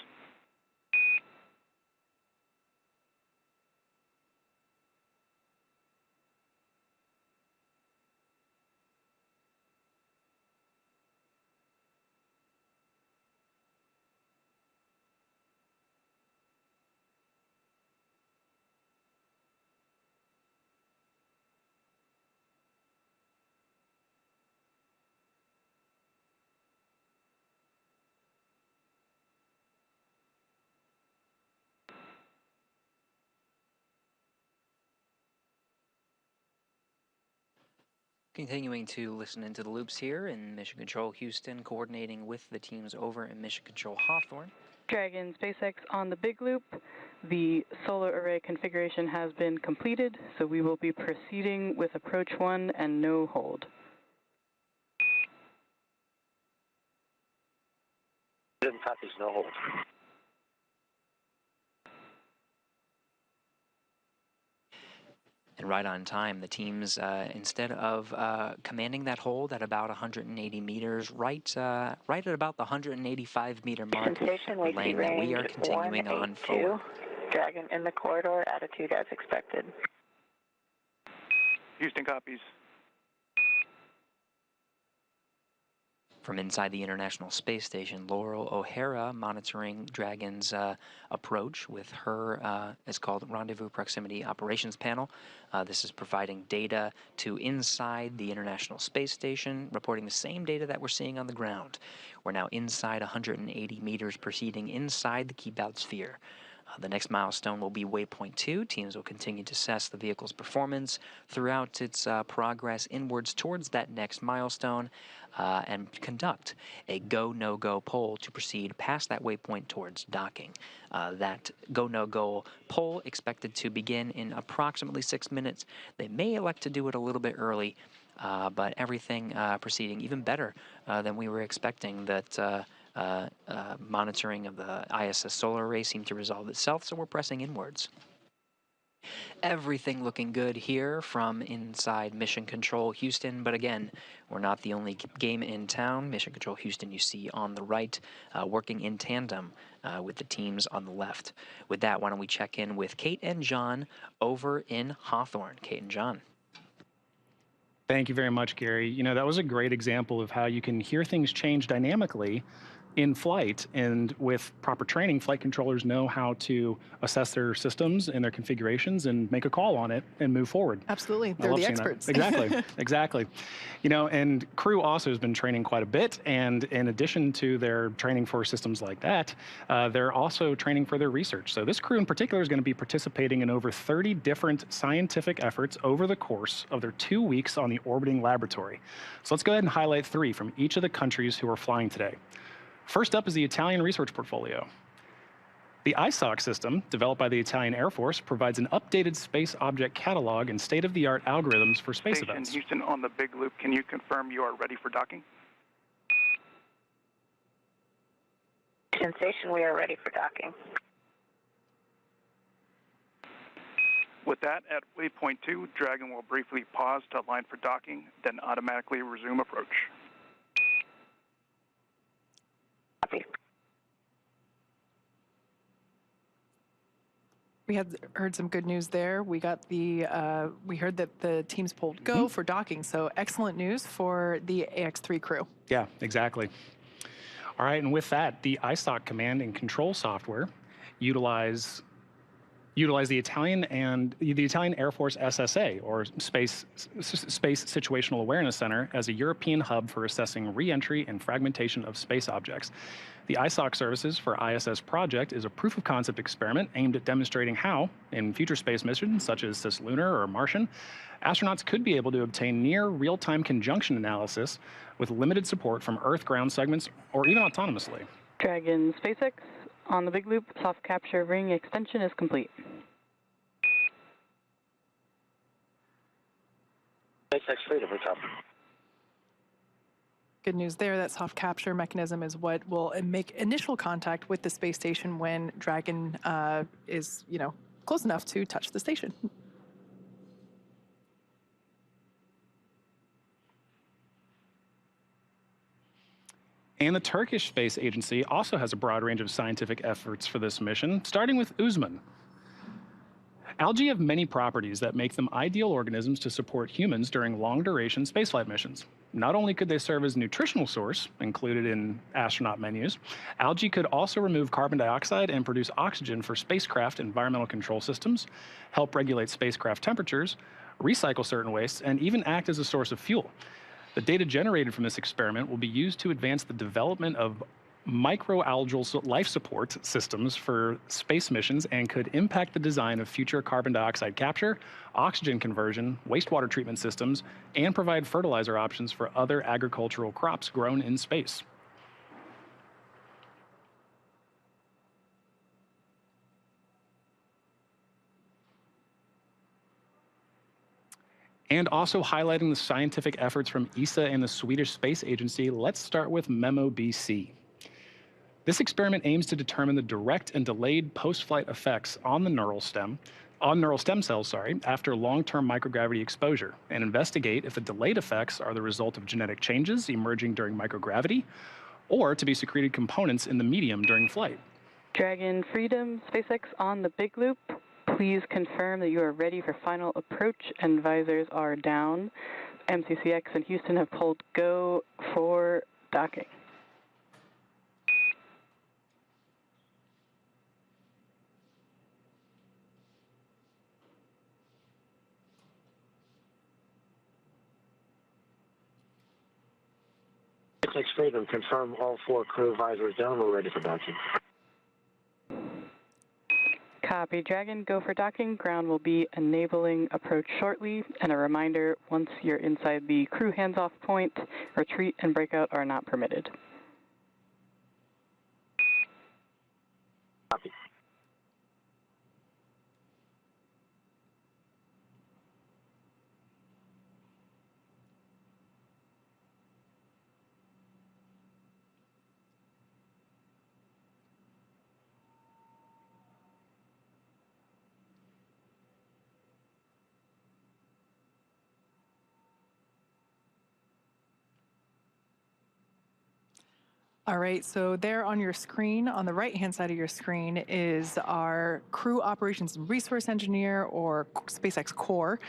Continuing to listen into the loops here in Mission Control Houston, coordinating with the teams over in Mission Control Hawthorne. Dragon SpaceX on the big loop. The solar array configuration has been completed, so we will be proceeding with approach 1 and no hold. Copies, no hold. And right on time, the teams, instead of commanding that hold at about 180 meters, right at about the 185 meter mark, laying that we are continuing on forward. Dragon in the corridor, attitude as expected. Houston copies. From inside the International Space Station, Laurel O'Hara monitoring Dragon's approach with her, it's called Rendezvous Proximity Operations Panel. This is providing data to inside the International Space Station, reporting the same data that we're seeing on the ground. We're now inside 180 meters, proceeding inside the keep out sphere. The next milestone will be waypoint 2. Teams will continue to assess the vehicle's performance throughout its progress inwards towards that next milestone and conduct a go, no-go poll to proceed past that waypoint towards docking. That go, no-go poll expected to begin in approximately 6 minutes. They may elect to do it a little bit early, but everything proceeding even better than we were expecting. That monitoring of the ISS solar array seemed to resolve itself, so we're pressing inwards. Everything looking good here from inside Mission Control Houston, but again, we're not the only game in town. Mission Control Houston you see on the right, working in tandem with the teams on the left. With that, why don't we check in with Kate and John over in Hawthorne. Kate and John. Thank you very much, Gary. You know, that was a great example of how you can hear things change dynamically in flight, and with proper training, flight controllers know how to assess their systems and their configurations and make a call on it and move forward. Absolutely. I They're love the seeing that. experts. Exactly. Exactly. You know, and crew also has been training quite a bit. And in addition to their training for systems like that, they're also training for their research. So this crew in particular is going to be participating in over 30 different scientific efforts over the course of their 2 weeks on the orbiting laboratory. So let's go ahead and highlight 3 from each of the countries who are flying today. First up is the Italian research portfolio. The ISOC system, developed by the Italian Air Force, provides an updated space object catalog and state-of-the-art algorithms for space Station events. Houston on the Big Loop, can you confirm you are ready for docking? Station, we are ready for docking. With that, at waypoint 2, Dragon will briefly pause to align for docking, then automatically resume approach. Copy. We had heard some good news there. We got the we heard that the teams pulled go for docking. So excellent news for the AX3 crew. Yeah, exactly. All right, and with that, the ISOC command and control software utilize the Italian Air Force SSA, or Space Situational Awareness Center, as a European hub for assessing re-entry and fragmentation of space objects. The ISOC services for ISS project is a proof of concept experiment aimed at demonstrating how, in future space missions such as cislunar or Martian, astronauts could be able to obtain near real-time conjunction analysis with limited support from Earth ground segments or even autonomously. Dragon SpaceX on the Big Loop, soft capture ring extension is complete. SpaceX Freedom, what's up? Good news there. That soft capture mechanism is what will make initial contact with the space station when Dragon is, close enough to touch the station. And the Turkish Space Agency also has a broad range of scientific efforts for this mission, starting with Uzman. Algae have many properties that make them ideal organisms to support humans during long-duration spaceflight missions. Not only could they serve as a nutritional source, included in astronaut menus, algae could also remove carbon dioxide and produce oxygen for spacecraft environmental control systems, help regulate spacecraft temperatures, recycle certain wastes, and even act as a source of fuel. The data generated from this experiment will be used to advance the development of microalgal life support systems for space missions and could impact the design of future carbon dioxide capture, oxygen conversion, wastewater treatment systems, and provide fertilizer options for other agricultural crops grown in space. And also highlighting the scientific efforts from ESA and the Swedish Space Agency, let's start with MEMO-BC. This experiment aims to determine the direct and delayed post-flight effects on the neural stem cells, after long-term microgravity exposure, and investigate if the delayed effects are the result of genetic changes emerging during microgravity, or to be secreted components in the medium during flight. Dragon Freedom SpaceX on the Big Loop. Please confirm that you are ready for final approach and visors are down. MCCX and Houston have pulled go for docking. SpaceX Freedom, confirm all 4 crew visors down. We're ready for docking. Copy, Dragon, go for docking. Ground will be enabling approach shortly. And a reminder, once you're inside the crew hands-off point, retreat and breakout are not permitted. Copy. All right, so there on your screen, on the right-hand side of your screen, is our Crew Operations and Resource Engineer, or SpaceX Core.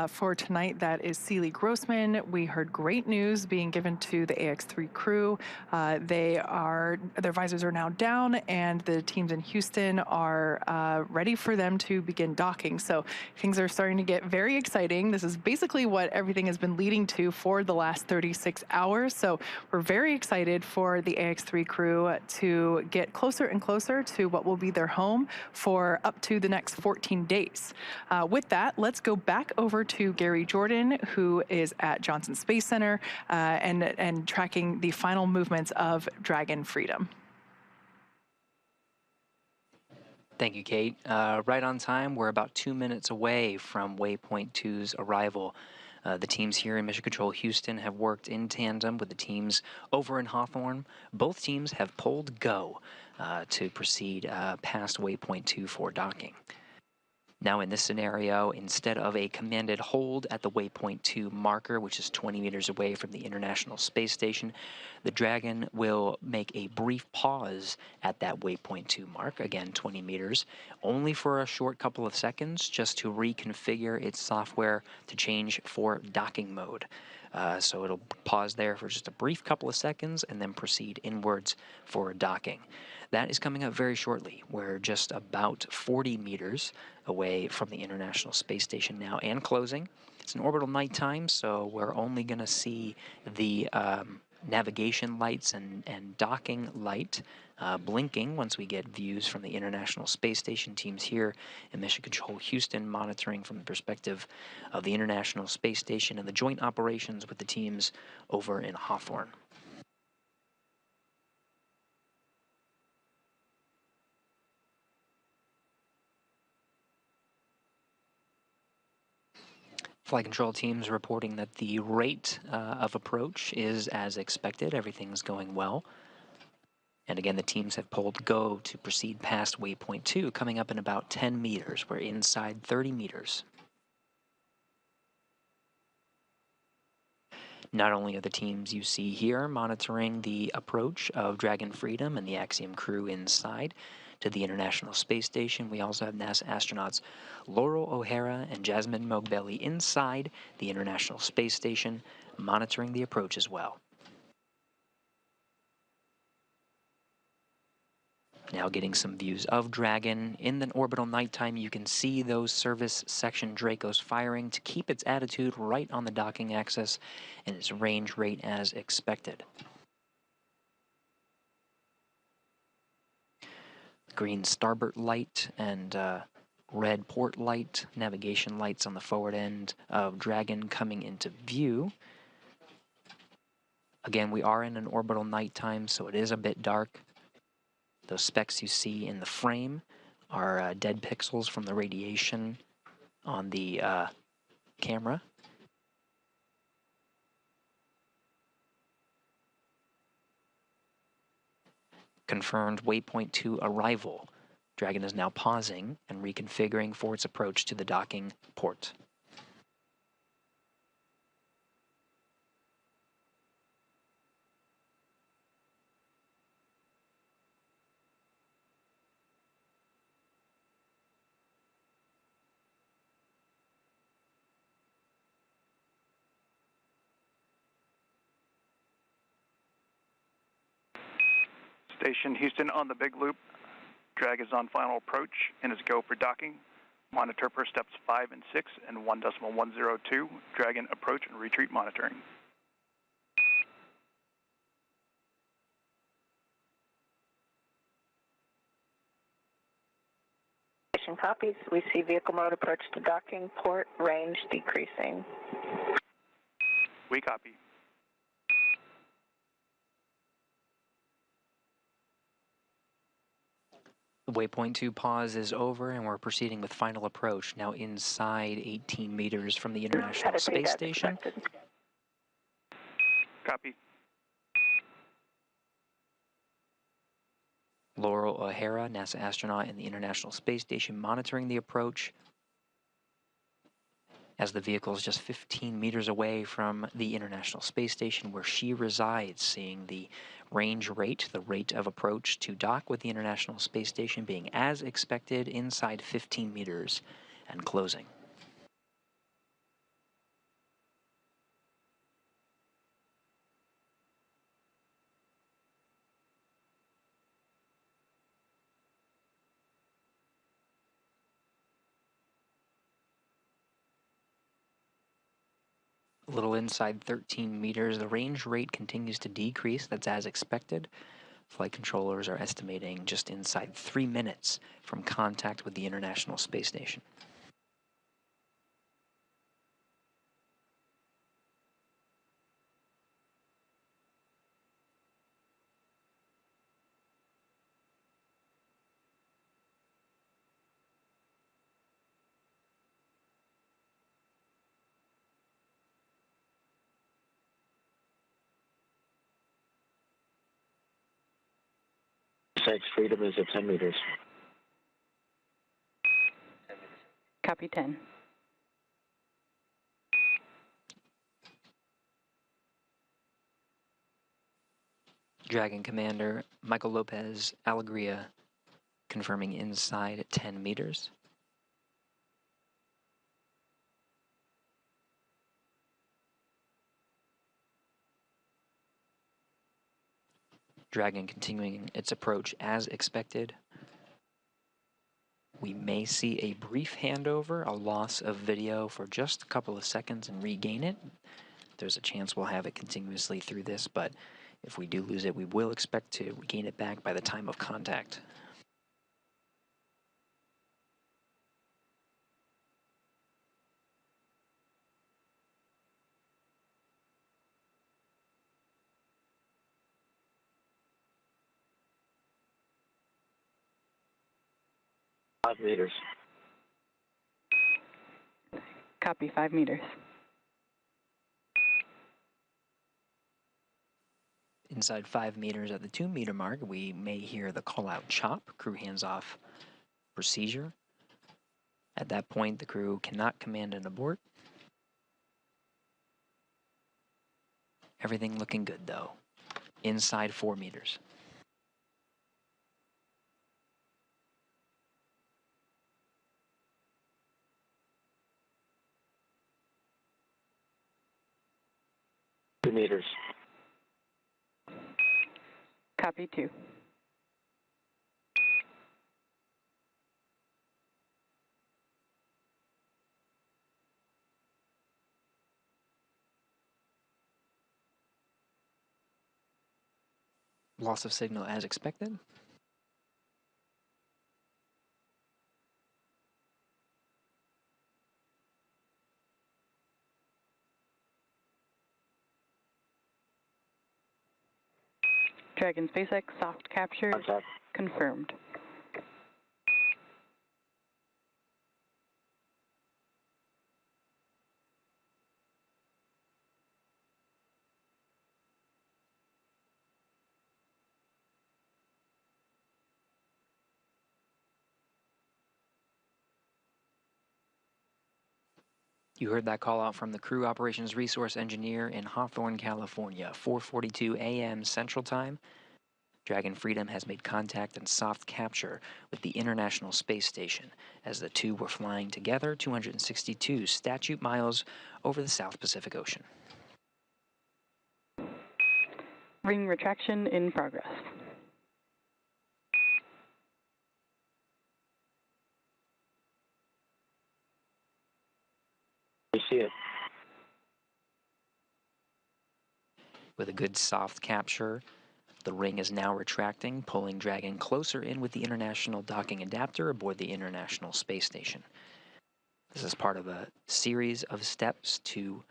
For tonight, that is Seeley Grossman. We heard great news being given to the AX-3 crew. Their visors are now down, and the teams in Houston are ready for them to begin docking. So things are starting to get very exciting. This is basically what everything has been leading to for the last 36 hours. So we're very excited for the AX-3 crew to get closer and closer to what will be their home for up to the next 14 days. With that, let's go back over to Gary Jordan, who is at Johnson Space Center and tracking the final movements of Dragon Freedom. Thank you, Kate. Right on time. We're about 2 minutes away from Waypoint 2's arrival. The teams here in Mission Control Houston have worked in tandem with the teams over in Hawthorne. Both teams have pulled go to proceed past Waypoint 2 for docking. Now in this scenario, instead of a commanded hold at the Waypoint 2 marker, which is 20 meters away from the International Space Station, the Dragon will make a brief pause at that Waypoint 2 mark, again 20 meters, only for a short couple of seconds, just to reconfigure its software to change for docking mode. So it'll pause there for just a brief couple of seconds and then proceed inwards for docking. That is coming up very shortly. We're just about 40 meters away from the International Space Station now and closing. It's an orbital nighttime, so we're only going to see the navigation lights and docking light blinking once we get views from the International Space Station. Teams here in Mission Control Houston monitoring from the perspective of the International Space Station and the joint operations with the teams over in Hawthorne. Flight control teams reporting that the rate of approach is as expected. Everything's going well. And again, the teams have pulled go to proceed past Waypoint 2, coming up in about 10 meters. We're inside 30 meters. Not only are the teams you see here monitoring the approach of Dragon Freedom and the Axiom crew inside to the International Space Station, we also have NASA astronauts Laurel O'Hara and Jasmine Mogbelli inside the International Space Station monitoring the approach as well. Now getting some views of Dragon. In the orbital nighttime, you can see those service section Dracos firing to keep its attitude right on the docking axis and its range rate as expected. Green starboard light and red port light, navigation lights on the forward end of Dragon coming into view. Again, we are in an orbital nighttime, so it is a bit dark. Those specks you see in the frame are dead pixels from the radiation on the camera. Confirmed Waypoint 2 arrival. Dragon is now pausing and reconfiguring for its approach to the docking port. Station Houston on the big loop. Drag is on final approach and is go for docking. Monitor per steps 5 and 6 and 1.102. Dragon approach and retreat monitoring. Station copies. We see vehicle mode approach to docking port, range decreasing. We copy. The Waypoint 2 pause is over, and we're proceeding with final approach, now inside 18 meters from the International Space Station. Copy. Laurel O'Hara, NASA astronaut in the International Space Station, monitoring the approach. as the vehicle is just 15 meters away from the International Space Station where she resides, seeing the range rate, the rate of approach to dock with the International Space Station being as expected inside 15 meters and closing. A little inside 13 meters, the range rate continues to decrease. That's as expected. Flight controllers are estimating just inside 3 minutes from contact with the International Space Station. SpaceX Freedom is at 10 meters. Copy 10. Dragon Commander Michael López-Alegría confirming inside at 10 meters. Dragon continuing its approach as expected. We may see a brief handover, a loss of video for just a couple of seconds and regain it. There's a chance we'll have it continuously through this, but if we do lose it, we will expect to regain it back by the time of contact. Five meters. Copy 5 meters. Inside 5 meters at the 2 meter mark, we may hear the call out chop, crew hands off procedure. At that point, the crew cannot command an abort. Everything looking good though. Inside 4 meters. Meters. Copy 2. Loss of signal as expected. Dragon SpaceX soft capture Contact. confirmed. You heard that call out from the Crew Operations Resource Engineer in Hawthorne, California, 4:42 a.m. Central Time. Dragon Freedom has made contact and soft capture with the International Space Station as the two were flying together 262 statute miles over the South Pacific Ocean. Ring retraction in progress. We see it. With a good soft capture, the ring is now retracting, pulling Dragon closer in with the International Docking Adapter aboard the International Space Station. This is part of a series of steps to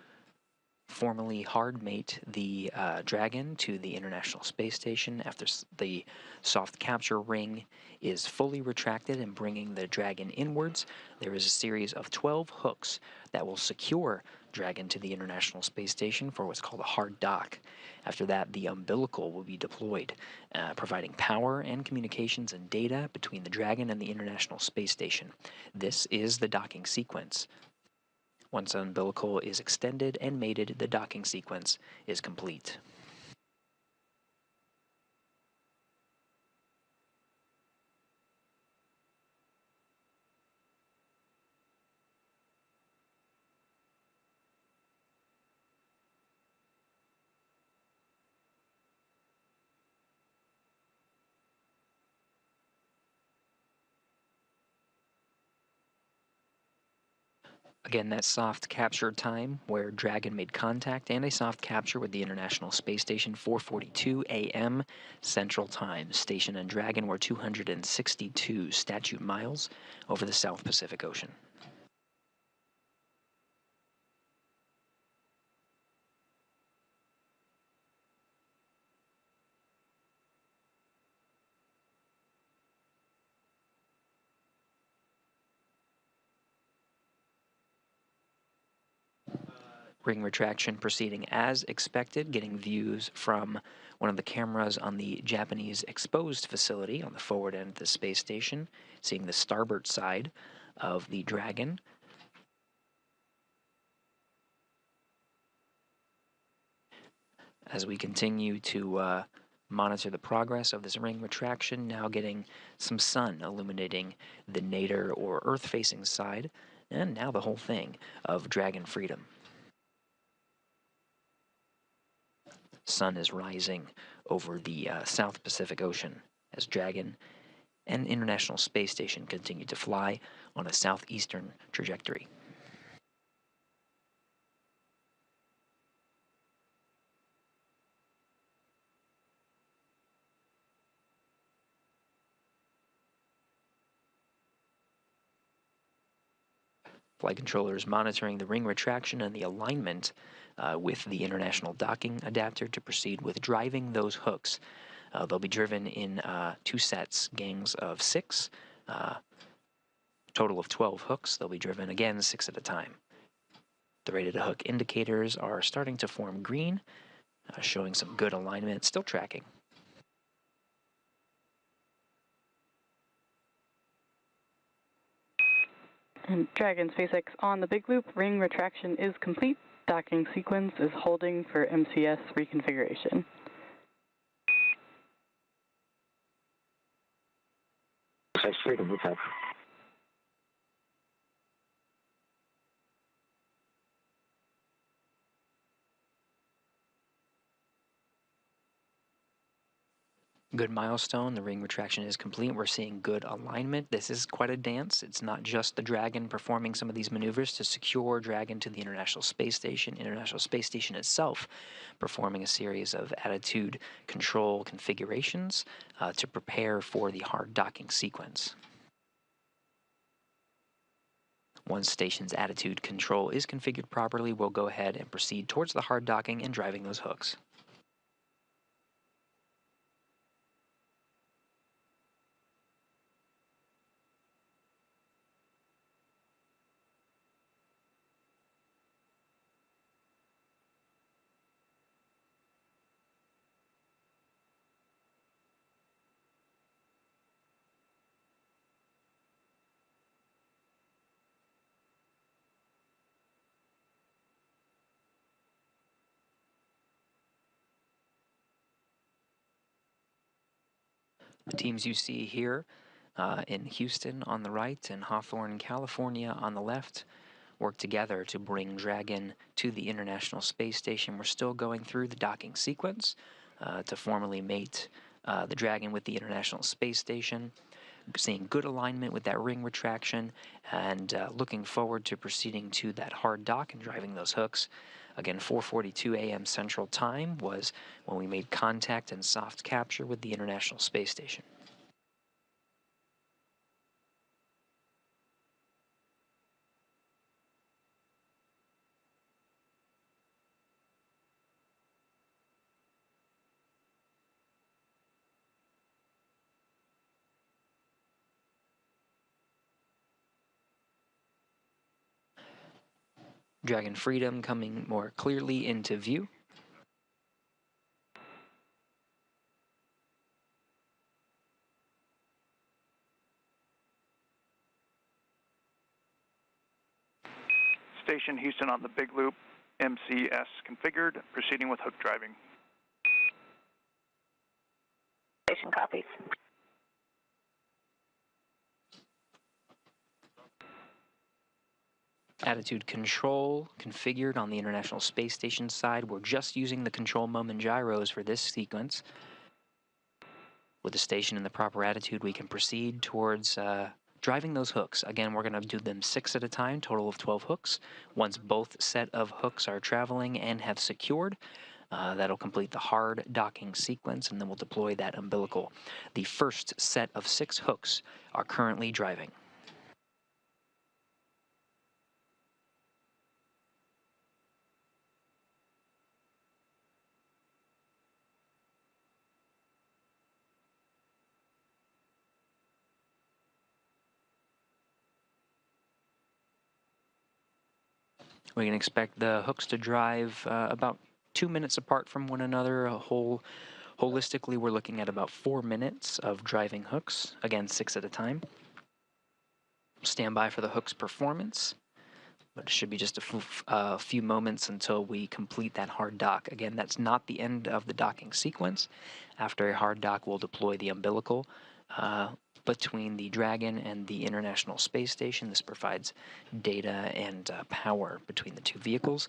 formally hard mate the Dragon to the International Space Station after the soft capture ring is fully retracted and bringing the Dragon inwards. There is a series of 12 hooks that will secure Dragon to the International Space Station for what's called a hard dock. After that, the umbilical will be deployed, providing power and communications and data between the Dragon and the International Space Station. This is the docking sequence. Once umbilical is extended and mated, the docking sequence is complete. Again, that soft capture time where Dragon made contact, and a soft capture with the International Space Station, 4:42 a.m. Central Time. Station and Dragon were 262 statute miles over the South Pacific Ocean. Ring retraction proceeding as expected, getting views from one of the cameras on the Japanese exposed facility on the forward end of the space station, seeing the starboard side of the Dragon. As we continue to monitor the progress of this ring retraction, now getting some sun illuminating the nadir or Earth-facing side, and now the whole thing of Dragon Freedom. Sun is rising over the South Pacific Ocean as Dragon and International Space Station continue to fly on a southeastern trajectory. Flight controllers monitoring the ring retraction and the alignment with the international docking adapter to proceed with driving those hooks. They'll be driven in 2 sets, gangs of 6, total of 12 hooks. They'll be driven again 6 at a time. The rated hook indicators are starting to form green, showing some good alignment, still tracking. And Dragon SpaceX on the big loop. Ring retraction is complete. Docking sequence is holding for MCS reconfiguration. Freedom, okay. Good milestone. The ring retraction is complete. We're seeing good alignment. This is quite a dance. It's not just the Dragon performing some of these maneuvers to secure Dragon to the International Space Station. International Space Station itself performing a series of attitude control configurations to prepare for the hard docking sequence. Once station's attitude control is configured properly, we'll go ahead and proceed towards the hard docking and driving those hooks. The teams you see here in Houston on the right and Hawthorne, California on the left work together to bring Dragon to the International Space Station. We're still going through the docking sequence to formally mate the Dragon with the International Space Station. Seeing good alignment with that ring retraction and looking forward to proceeding to that hard dock and driving those hooks. Again, 4:42 a.m. Central Time was when we made contact and soft capture with the International Space Station. Dragon Freedom coming more clearly into view. Station Houston on the Big Loop, MCS configured, proceeding with hook driving. Station copies. Attitude control configured on the International Space Station side. We're just using the control moment gyros for this sequence. With the station in the proper attitude, we can proceed towards driving those hooks. Again, we're going to do them 6 at a time, total of 12 hooks. Once both set of hooks are traveling and have secured, that'll complete the hard docking sequence, and then we'll deploy that umbilical. The first set of 6 hooks are currently driving. We can expect the hooks to drive about 2 minutes apart from one another. Holistically, we're looking at about 4 minutes of driving hooks. Again, 6 at a time. Stand by for the hook's performance, but it should be just a few moments until we complete that hard dock. Again, that's not the end of the docking sequence. After a hard dock, we'll deploy the umbilical between the Dragon and the International Space Station. This provides data and power between the two vehicles.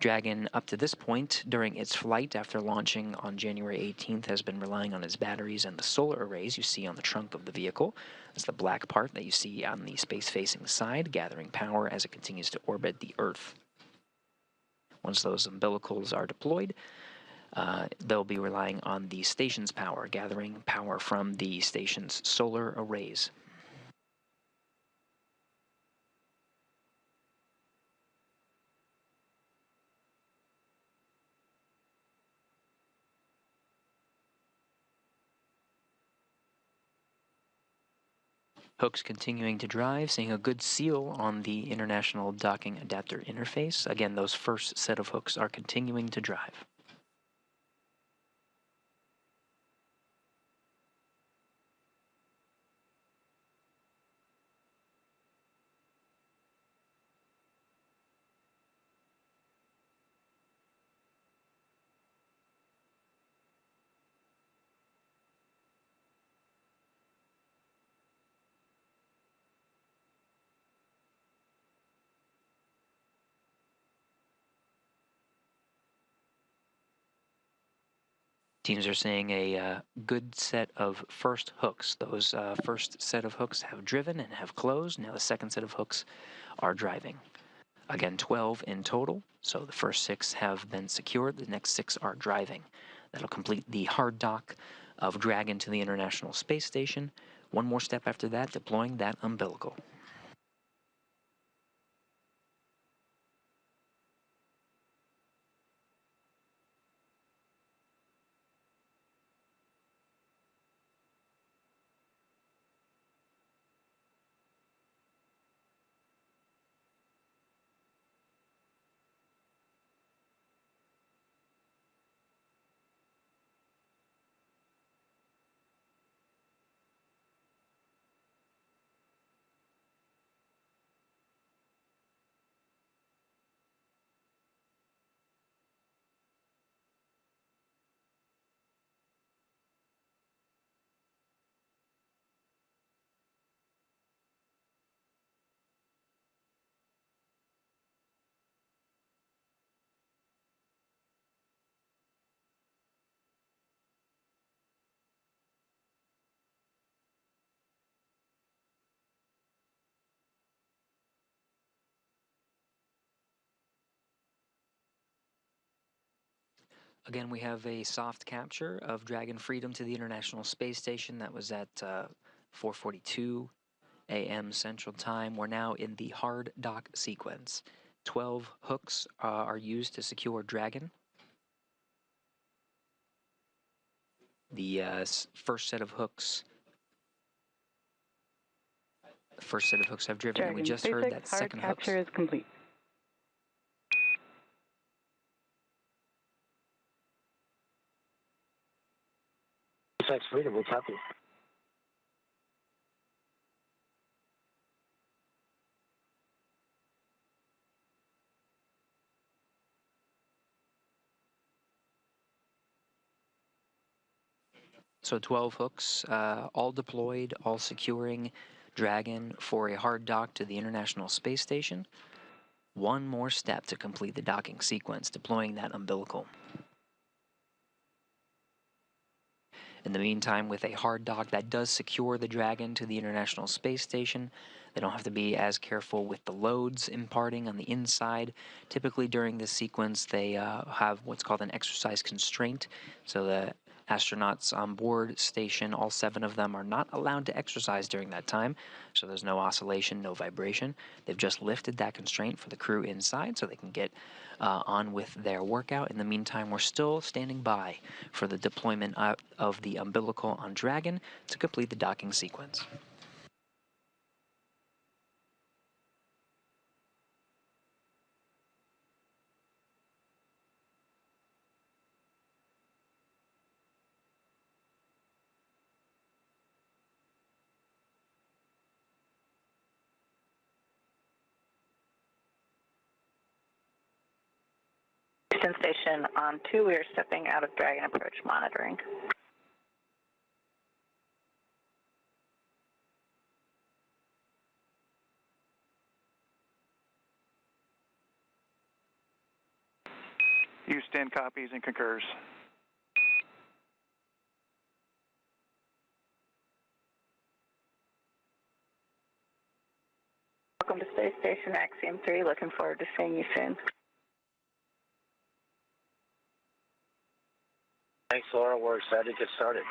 Dragon, up to this point, during its flight after launching on January 18th, has been relying on its batteries and the solar arrays you see on the trunk of the vehicle. That's the black part that you see on the space-facing side, gathering power as it continues to orbit the Earth. Once those umbilicals are deployed, they'll be relying on the station's power, gathering power from the station's solar arrays. Hooks continuing to drive, seeing a good seal on the International Docking Adapter interface. Again, those first set of hooks are continuing to drive. Teams are seeing a good set of first hooks. Those first set of hooks have driven and have closed. Now the second set of hooks are driving. Again, 12 in total. So the first 6 have been secured. The next 6 are driving. That'll complete the hard dock of Dragon to the International Space Station. One more step after that, deploying that umbilical. Again, we have a soft capture of Dragon Freedom to the International Space Station. That was at 4:42 a.m. Central Time. We're now in the hard dock sequence. 12 hooks are used to secure Dragon. The first set of hooks have driven, Dragon, and we just heard that second hard capture is complete. SpaceX Freedom, we copy. So 12 hooks, all deployed, all securing Dragon for a hard dock to the International Space Station. One more step to complete the docking sequence, deploying that umbilical. In the meantime, with a hard dock that does secure the Dragon to the International Space Station, they don't have to be as careful with the loads imparting on the inside. Typically during this sequence, they have what's called an exercise constraint. So the astronauts on board station, all 7 of them, are not allowed to exercise during that time. So there's no oscillation, no vibration. They've just lifted that constraint for the crew inside so they can get on with their workout. In the meantime, we're still standing by for the deployment of the umbilical on Dragon to complete the docking sequence. Station on 2, we are stepping out of Dragon approach monitoring. Houston copies and concurs. Welcome to Space Station Axiom 3. Looking forward to seeing you soon. Thanks, Laura. We're excited to get started.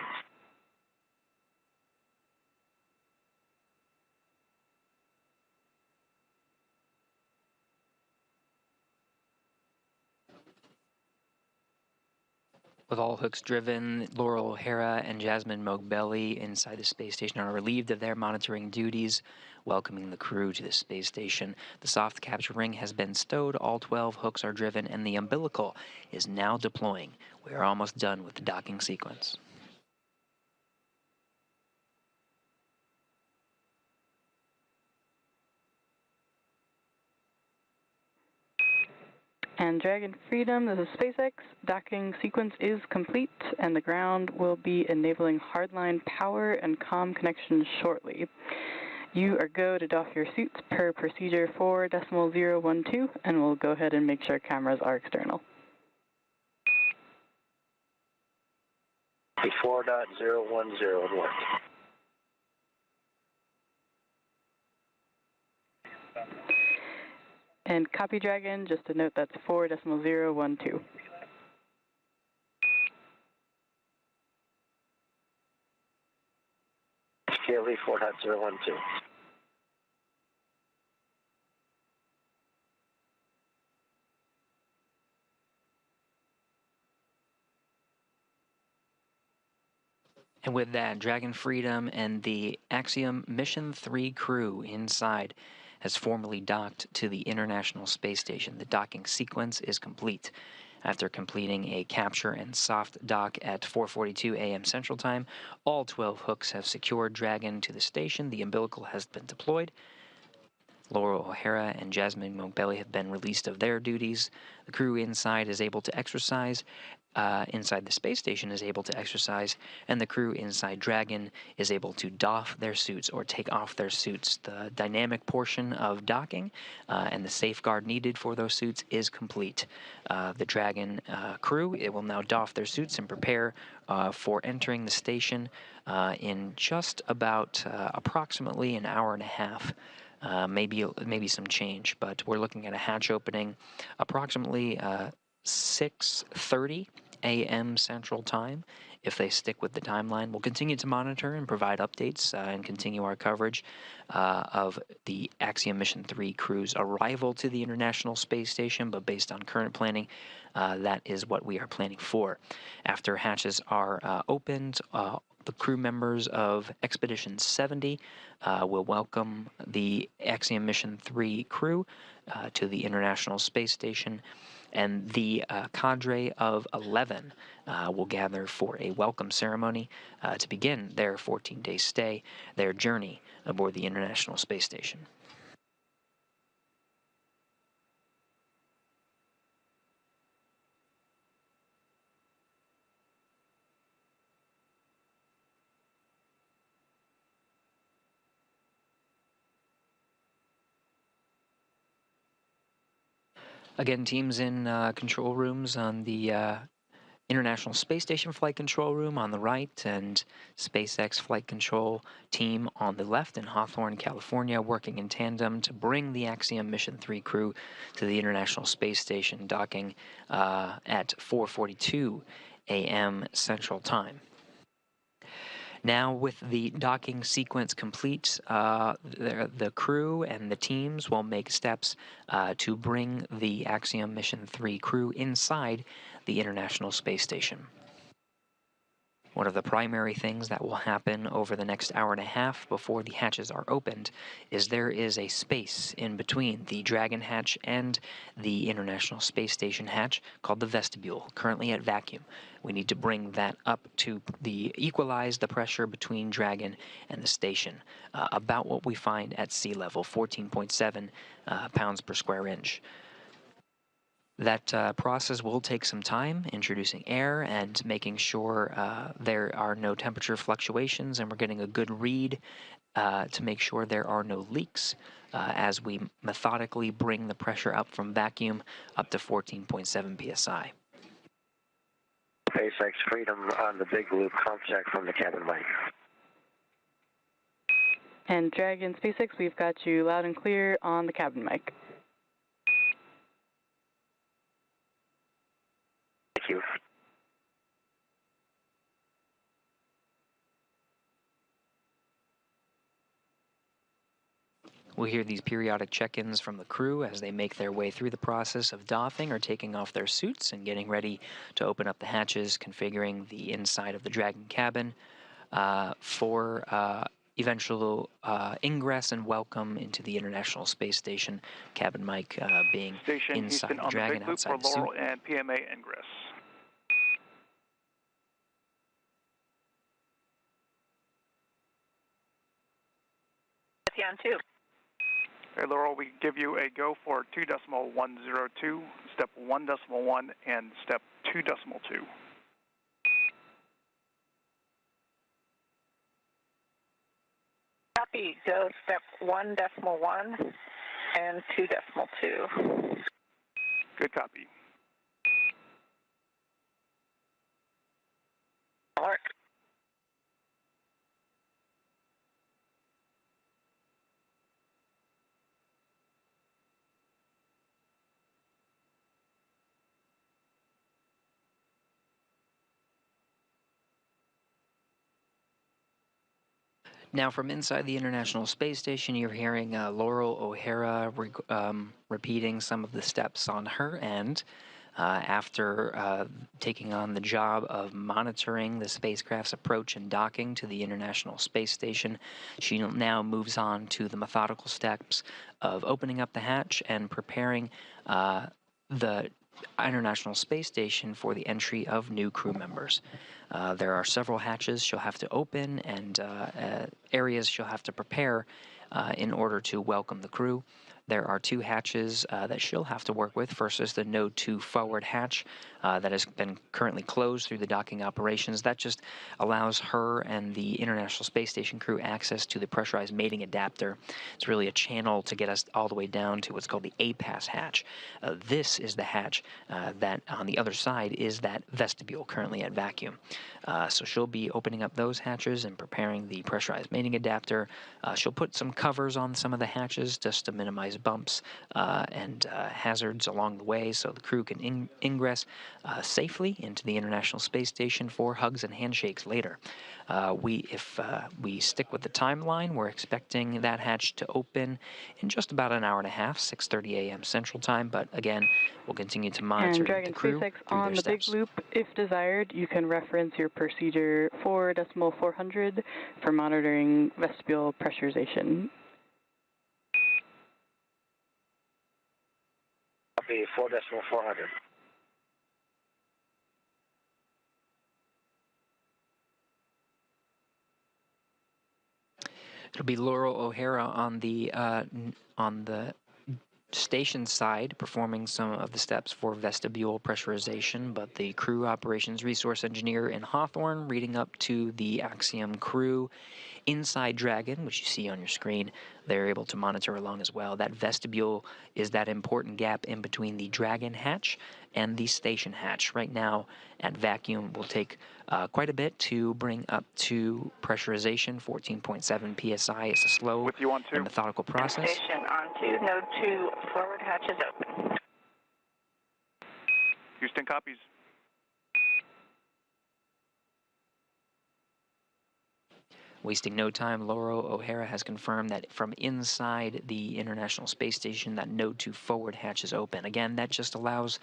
With all hooks driven, Laurel O'Hara and Jasmine Mogbelli inside the space station are relieved of their monitoring duties, welcoming the crew to the space station. The soft capture ring has been stowed, all 12 hooks are driven, and the umbilical is now deploying. We are almost done with the docking sequence. And Dragon Freedom, this is SpaceX. Docking sequence is complete, and the ground will be enabling hardline power and comm connections shortly. You are go to doff your suits per procedure 4.012, and we'll go ahead and make sure cameras are external. 4.010 and work. And copy Dragon, just to note that's 4.012. KLV 4.012. And with that, Dragon Freedom and the Axiom Mission 3 crew inside has formally docked to the International Space Station. The docking sequence is complete. After completing a capture and soft dock at 4:42 a.m. Central Time, all 12 hooks have secured Dragon to the station. The umbilical has been deployed. Laurel O'Hara and Jasmine Mogbelli have been released of their duties. The crew inside is able to exercise. Inside the space station is able to exercise, and the crew inside Dragon is able to doff their suits or take off their suits. The dynamic portion of docking and the safeguard needed for those suits is complete. The Dragon crew, it will now doff their suits and prepare for entering the station in just about approximately an hour and a half. Maybe some change, but we're looking at a hatch opening approximately 6:30 a.m. Central Time. If they stick with the timeline, we'll continue to monitor and provide updates and continue our coverage of the Axiom Mission 3 crew's arrival to the International Space Station, but based on current planning, that is what we are planning for. After hatches are opened, the crew members of Expedition 70 will welcome the Axiom Mission 3 crew to the International Space Station, and the cadre of 11 will gather for a welcome ceremony to begin their 14-day stay, their journey aboard the International Space Station. Again, teams in control rooms on the International Space Station Flight Control Room on the right, and SpaceX Flight Control Team on the left in Hawthorne, California, working in tandem to bring the Axiom Mission 3 crew to the International Space Station, docking at 4:42 a.m. Central Time. Now, with the docking sequence complete, the crew and the teams will make steps to bring the Axiom Mission 3 crew inside the International Space Station. One of the primary things that will happen over the next hour and a half before the hatches are opened is there is a space in between the Dragon hatch and the International Space Station hatch called the vestibule, currently at vacuum. We need to bring that up to equalize the pressure between Dragon and the station, about what we find at sea level, 14.7 pounds per square inch. That process will take some time, introducing air and making sure there are no temperature fluctuations, and we're getting a good read to make sure there are no leaks as we methodically bring the pressure up from vacuum up to 14.7 psi. SpaceX Freedom on the big loop, contact from the cabin mic. And Dragon SpaceX, we've got you loud and clear on the cabin mic. Thank you. We'll hear these periodic check-ins from the crew as they make their way through the process of doffing or taking off their suits and getting ready to open up the hatches, configuring the inside of the Dragon cabin for eventual ingress and welcome into the International Space Station. Cabin mic being Station inside Houston the on Dragon, the big loop outside for the suit. Laurel and PMA ingress. On 2. Okay, Laurel, we give you a go for 2.102, step 1.1, and step 2.2. Copy. Go step 1.1 and 2.2. Good copy. Alert. Now, from inside the International Space Station, you're hearing Laurel O'Hara repeating some of the steps on her end after taking on the job of monitoring the spacecraft's approach and docking to the International Space Station. She now moves on to the methodical steps of opening up the hatch and preparing the International Space Station for the entry of new crew members. There are several hatches she'll have to open and areas she'll have to prepare in order to welcome the crew. There are two hatches that she'll have to work with. First is the Node 2 forward hatch that has been currently closed through the docking operations. That just allows her and the International Space Station crew access to the pressurized mating adapter. It's really a channel to get us all the way down to what's called the A-Pass hatch. This is the hatch that on the other side is that vestibule currently at vacuum. So she'll be opening up those hatches and preparing the pressurized mating adapter. She'll put some covers on some of the hatches just to minimize bumps and hazards along the way so the crew can ingress safely into the International Space Station for hugs and handshakes later. If we stick with the timeline, we're expecting that hatch to open in just about an hour and a half, 6:30 a.m. Central Time, but again, we'll continue to monitor and Dragon the crew SpaceX through on their the steps. big loop. If desired, you can reference your procedure 4.400 for monitoring vestibule pressurization. Copy 4.400. It'll be Laurel O'Hara on the station side performing some of the steps for vestibule pressurization, but the crew operations resource engineer in Hawthorne reading up to the Axiom crew Inside Dragon, which you see on your screen, they're able to monitor along as well. That vestibule is that important gap in between the Dragon hatch and the station hatch. Right now, at vacuum, will take quite a bit to bring up to pressurization. 14.7 psi is a slow and methodical process. Station on 2, node 2, forward hatch is open. Houston copies. Wasting no time, Laurel O'Hara has confirmed that from inside the International Space Station, that node 2 forward hatch is open. Again, that just allows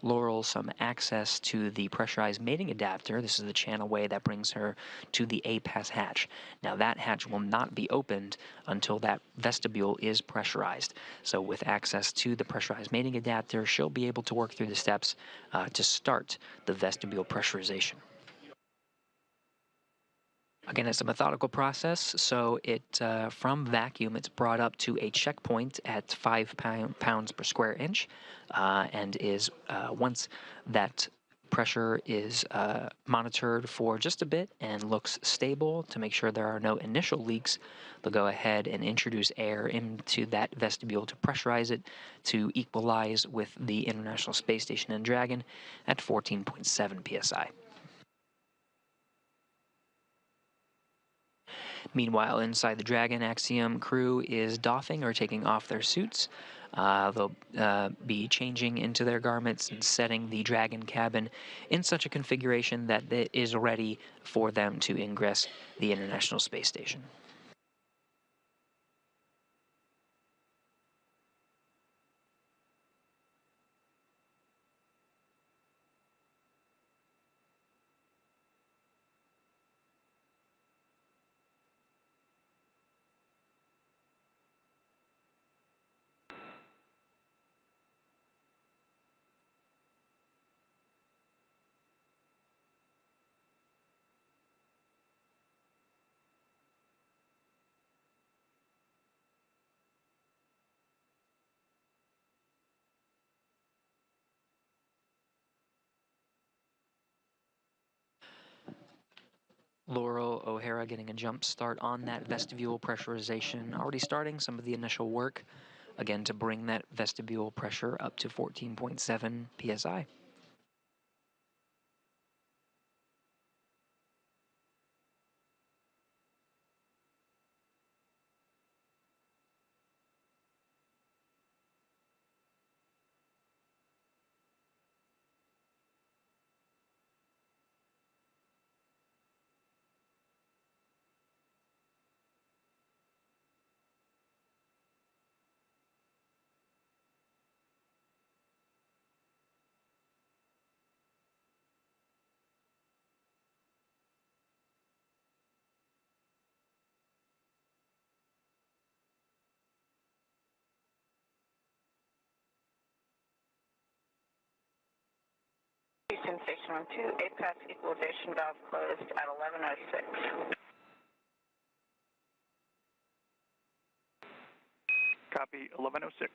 Laurel some access to the pressurized mating adapter. This is the channel way that brings her to the A-pass hatch. Now, that hatch will not be opened until that vestibule is pressurized. So with access to the pressurized mating adapter, she'll be able to work through the steps to start the vestibule pressurization. Again, it's a methodical process, so from vacuum, it's brought up to a checkpoint at 5 pounds per square inch, and is once that pressure is monitored for just a bit and looks stable to make sure there are no initial leaks, they'll go ahead and introduce air into that vestibule to pressurize it to equalize with the International Space Station and Dragon at 14.7 psi. Meanwhile, inside the Dragon, Axiom crew is doffing or taking off their suits. They'll be changing into their garments and setting the Dragon cabin in such a configuration that it is ready for them to ingress the International Space Station. Laurel O'Hara getting a jump start on that vestibule pressurization, already starting some of the initial work, again, to bring that vestibule pressure up to 14.7 psi. Houston Station on 2, A-pass equalization valve closed at 11:06. Copy, 11:06.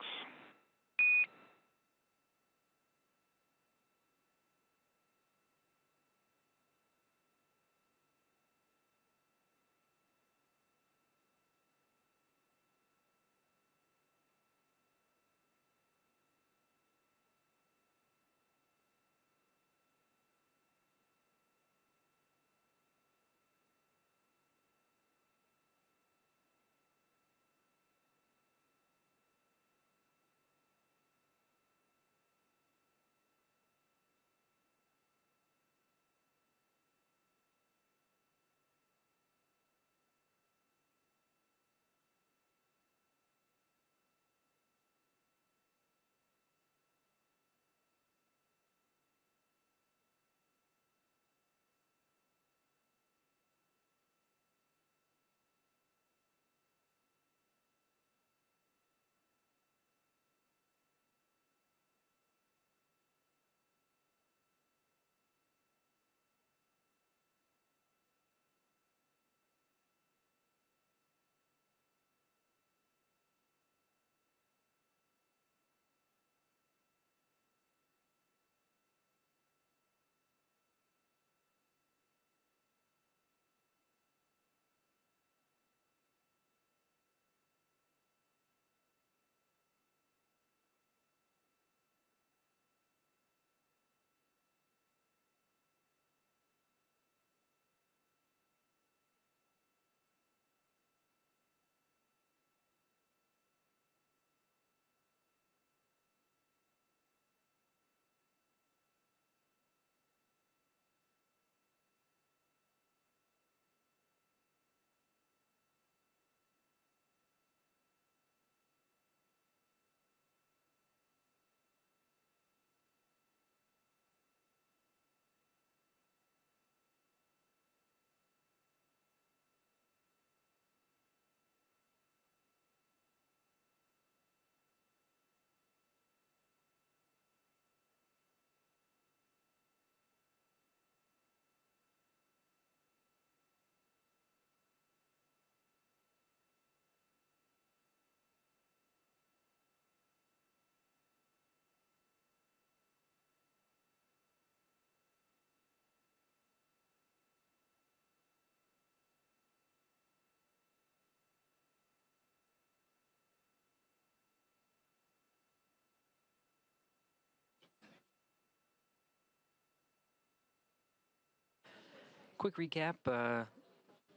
Quick recap,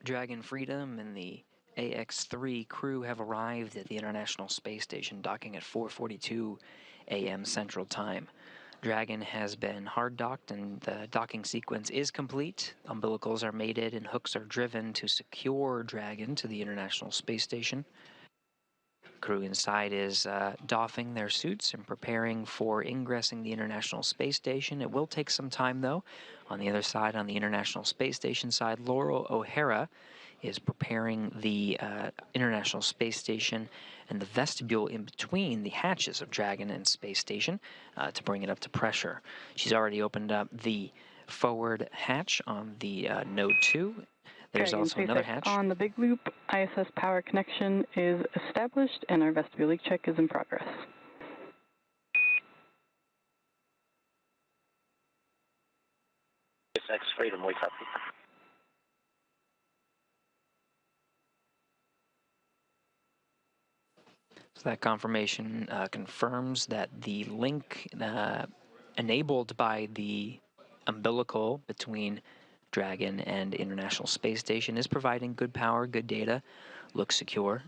Dragon Freedom and the AX-3 crew have arrived at the International Space Station, docking at 4:42 a.m. Central Time. Dragon has been hard docked and the docking sequence is complete. Umbilicals are mated and hooks are driven to secure Dragon to the International Space Station. Crew inside is doffing their suits and preparing for ingressing the International Space Station. It will take some time though. On the other side, on the International Space Station side, Laurel O'Hara is preparing the International Space Station and the vestibule in between the hatches of Dragon and Space Station to bring it up to pressure. She's already opened up the forward hatch on the Node 2. There's Dragon also another SpaceX hatch. on the big loop. ISS power connection is established and our vestibule leak check is in progress. SpaceX Freedom, we copy. So that confirmation confirms that the link enabled by the umbilical between Dragon and International Space Station is providing good power, good data, looks secure.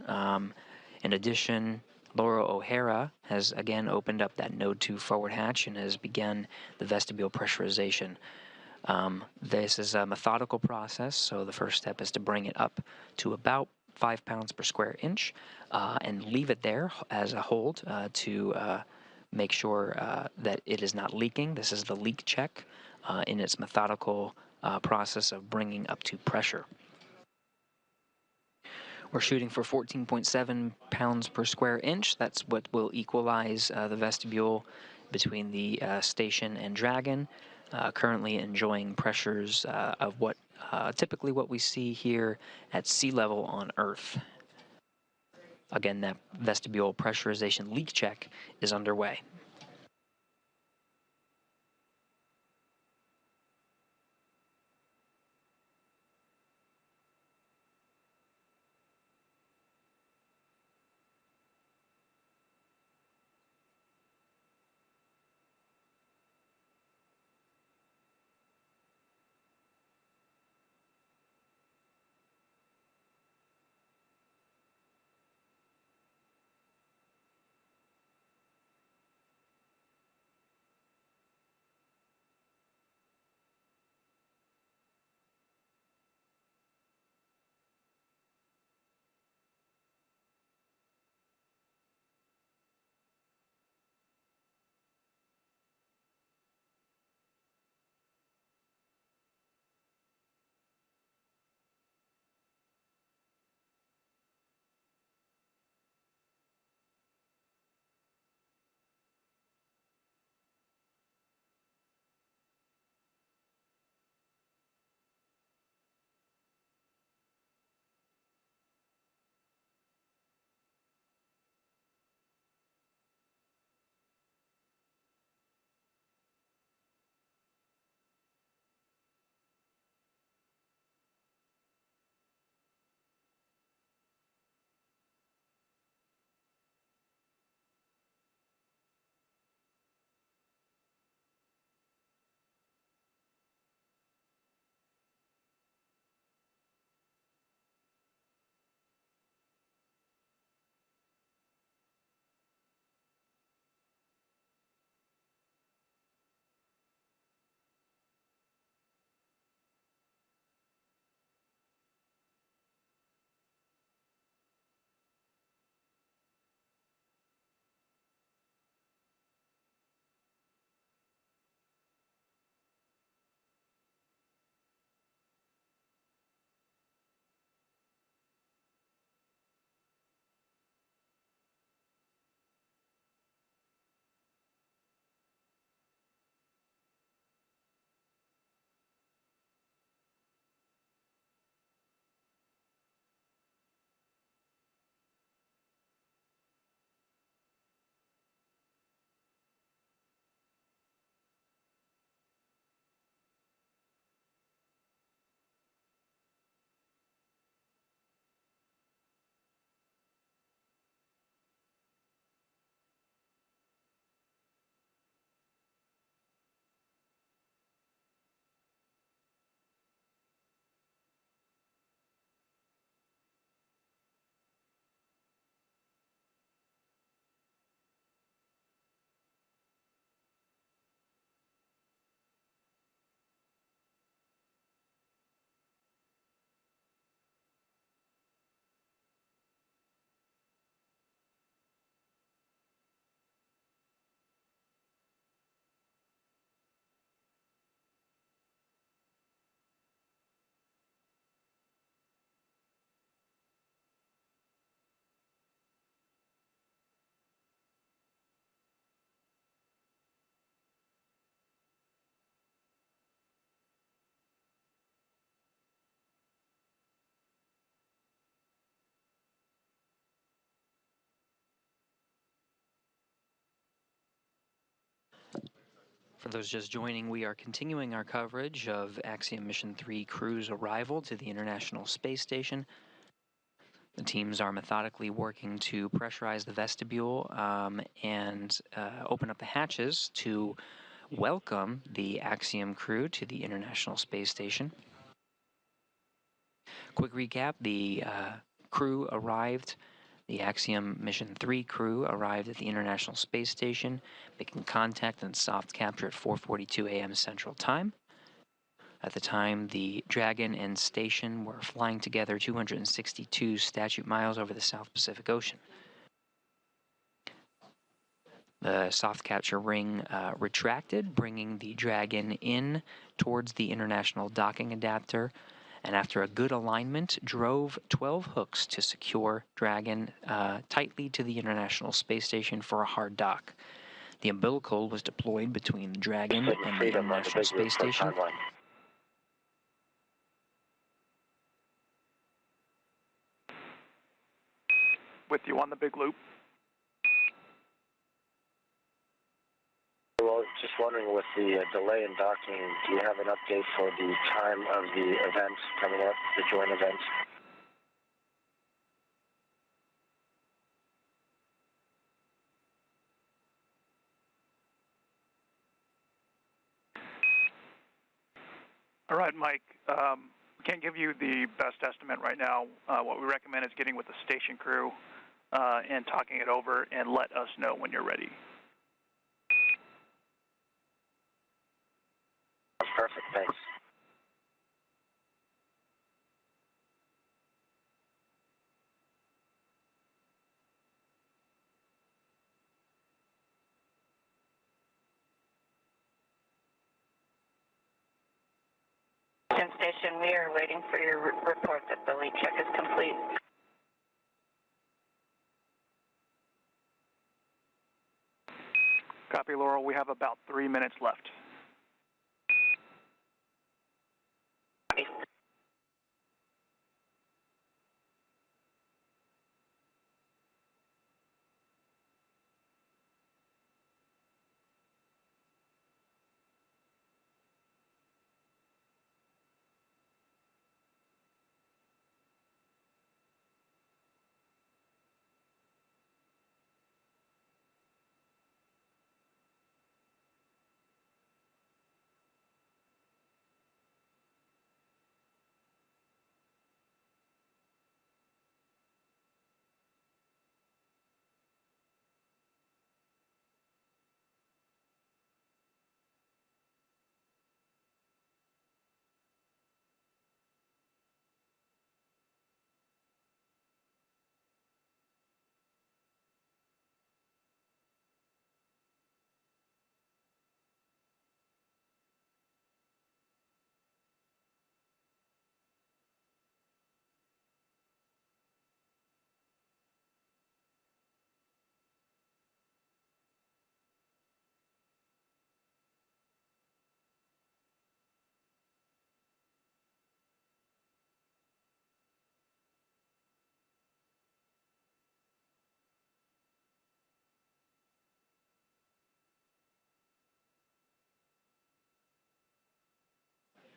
In addition, Laura O'Hara has again opened up that Node 2 forward hatch and has begun the vestibule pressurization. This is a methodical process, so the first step is to bring it up to about 5 pounds per square inch and leave it there as a hold to make sure that it is not leaking. This is the leak check in its methodical process of bringing up to pressure. We're shooting for 14.7 pounds per square inch. That's what will equalize the vestibule between the station and Dragon. Currently enjoying pressures of what typically what we see here at sea level on Earth. Again, that vestibule pressurization leak check is underway. For those just joining, we are continuing our coverage of Axiom Mission 3 crew's arrival to the International Space Station. The teams are methodically working to pressurize the vestibule and open up the hatches to welcome the Axiom crew to the International Space Station. Quick recap, the crew arrived. The Axiom Mission 3 crew arrived at the International Space Station, making contact and soft capture at 4:42 a.m. Central Time. At the time, the Dragon and station were flying together 262 statute miles over the South Pacific Ocean. The soft capture ring retracted, bringing the Dragon in towards the International Docking Adapter, and after a good alignment, drove 12 hooks to secure Dragon tightly to the International Space Station for a hard dock. The umbilical was deployed between the Dragon and the International Space Station. With you on the big loop. Well, just wondering, with the delay in docking, do you have an update for the time of the event coming up, the joint event? All right, Mike. We can't give you the best estimate right now. What we recommend is getting with the station crew and talking it over, and let us know when you're ready. That's perfect, thanks. Station, we are waiting for your report that the leak check is complete. Copy, Laurel. We have about 3 minutes left.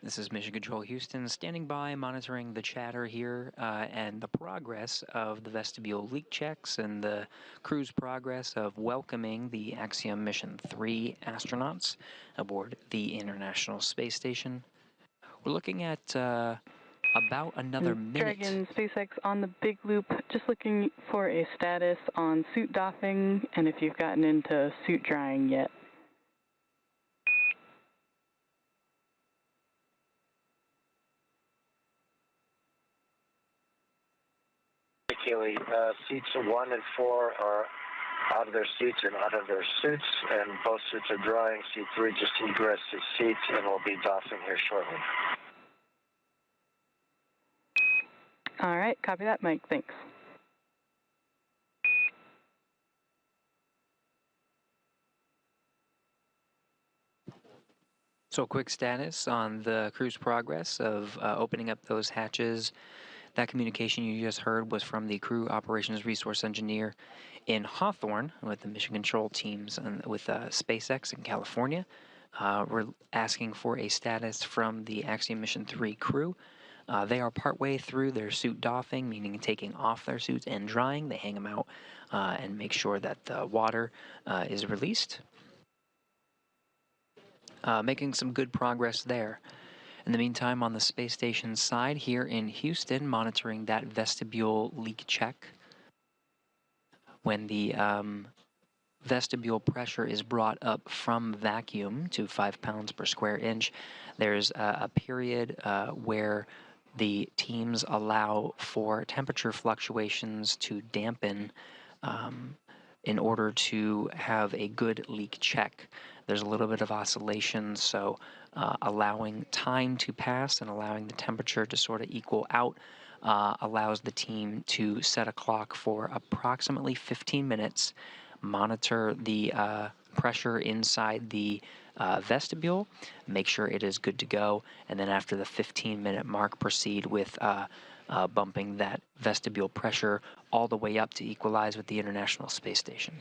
This is Mission Control Houston, standing by, monitoring the chatter here and the progress of the vestibule leak checks and the crew's progress of welcoming the Axiom Mission 3 astronauts aboard the International Space Station. We're looking at about another minute. Dragon, SpaceX on the big loop, just looking for a status on suit doffing and if you've gotten into suit drying yet. Keely, seats 1 and 4 are out of their seats and out of their suits, and both suits are drying. Seat 3 just egressed its seats and will be doffing here shortly. All right, copy that, Mike. Thanks. So a quick status on the crew's progress of opening up those hatches. That communication you just heard was from the crew operations resource engineer in Hawthorne with the mission control teams and with SpaceX in California. We're asking for a status from the Axiom Mission 3 crew. They are partway through their suit doffing, meaning taking off their suits and drying. They hang them out and make sure that the water is released. Making some good progress there. In the meantime, on the space station side here in Houston, monitoring that vestibule leak check. When the vestibule pressure is brought up from vacuum to 5 pounds per square inch, there's a period where the teams allow for temperature fluctuations to dampen in order to have a good leak check. There's a little bit of oscillation, so allowing time to pass and allowing the temperature to sort of equal out allows the team to set a clock for approximately 15 minutes, monitor the pressure inside the vestibule, make sure it is good to go, and then after the 15-minute mark, proceed with bumping that vestibule pressure all the way up to equalize with the International Space Station.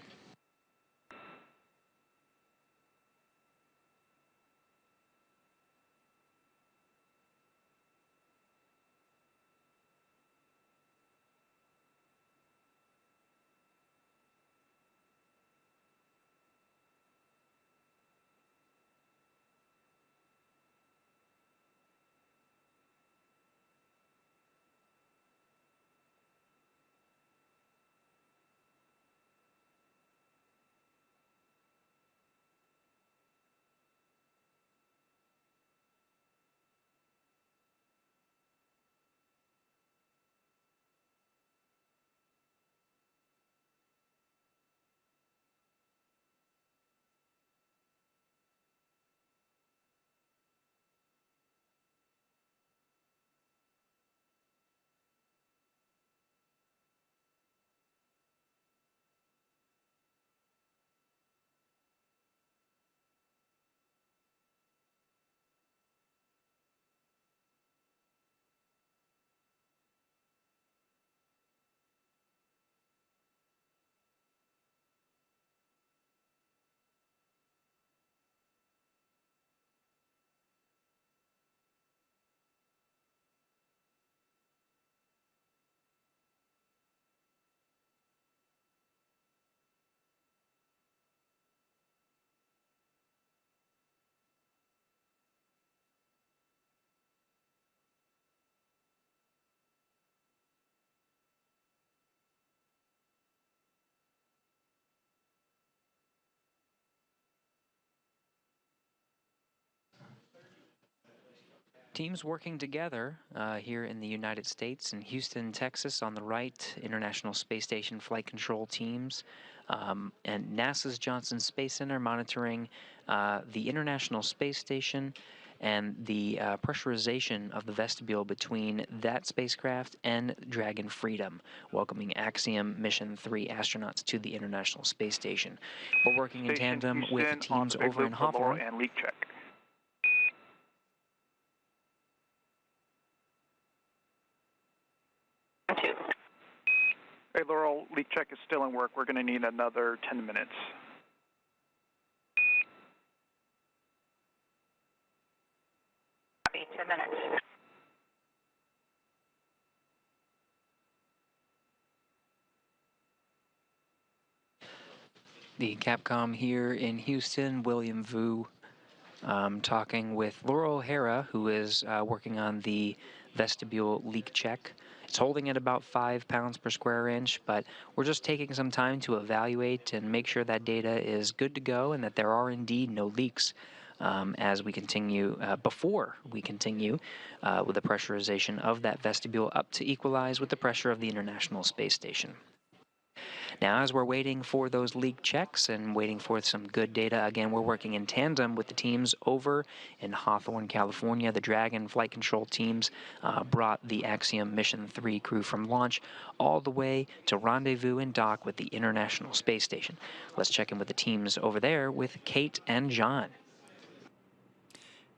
Teams working together here in the United States. In Houston, Texas, on the right, International Space Station flight control teams, and NASA's Johnson Space Center monitoring the International Space Station and the pressurization of the vestibule between that spacecraft and Dragon Freedom, welcoming Axiom Mission 3 astronauts to the International Space Station. We're working in tandem with teams over in Hawthorne. And leak check. Hey, Laurel, leak check is still in work. We're going to need another 10 minutes. Copy, 10 minutes. The Capcom here in Houston, William Vu, talking with Laura O'Hara, who is working on the vestibule leak check. It's holding at about 5 pounds per square inch, but we're just taking some time to evaluate and make sure that data is good to go and that there are indeed no leaks as we continue, before we continue with the pressurization of that vestibule up to equalize with the pressure of the International Space Station. Now, as we're waiting for those leak checks and waiting for some good data, again, we're working in tandem with the teams over in Hawthorne, California. The Dragon flight control teams brought the Axiom Mission 3 crew from launch all the way to rendezvous and dock with the International Space Station. Let's check in with the teams over there with Kate and John.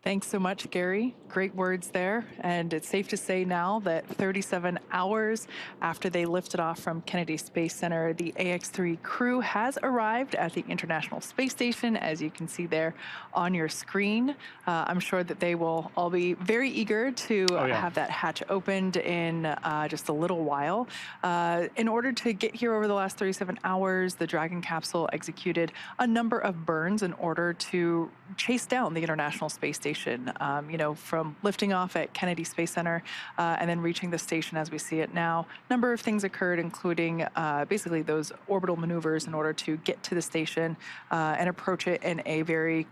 Thanks so much, Gary. Great words there. And it's safe to say now that 37 hours after they lifted off from Kennedy Space Center, the AX-3 crew has arrived at the International Space Station, as you can see there on your screen. I'm sure that they will all be very eager to have that hatch opened in just a little while. In order to get here over the last 37 hours, the Dragon capsule executed a number of burns in order to chase down the International Space Station. From lifting off at Kennedy Space Center and then reaching the station as we see it now. A number of things occurred, including basically those orbital maneuvers in order to get to the station and approach it in a very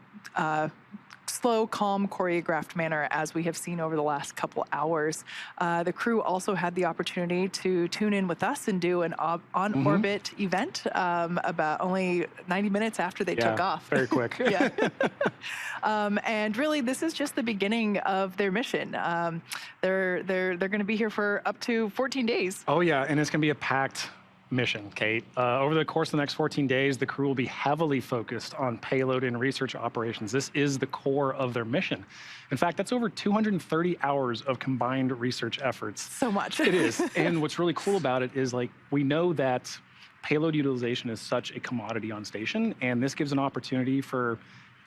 slow, calm, choreographed manner, as we have seen over the last couple hours. The crew also had the opportunity to tune in with us and do an on-orbit event about only 90 minutes after they took off. Very quick. And really, this is just the beginning of their mission. They're going to be here for up to 14 days. Oh, yeah, and it's going to be a packed mission, Kate. Over the course of the next 14 days, the crew will be heavily focused on payload and research operations. This is the core of their mission. In fact, that's over 230 hours of combined research efforts. So much. It is. And what's really cool about it is, we know that payload utilization is such a commodity on station, and this gives an opportunity for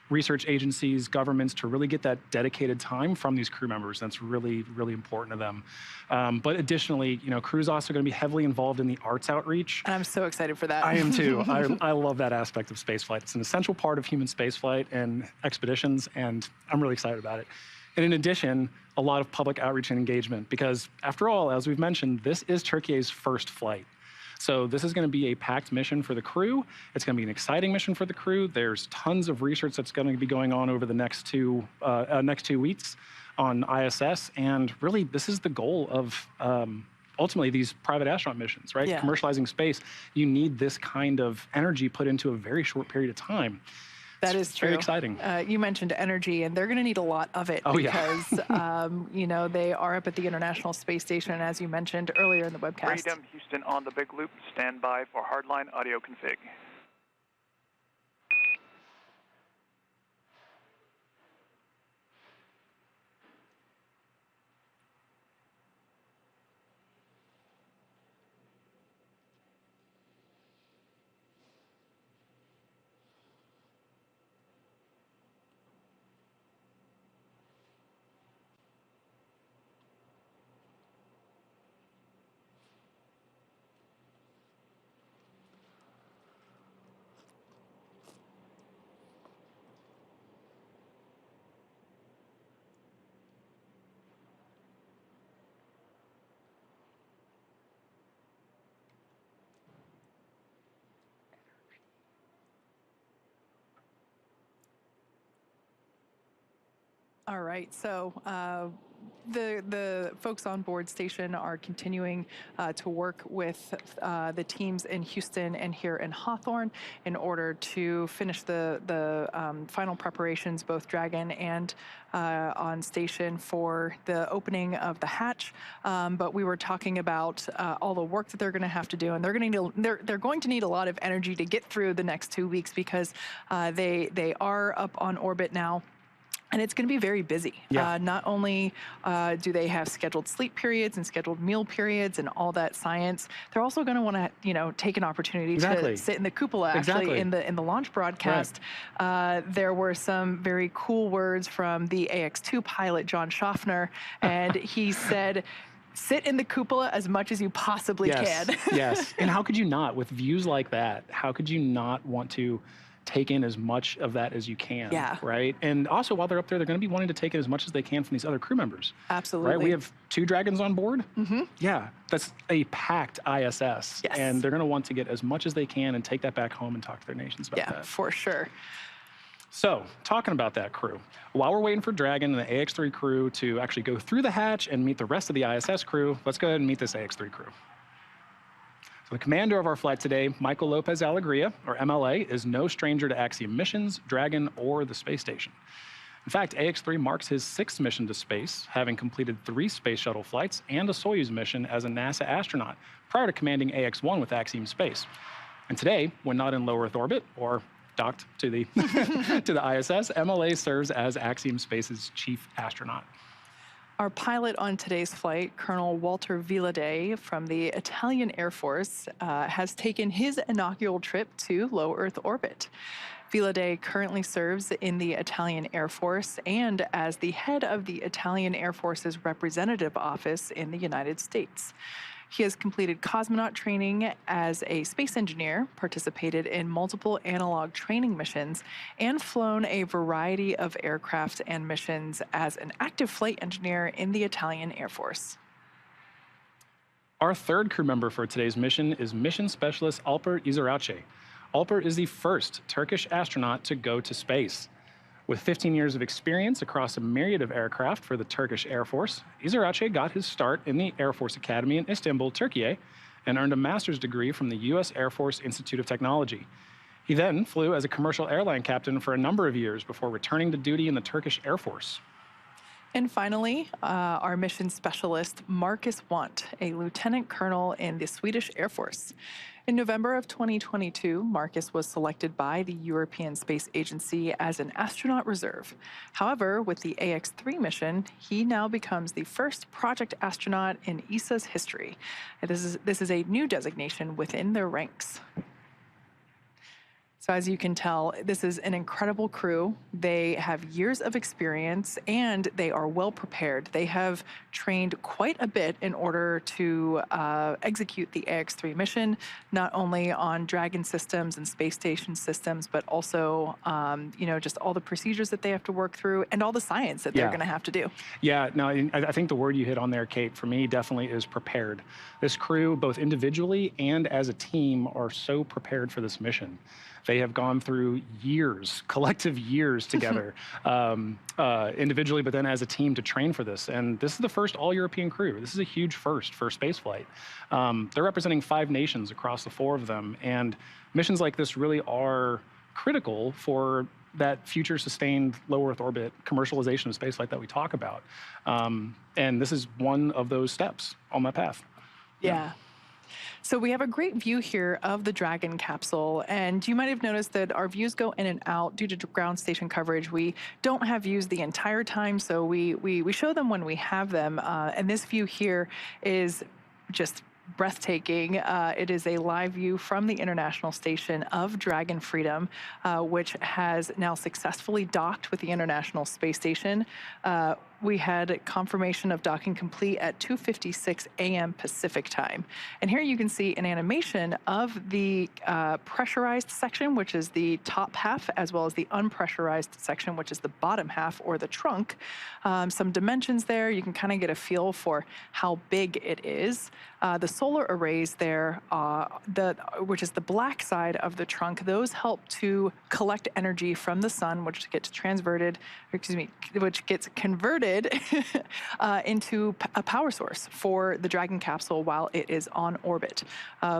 research agencies, governments to really get that dedicated time from these crew members. That's really, really important to them. But additionally, crew's also going to be heavily involved in the arts outreach. And I'm so excited for that. I am too. I love that aspect of spaceflight. It's an essential part of human spaceflight and expeditions, and I'm really excited about it. And in addition, a lot of public outreach and engagement, because after all, as we've mentioned, this is Turkey's first flight. So this is going to be a packed mission for the crew. It's going to be an exciting mission for the crew. There's tons of research that's going to be going on over the next two weeks on ISS. And really, this is the goal of ultimately these private astronaut missions, right? Yeah. Commercializing space. You need this kind of energy put into a very short period of time. That is true. Very exciting. You mentioned energy, and they're going to need a lot of it because, they are up at the International Space Station, as you mentioned earlier in the webcast. Freedom, Houston on the big loop. Stand by for hardline audio config. All right, so the folks on board station are continuing to work with the teams in Houston and here in Hawthorne in order to finish the final preparations, both Dragon and on station, for the opening of the hatch. But we were talking about all the work that they're going to have to do, and they're going to need a lot of energy to get through the next 2 weeks because they are up on orbit now. And it's going to be very busy. Yeah. Not only do they have scheduled sleep periods and scheduled meal periods and all that science, they're also going to want to, take an opportunity to sit in the cupola. Actually, in the launch broadcast, there were some very cool words from the AX-2 pilot, John Schaffner, and he said, sit in the cupola as much as you possibly can. Yes. And how could you not, with views like that, how could you not want to take in as much of that as you can, right? And also, while they're up there, they're going to be wanting to take in as much as they can from these other crew members. Absolutely. Right? We have 2 Dragons on board. Mm-hmm. Yeah, that's a packed ISS. Yes. And they're going to want to get as much as they can and take that back home and talk to their nations about that. Yeah, for sure. So, talking about that crew, while we're waiting for Dragon and the AX-3 crew to actually go through the hatch and meet the rest of the ISS crew, let's go ahead and meet this AX-3 crew. The commander of our flight today, Michael López-Alegría, or MLA, is no stranger to Axiom missions, Dragon, or the space station. In fact, AX-3 marks his 6th mission to space, having completed 3 space shuttle flights and a Soyuz mission as a NASA astronaut prior to commanding AX-1 with Axiom Space. And today, when not in low Earth orbit, or docked to the to the ISS. MLA serves as Axiom Space's chief astronaut. Our pilot on today's flight, Colonel Walter Villadei from the Italian Air Force, has taken his inaugural trip to low Earth orbit. Villadei currently serves in the Italian Air Force and as the head of the Italian Air Force's representative office in the United States. He has completed cosmonaut training as a space engineer, participated in multiple analog training missions, and flown a variety of aircraft and missions as an active flight engineer in the Italian Air Force. Our third crew member for today's mission is mission specialist Alper Gezeravcı. Alper is the first Turkish astronaut to go to space. With 15 years of experience across a myriad of aircraft for the Turkish Air Force, Gezeravcı got his start in the Air Force Academy in Istanbul, Turkey, and earned a master's degree from the U.S. Air Force Institute of Technology. He then flew as a commercial airline captain for a number of years before returning to duty in the Turkish Air Force. And finally, our mission specialist, Marcus Wandt, a lieutenant colonel in the Swedish Air Force. In November of 2022, Marcus was selected by the European Space Agency as an astronaut reserve. However, with the AX-3 mission, he now becomes the first project astronaut in ESA's history. This is a new designation within their ranks. So as you can tell, this is an incredible crew. They have years of experience and they are well prepared. They have trained quite a bit in order to execute the AX-3 mission, not only on Dragon systems and space station systems, but also, just all the procedures that they have to work through and all the science that they're going to have to do. Yeah, no, I think the word you hit on there, Kate, for me definitely is prepared. This crew, both individually and as a team, are so prepared for this mission. They have gone through years, collective years together, individually, but then as a team to train for this. And this is the first all-European crew. This is a huge first for spaceflight. They're representing 5 nations across the 4 of them. And missions like this really are critical for that future sustained low Earth orbit commercialization of spaceflight that we talk about. And this is one of those steps on that path. Yeah. So we have a great view here of the Dragon capsule, and you might have noticed that our views go in and out due to ground station coverage. We don't have views the entire time, so we show them when we have them. And this view here is just breathtaking. It is a live view from the International Station of Dragon Freedom, which has now successfully docked with the International Space Station. We had confirmation of docking complete at 2:56 a.m. Pacific time. And here you can see an animation of the pressurized section, which is the top half, as well as the unpressurized section, which is the bottom half, or the trunk. Some dimensions there. You can kind of get a feel for how big it is. The solar arrays there, which is the black side of the trunk, those help to collect energy from the sun, which gets converted into a power source for the Dragon capsule while it is on orbit,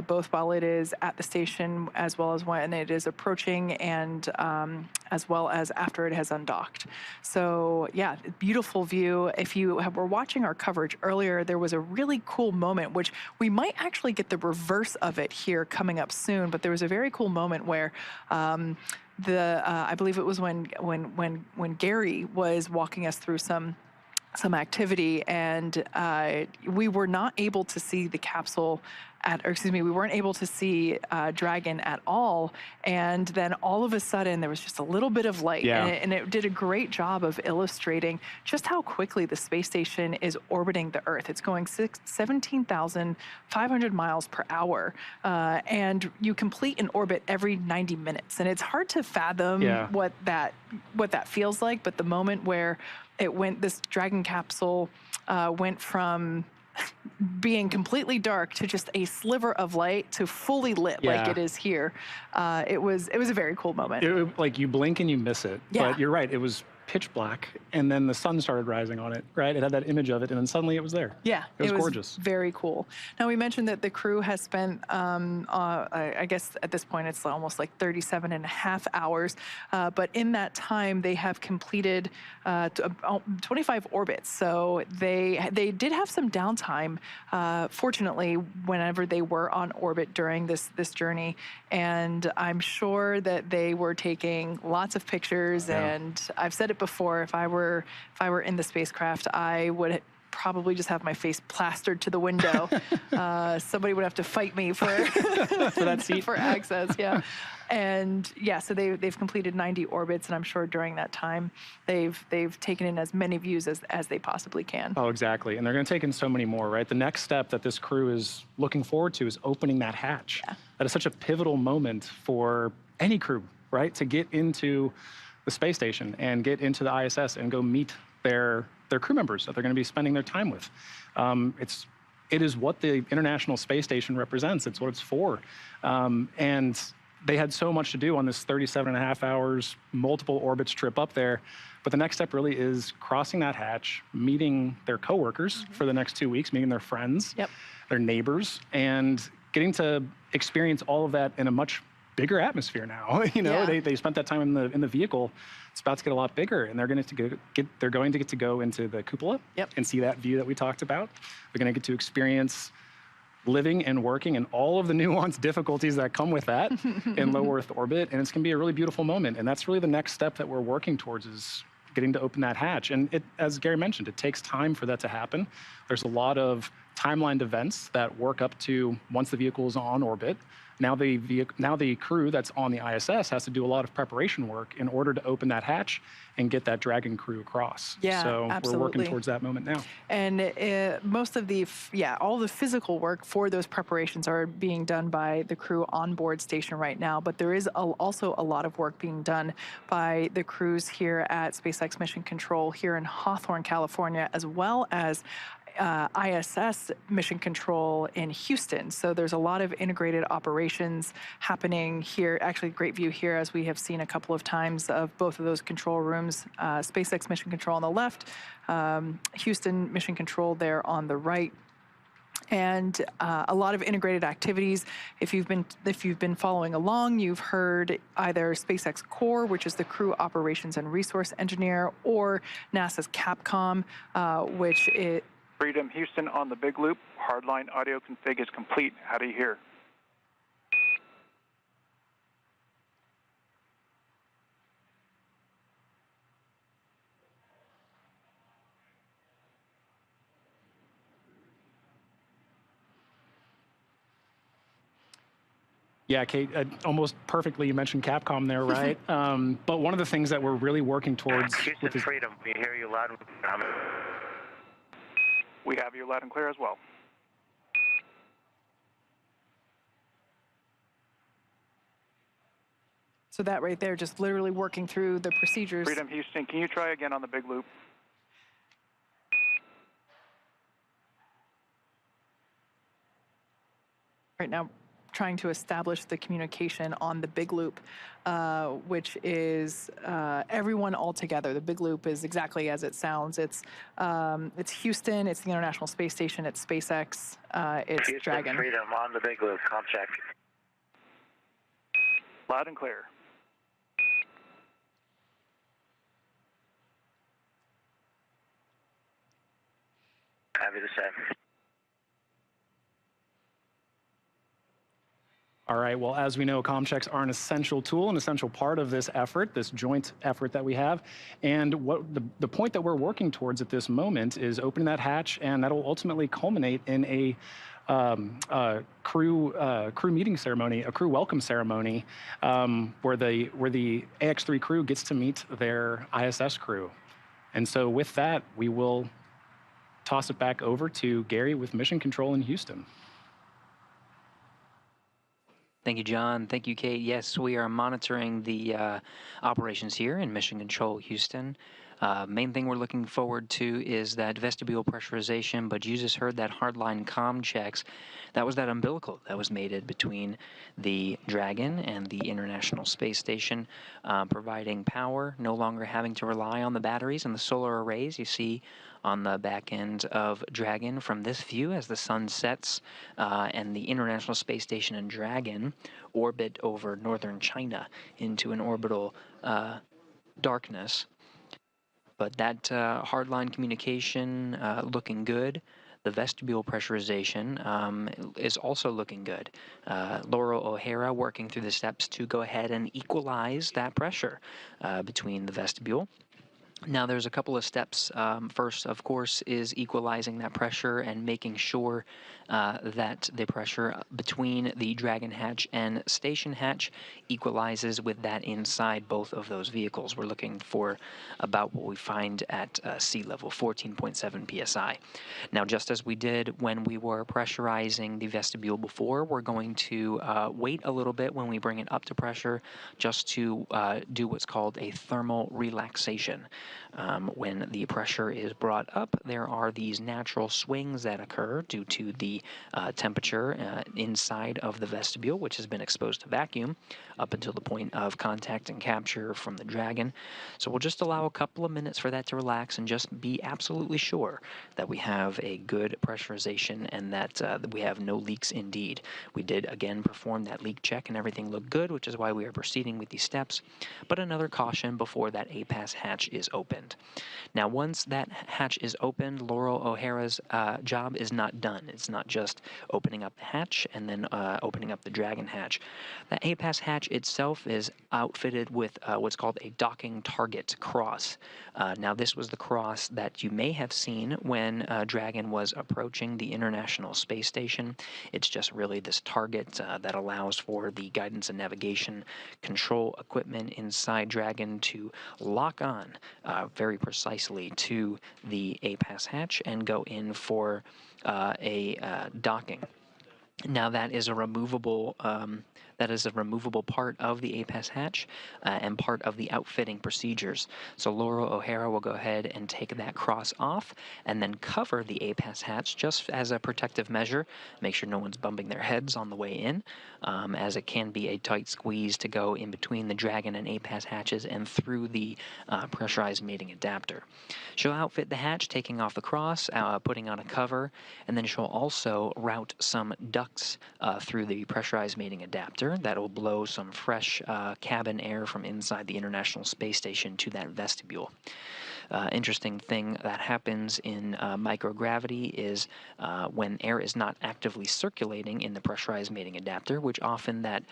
both while it is at the station as well as when it is approaching, and as well as after it has undocked. So yeah, beautiful view. If you were watching our coverage earlier, there was a really cool moment, which we might actually get the reverse of it here coming up soon, but there was a very cool moment where I believe it was when Gary was walking us through some activity, and we were not able to see the capsule we weren't able to see Dragon at all. And then all of a sudden there was just a little bit of light, and it did a great job of illustrating just how quickly the space station is orbiting the Earth. It's going 17,500 miles per hour, and you complete an orbit every 90 minutes. And it's hard to fathom what that feels like, but the moment where this Dragon capsule went from being completely dark to just a sliver of light to fully lit like it is here. It was a very cool moment. Like you blink and you miss it, but you're right. It was pitch black, and then the sun started rising on it, right? It had that image of it, and then suddenly it was there. Yeah, it was gorgeous. Very cool. Now, we mentioned that the crew has spent, I guess at this point, it's almost like 37 and a half hours, but in that time, they have completed 25 orbits. So they did have some downtime, fortunately, whenever they were on orbit during this journey, and I'm sure that they were taking lots of pictures. And I've said it before, if I were in the spacecraft, I would probably just have my face plastered to the window. Somebody would have to fight me for for that seat, for access. Yeah. And yeah, so they've completed 90 orbits, and I'm sure during that time they've taken in as many views as they possibly can. Oh, exactly. And they're going to take in so many more, right? The next step that this crew is looking forward to is opening that hatch. Yeah. That is such a pivotal moment for any crew, right? To get into the space station and get into the ISS and go meet their crew members that they're going to be spending their time with. It is what the International Space Station represents. It's what it's for. And they had so much to do on this 37 and a half hours, multiple orbits trip up there. But the next step really is crossing that hatch, meeting their coworkers for the next 2 weeks, meeting their friends, their neighbors, and getting to experience all of that in a much bigger atmosphere now. You know, they spent that time in the vehicle. It's about to get a lot bigger, and they're going to get to go into the cupola and see that view that we talked about. They're going to get to experience living and working and all of the nuanced difficulties that come with that in low Earth orbit, and it's going to be a really beautiful moment. And that's really the next step that we're working towards, is getting to open that hatch. And it, as Gary mentioned, it takes time for that to happen. There's a lot of timelined events that work up to once the vehicle is on orbit. Now the crew that's on the ISS has to do a lot of preparation work in order to open that hatch and get that Dragon crew across. Yeah, so absolutely. We're working towards that moment now. And most of all the physical work for those preparations are being done by the crew on board station right now. But there is also a lot of work being done by the crews here at SpaceX Mission Control here in Hawthorne, California, as well as ISS Mission Control in Houston. So there's a lot of integrated operations happening here. Actually, great view here, as we have seen a couple of times, of both of those control rooms. SpaceX Mission Control on the left, Houston Mission Control there on the right. And a lot of integrated activities. If you've been following along, you've heard either SpaceX Core, which is the Crew Operations and Resource Engineer, or NASA's Capcom, which is Freedom Houston on the big loop. Hardline audio config is complete. How do you hear? Yeah, Kate, almost perfectly you mentioned Capcom there, right? But one of the things that we're really working towards... Houston Freedom, we hear you loud and clear. We have you loud and clear as well. So that right there, just literally working through the procedures. Freedom Houston, can you try again on the big loop? Right now, trying to establish the communication on the big loop, which is everyone all together. The big loop is exactly as it sounds. It's Houston, it's the International Space Station, it's SpaceX, it's Houston Dragon. Freedom on the big loop, com check. Loud and clear. Happy to say. All right, well, as we know, comm checks are an essential tool, an essential part of this effort, this joint effort that we have. And what the point that we're working towards at this moment is opening that hatch, and that'll ultimately culminate in a crew meeting ceremony, a crew welcome ceremony, where the AX-3 crew gets to meet their ISS crew. And so with that, we will toss it back over to Gary with Mission Control in Houston. Thank you, John. Thank you, Kate. Yes, we are monitoring the operations here in Mission Control Houston. Main thing we're looking forward to is that vestibule pressurization, but you just heard that hardline comm checks. That was that umbilical that was mated between the Dragon and the International Space Station, providing power, no longer having to rely on the batteries and the solar arrays you see on the back end of Dragon from this view as the sun sets, and the International Space Station and Dragon orbit over northern China into an orbital darkness. But that hardline communication looking good. The vestibule pressurization is also looking good. Laurel O'Hara working through the steps to go ahead and equalize that pressure between the vestibule. Now, there's a couple of steps. First, of course, is equalizing that pressure and making sure that the pressure between the Dragon hatch and station hatch equalizes with that inside both of those vehicles. We're looking for about what we find at sea level, 14.7 psi. Now, just as we did when we were pressurizing the vestibule before, we're going to wait a little bit when we bring it up to pressure just to do what's called a thermal relaxation. When the pressure is brought up, there are these natural swings that occur due to the temperature inside of the vestibule, which has been exposed to vacuum up until the point of contact and capture from the Dragon. So we'll just allow a couple of minutes for that to relax and just be absolutely sure that we have a good pressurization and that we have no leaks indeed. We did, again, perform that leak check and everything looked good, which is why we are proceeding with these steps. But another caution before that APAS hatch is opened. Now, once that hatch is opened, Laurel O'Hara's job is not done. It's not just opening up the hatch and then opening up the Dragon hatch. The APAS hatch itself is outfitted with what's called a docking target cross. Now, this was the cross that you may have seen when Dragon was approaching the International Space Station. It's just really this target that allows for the guidance and navigation control equipment inside Dragon to lock on very precisely to the APAS hatch and go in for a docking. Now that is a removable part of the APAS hatch and part of the outfitting procedures. So Laurel O'Hara will go ahead and take that cross off and then cover the APAS hatch just as a protective measure. Make sure no one's bumping their heads on the way in, as it can be a tight squeeze to go in between the Dragon and APAS hatches and through the pressurized mating adapter. She'll outfit the hatch, taking off the cross, putting on a cover, and then she'll also route some ducts through the pressurized mating adapter that will blow some fresh cabin air from inside the International Space Station to that vestibule. Interesting thing that happens in microgravity is when air is not actively circulating in the pressurized mating adapter, which often that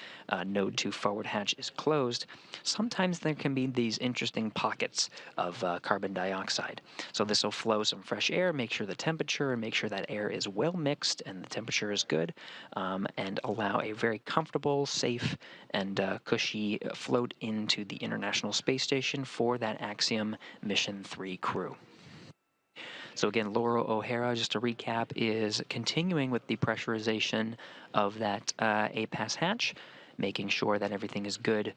node 2 forward hatch is closed, sometimes there can be these interesting pockets of carbon dioxide. So this will flow some fresh air, make sure the temperature, and make sure that air is well mixed and the temperature is good, and allow a very comfortable, safe, and cushy float into the International Space Station for that Axiom Mission 3 crew. So again, Laurel O'Hara, just to recap, is continuing with the pressurization of that APAS hatch, making sure that everything is good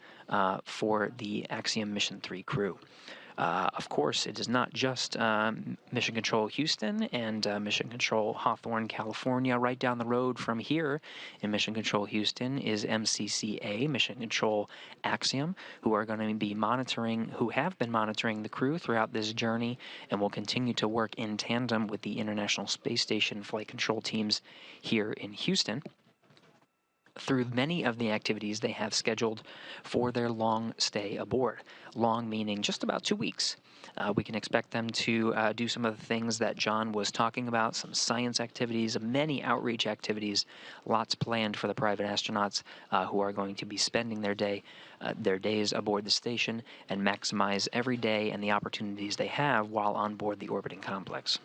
for the Axiom Mission 3 crew. Of course, it is not just Mission Control Houston and Mission Control Hawthorne, California. Right down the road from here in Mission Control Houston is MCCA, Mission Control Axiom, who are going to be who have been monitoring the crew throughout this journey and will continue to work in tandem with the International Space Station flight control teams here in Houston through many of the activities they have scheduled for their long stay aboard. Long meaning just about 2 weeks. We can expect them to do some of the things that John was talking about, some science activities, many outreach activities, lots planned for the private astronauts who are going to be spending their days aboard the station and maximize every day and the opportunities they have while on board the orbiting complex.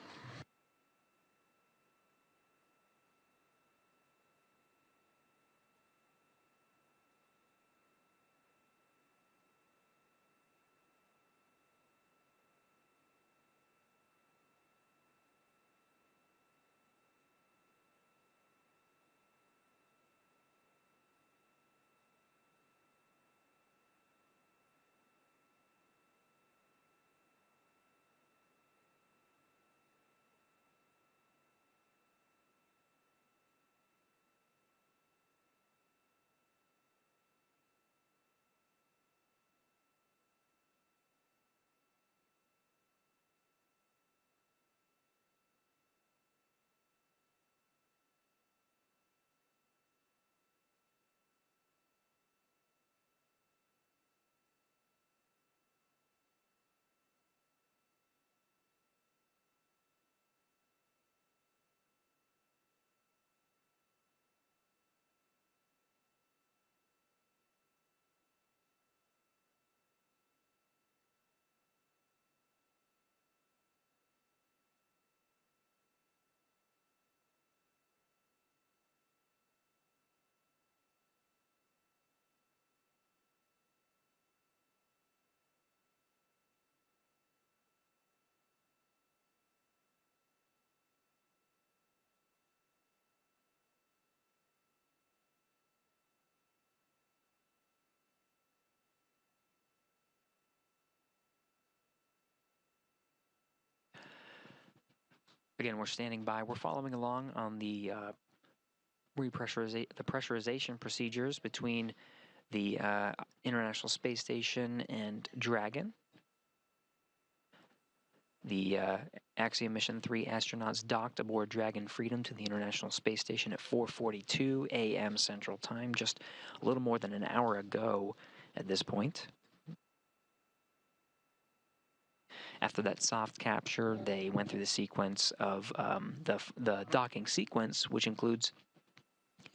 Again, we're standing by. We're following along on the pressurization procedures between the International Space Station and Dragon. The Axiom Mission 3 astronauts docked aboard Dragon Freedom to the International Space Station at 4:42 a.m. Central Time, just a little more than an hour ago at this point. After that soft capture, they went through the sequence of the docking sequence, which includes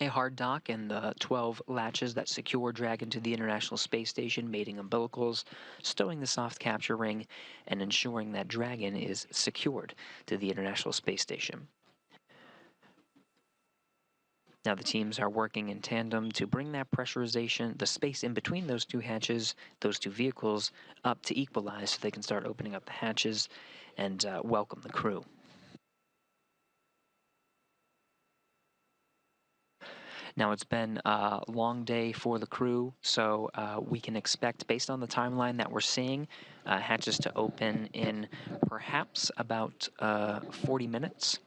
a hard dock and the 12 latches that secure Dragon to the International Space Station, mating umbilicals, stowing the soft capture ring, and ensuring that Dragon is secured to the International Space Station. Now the teams are working in tandem to bring that pressurization, the space in between those two hatches, those two vehicles, up to equalize so they can start opening up the hatches and welcome the crew. Now, it's been a long day for the crew, so we can expect, based on the timeline that we're seeing, hatches to open in perhaps about 40 minutes,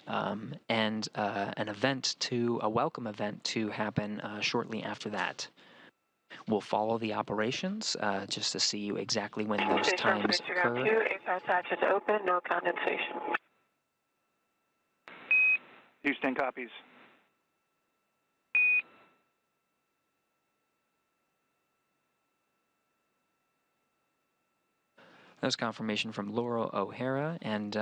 and a welcome event to happen shortly after that. We'll follow the operations just to see exactly when those times occur. A-pass hatches open, no condensation. Houston copies. That was confirmation from Laurel O'Hara and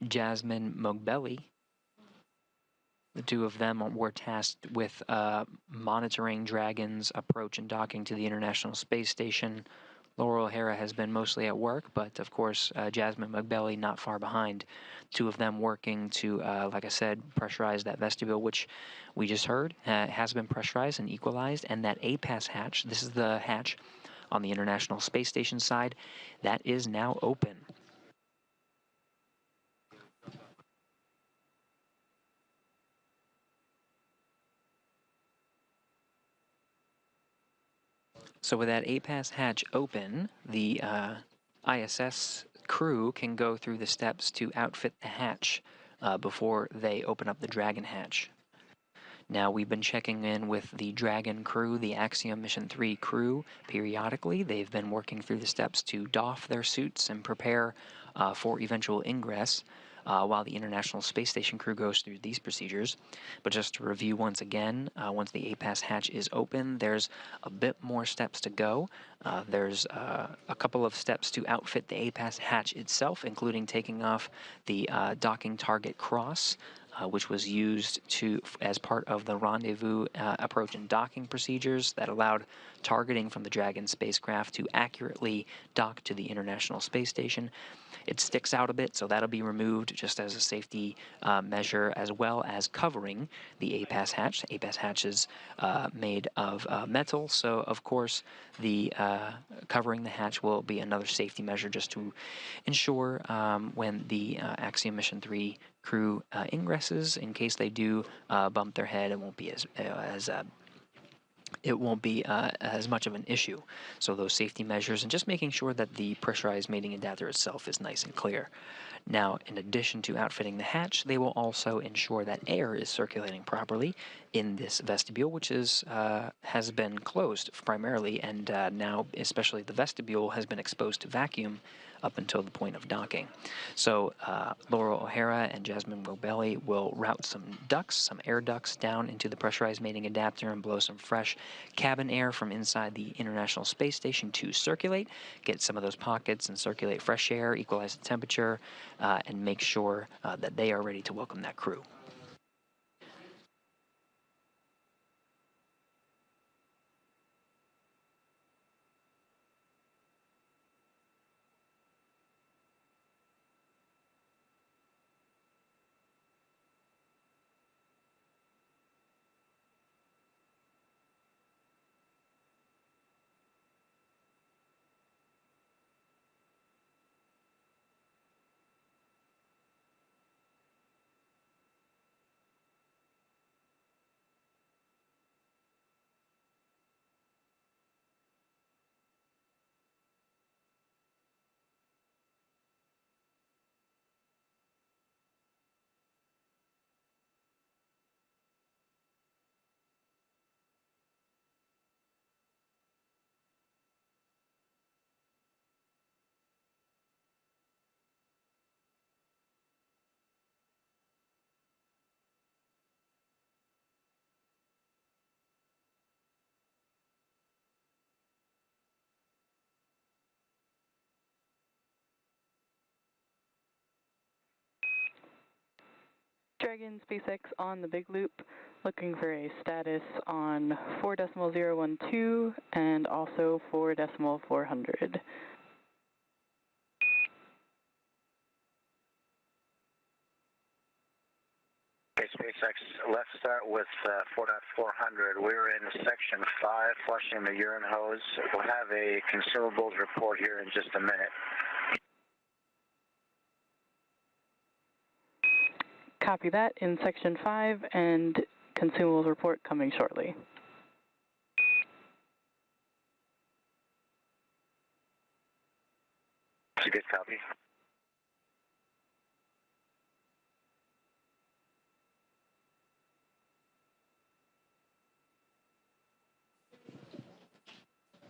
Jasmine Mogbelli. The two of them were tasked with monitoring Dragon's approach and docking to the International Space Station. Laurel O'Hara has been mostly at work, but of course Jasmine Mogbelli not far behind. Two of them working to, like I said, pressurize that vestibule, which we just heard has been pressurized and equalized, and that A-pass hatch, this is the hatch on the International Space Station side, that is now open. So with that A-pass hatch open, the ISS crew can go through the steps to outfit the hatch before they open up the Dragon hatch. Now, we've been checking in with the Dragon crew, the Axiom Mission 3 crew, periodically. They've been working through the steps to doff their suits and prepare for eventual ingress while the International Space Station crew goes through these procedures. But just to review once again, once the A-pass hatch is open, there's a bit more steps to go. There's a couple of steps to outfit the A-pass hatch itself, including taking off the docking target cross, which was used as part of the rendezvous approach and docking procedures that allowed targeting from the Dragon spacecraft to accurately dock to the International Space Station. It sticks out a bit, so that'll be removed just as a safety measure, as well as covering the A-pass hatch. The A-pass hatch is made of metal, so of course the covering the hatch will be another safety measure just to ensure when the Axiom Mission 3 crew ingresses, in case they do bump their head, it won't be as much of an issue. So those safety measures and just making sure that the pressurized mating adapter itself is nice and clear. Now, in addition to outfitting the hatch, they will also ensure that air is circulating properly in this vestibule, which has been closed primarily, and now especially the vestibule has been exposed to vacuum up until the point of docking. So Laurel O'Hara and Jasmine Mogbelli will route some air ducts down into the pressurized mating adapter and blow some fresh cabin air from inside the International Space Station to circulate, get some of those pockets and circulate fresh air, equalize the temperature, and make sure that they are ready to welcome that crew. Dragon SpaceX on the big loop, looking for a status on 4.012 and also 4.400. SpaceX, let's start with 4.400. We're in section 5, flushing the urine hose. We'll have a consumables report here in just a minute. Copy that in section 5, and consumables report coming shortly. That's a good copy.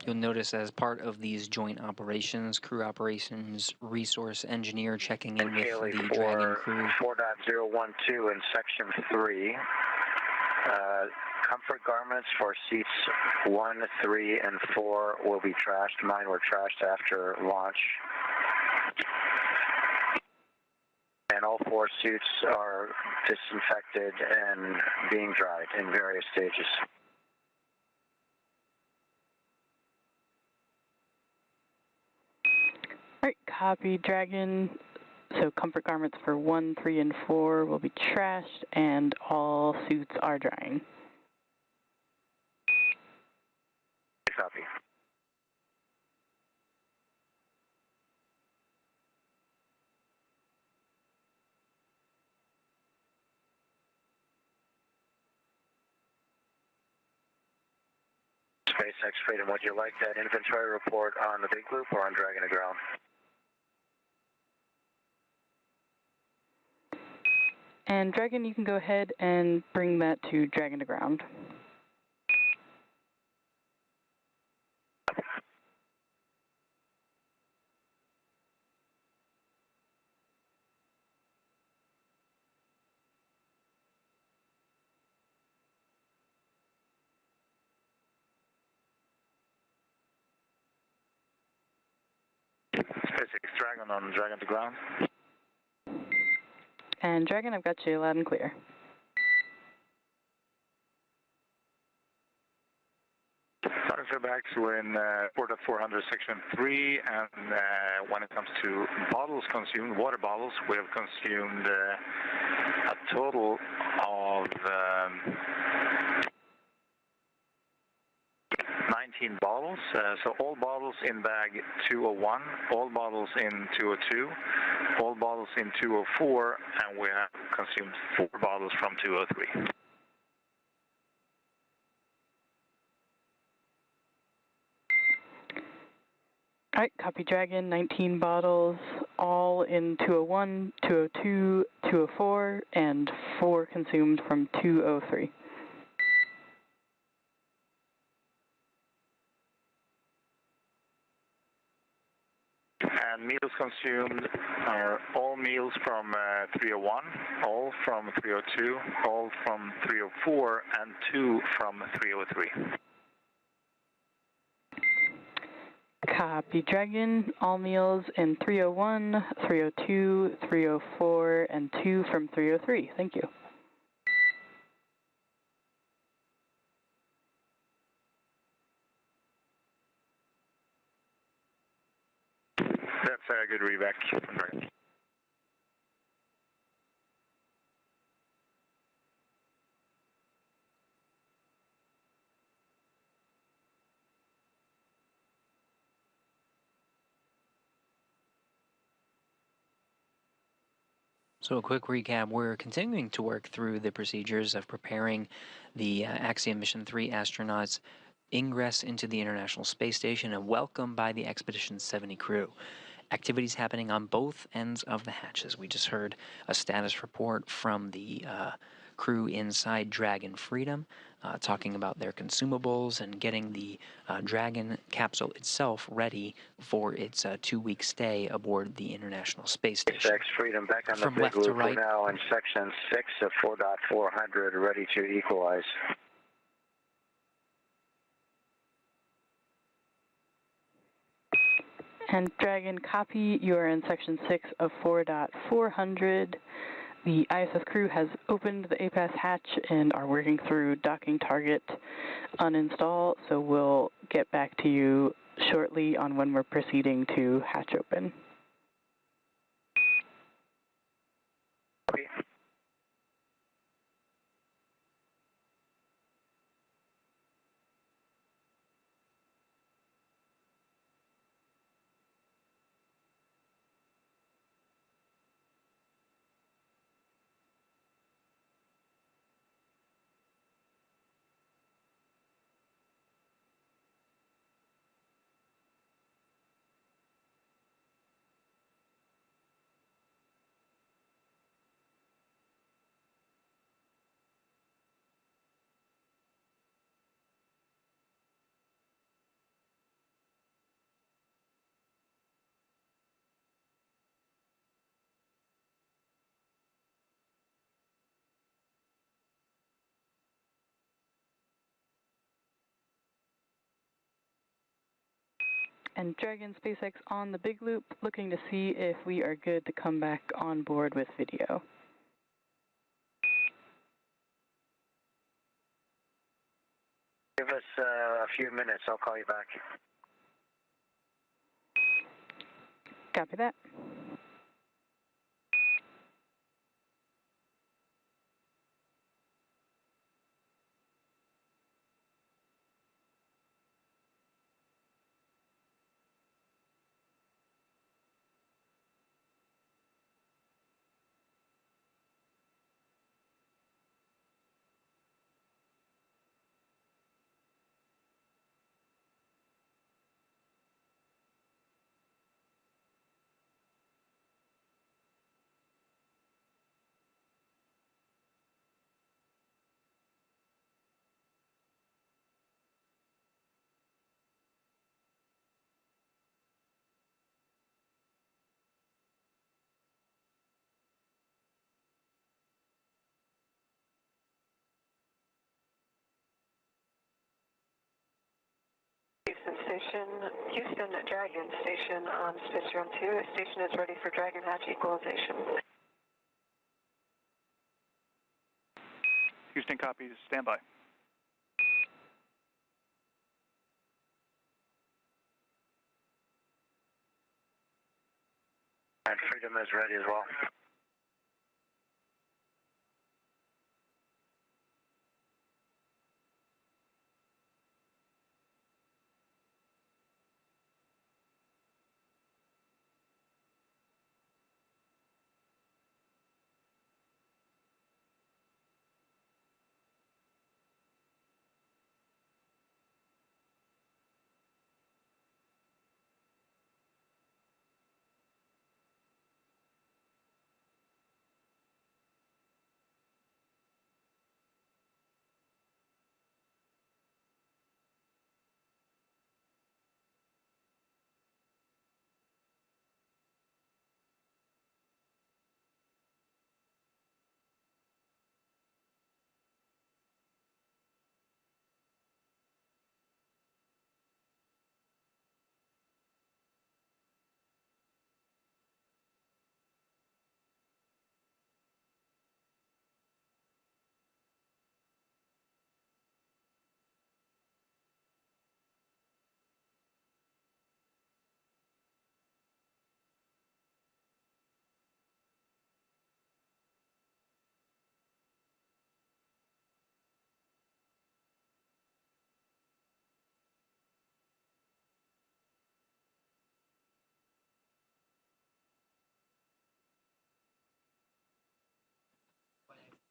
You'll notice as part of these joint operations, crew operations, resource engineer checking in with the Dragon crew. 4.012 in section 3. Comfort garments for seats 1, 3, and 4 will be trashed. Mine were trashed after launch. And all 4 suits are disinfected and being dried in various stages. All right, copy Dragon. So comfort garments for 1, 3, and 4 will be trashed, and all suits are drying. Copy. SpaceX Freedom, would you like that inventory report on the big loop or on Dragon to ground? And Dragon, you can go ahead and bring that to Dragon to ground. SpaceX Dragon on Dragon to ground. And Dragon, I've got you loud and clear. Back to in 4.400 section 3, and when it comes to bottles consumed, water bottles, we have consumed a total of 19 bottles. So all bottles in bag 201, all bottles in 202, all bottles in 204, and we have consumed 4 bottles from 203. All right, copy Dragon, 19 bottles, all in 201, 202, 204, and 4 consumed from 203. And meals consumed are all meals from 301, all from 302, all from 304, and 2 from 303. Copy Dragon, all meals in 301, 302, 304, and 2 from 303. Thank you. That's a good readback from Dragon. So a quick recap, we're continuing to work through the procedures of preparing the Axiom Mission 3 astronauts ingress into the International Space Station and welcome by the Expedition 70 crew. Activities happening on both ends of the hatches. We just heard a status report from the crew inside Dragon Freedom, talking about their consumables and getting the Dragon capsule itself ready for its 2-week stay aboard the International Space Station. SpaceX Freedom back on From the big left to loop. right. We're now in section 6 of 4.400, ready to equalize. And Dragon, copy, you are in section 6 of 4.400. The ISS crew has opened the APAS hatch and are working through docking target uninstall, so we'll get back to you shortly on when we're proceeding to hatch open. Okay. And Dragon SpaceX on the big loop, looking to see if we are good to come back on board with video. Give us a few minutes, I'll call you back. Copy that. Houston Dragon Station on Space Room 2. Station is ready for Dragon Hatch equalization. Houston copies, standby. And Freedom is ready as well.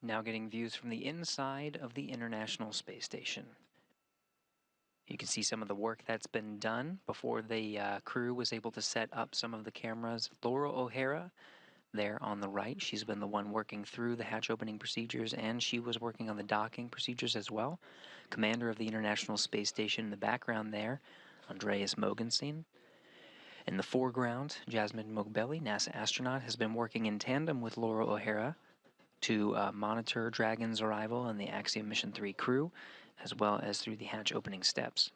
Now getting views from the inside of the International Space Station. You can see some of the work that's been done before the crew was able to set up some of the cameras. Laura O'Hara, there on the right, she's been the one working through the hatch opening procedures, and she was working on the docking procedures as well. Commander of the International Space Station in the background there, Andreas Mogensen. In the foreground, Jasmine Mogbelli, NASA astronaut, has been working in tandem with Laura O'Hara to monitor Dragon's arrival and the Axiom Mission 3 crew, as well as through the hatch opening steps.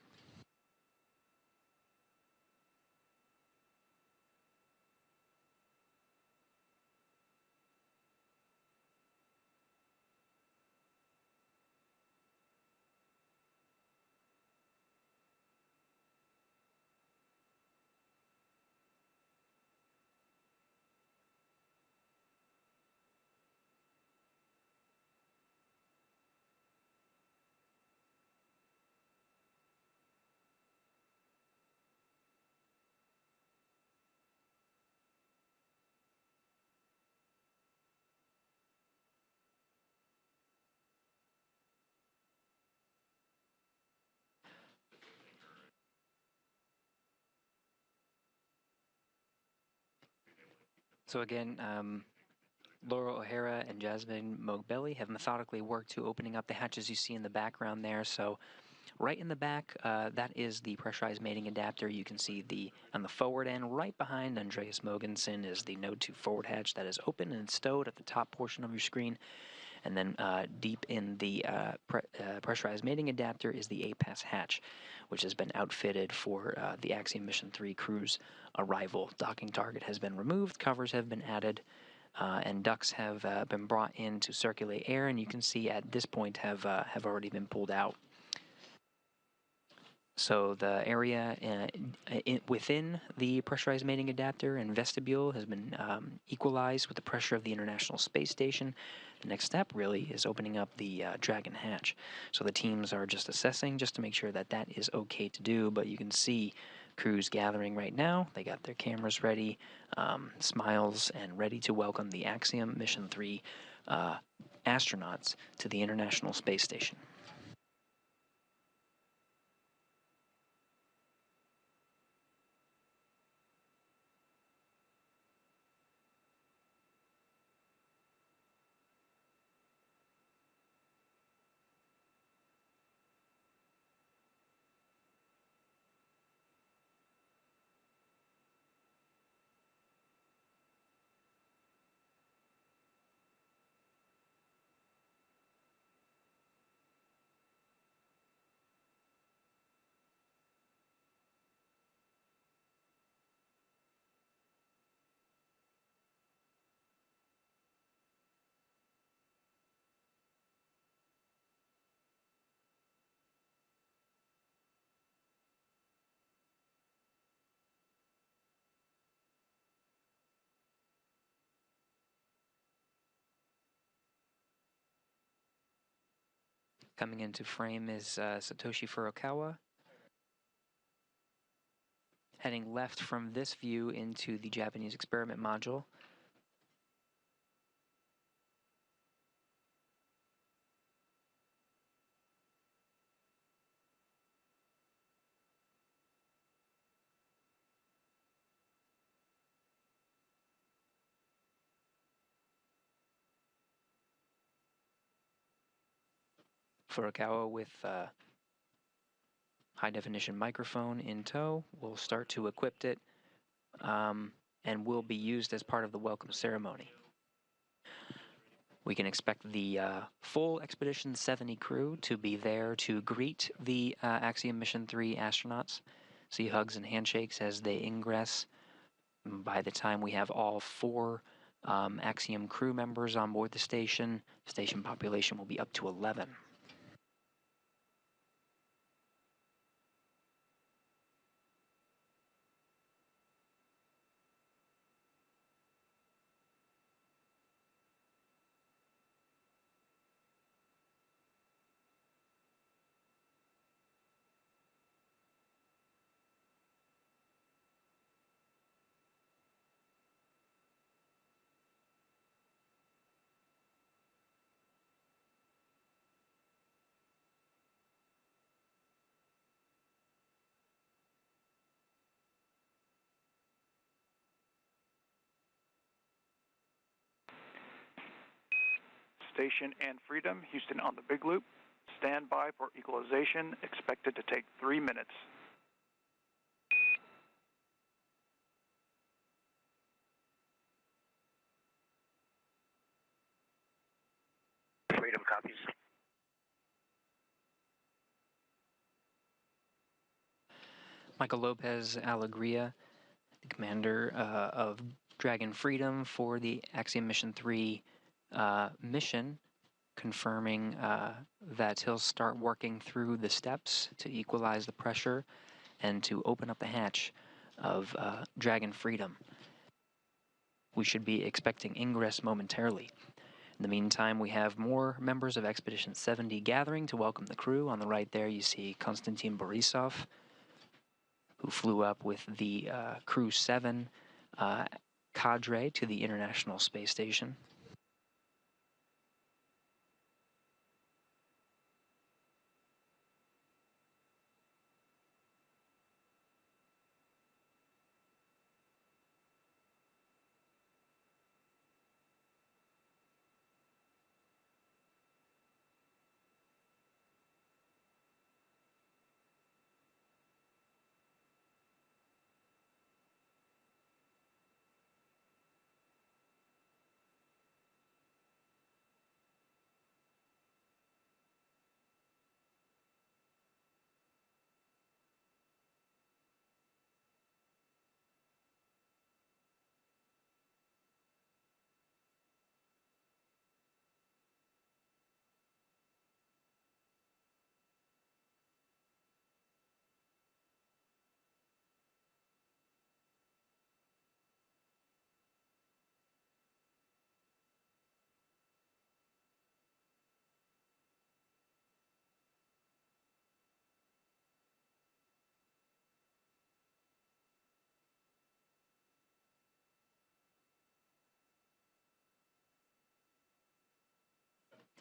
So again, Laura O'Hara and Jasmine Mogbelli have methodically worked to opening up the hatches you see in the background there. So right in the back, that is the pressurized mating adapter. You can see on the forward end, right behind Andreas Mogensen, is the Node 2 forward hatch that is open and stowed at the top portion of your screen. And then deep in the pressurized mating adapter is the APAS hatch, which has been outfitted for the Axiom Mission 3 crew's arrival. Docking target has been removed, covers have been added, and ducts have been brought in to circulate air, and you can see at this point have already been pulled out. So the area within the pressurized mating adapter and vestibule has been equalized with the pressure of the International Space Station. The next step really is opening up the Dragon hatch. So the teams are just assessing just to make sure that that is okay to do, but you can see crews gathering right now. They got their cameras ready, smiles, and ready to welcome the Axiom Mission 3 astronauts to the International Space Station. Coming into frame is Satoshi Furukawa. Heading left from this view into the Japanese experiment module. Furukawa with high-definition microphone in tow will start to equip it and will be used as part of the welcome ceremony. We can expect the full Expedition 70 crew to be there to greet the Axiom Mission 3 astronauts. See hugs and handshakes as they ingress. By the time we have all 4 Axiom crew members on board the station population will be up to 11. Station and Freedom, Houston on the Big Loop. Stand by for equalization, expected to take 3 minutes. Freedom copies. Michael López-Alegría, the commander of Dragon Freedom for the Axiom Mission 3 mission, confirming that he'll start working through the steps to equalize the pressure and to open up the hatch of Dragon Freedom. We should be expecting ingress momentarily. In the meantime, we have more members of Expedition 70 gathering to welcome the crew. On the right there, you see Konstantin Borisov, who flew up with the Crew 7 cadre to the International Space Station.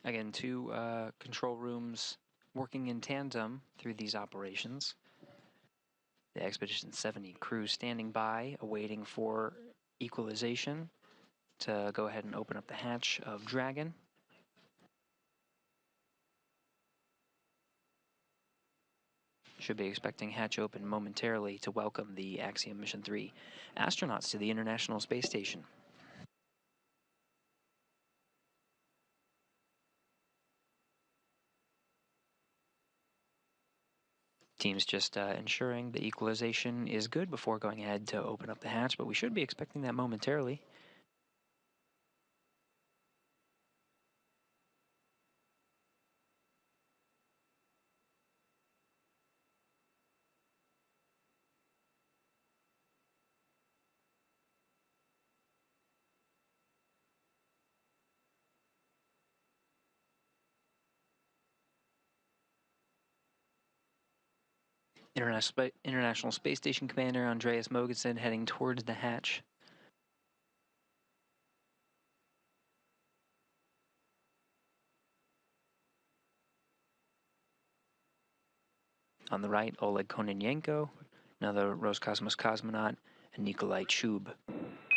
Again, two control rooms working in tandem through these operations. The Expedition 70 crew standing by, awaiting for equalization to go ahead and open up the hatch of Dragon. Should be expecting hatch open momentarily to welcome the Axiom Mission 3 astronauts to the International Space Station. Team's just ensuring the equalization is good before going ahead to open up the hatch, but we should be expecting that momentarily. International Space Station Commander Andreas Mogensen heading towards the hatch. On the right, Oleg Kononenko, another Roscosmos cosmonaut, and Nikolai Chub.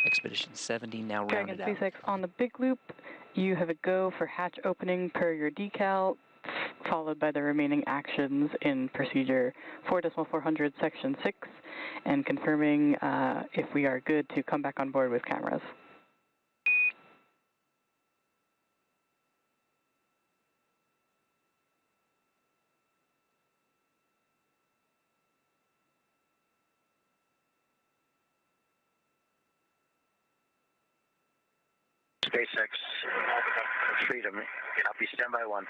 Expedition 70 now rounded out. Dragon SpaceX on the big loop. You have a go for hatch opening per your decal, followed by the remaining actions in procedure 4.400 section 6, and confirming if we are good to come back on board with cameras. SpaceX Freedom, copy, standby 1.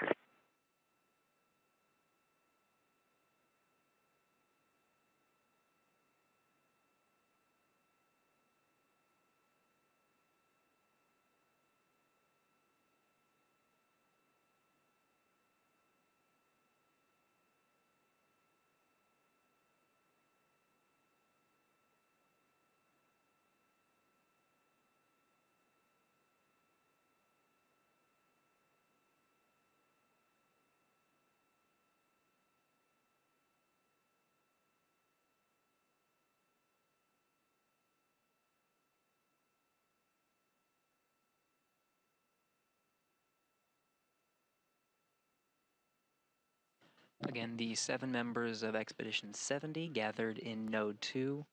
Again, the 7 members of Expedition 70 gathered in Node 2.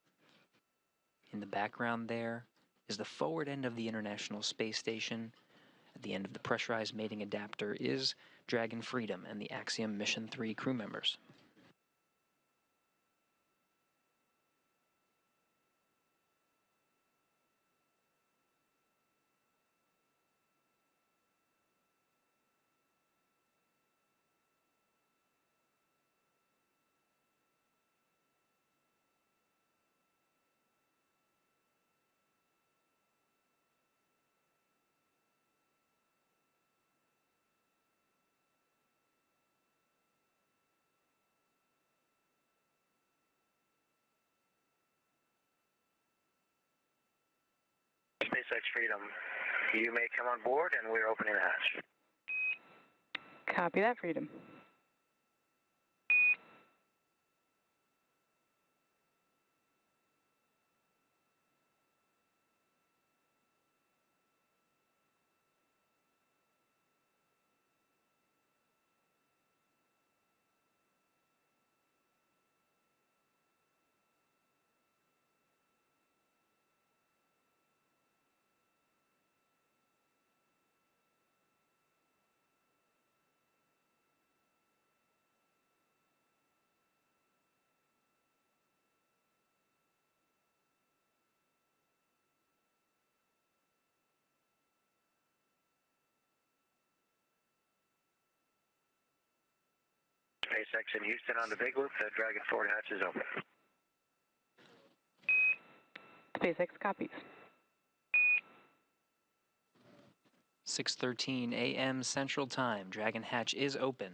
In the background there is the forward end of the International Space Station. At the end of the pressurized mating adapter is Dragon Freedom and the Axiom Mission 3 crew members. SpaceX Freedom, you may come on board and we're opening the hatch. Copy that, Freedom. SpaceX in Houston on the big loop, the Dragon forward hatch is open. SpaceX copies. 6:13 a.m. Central Time. Dragon hatch is open.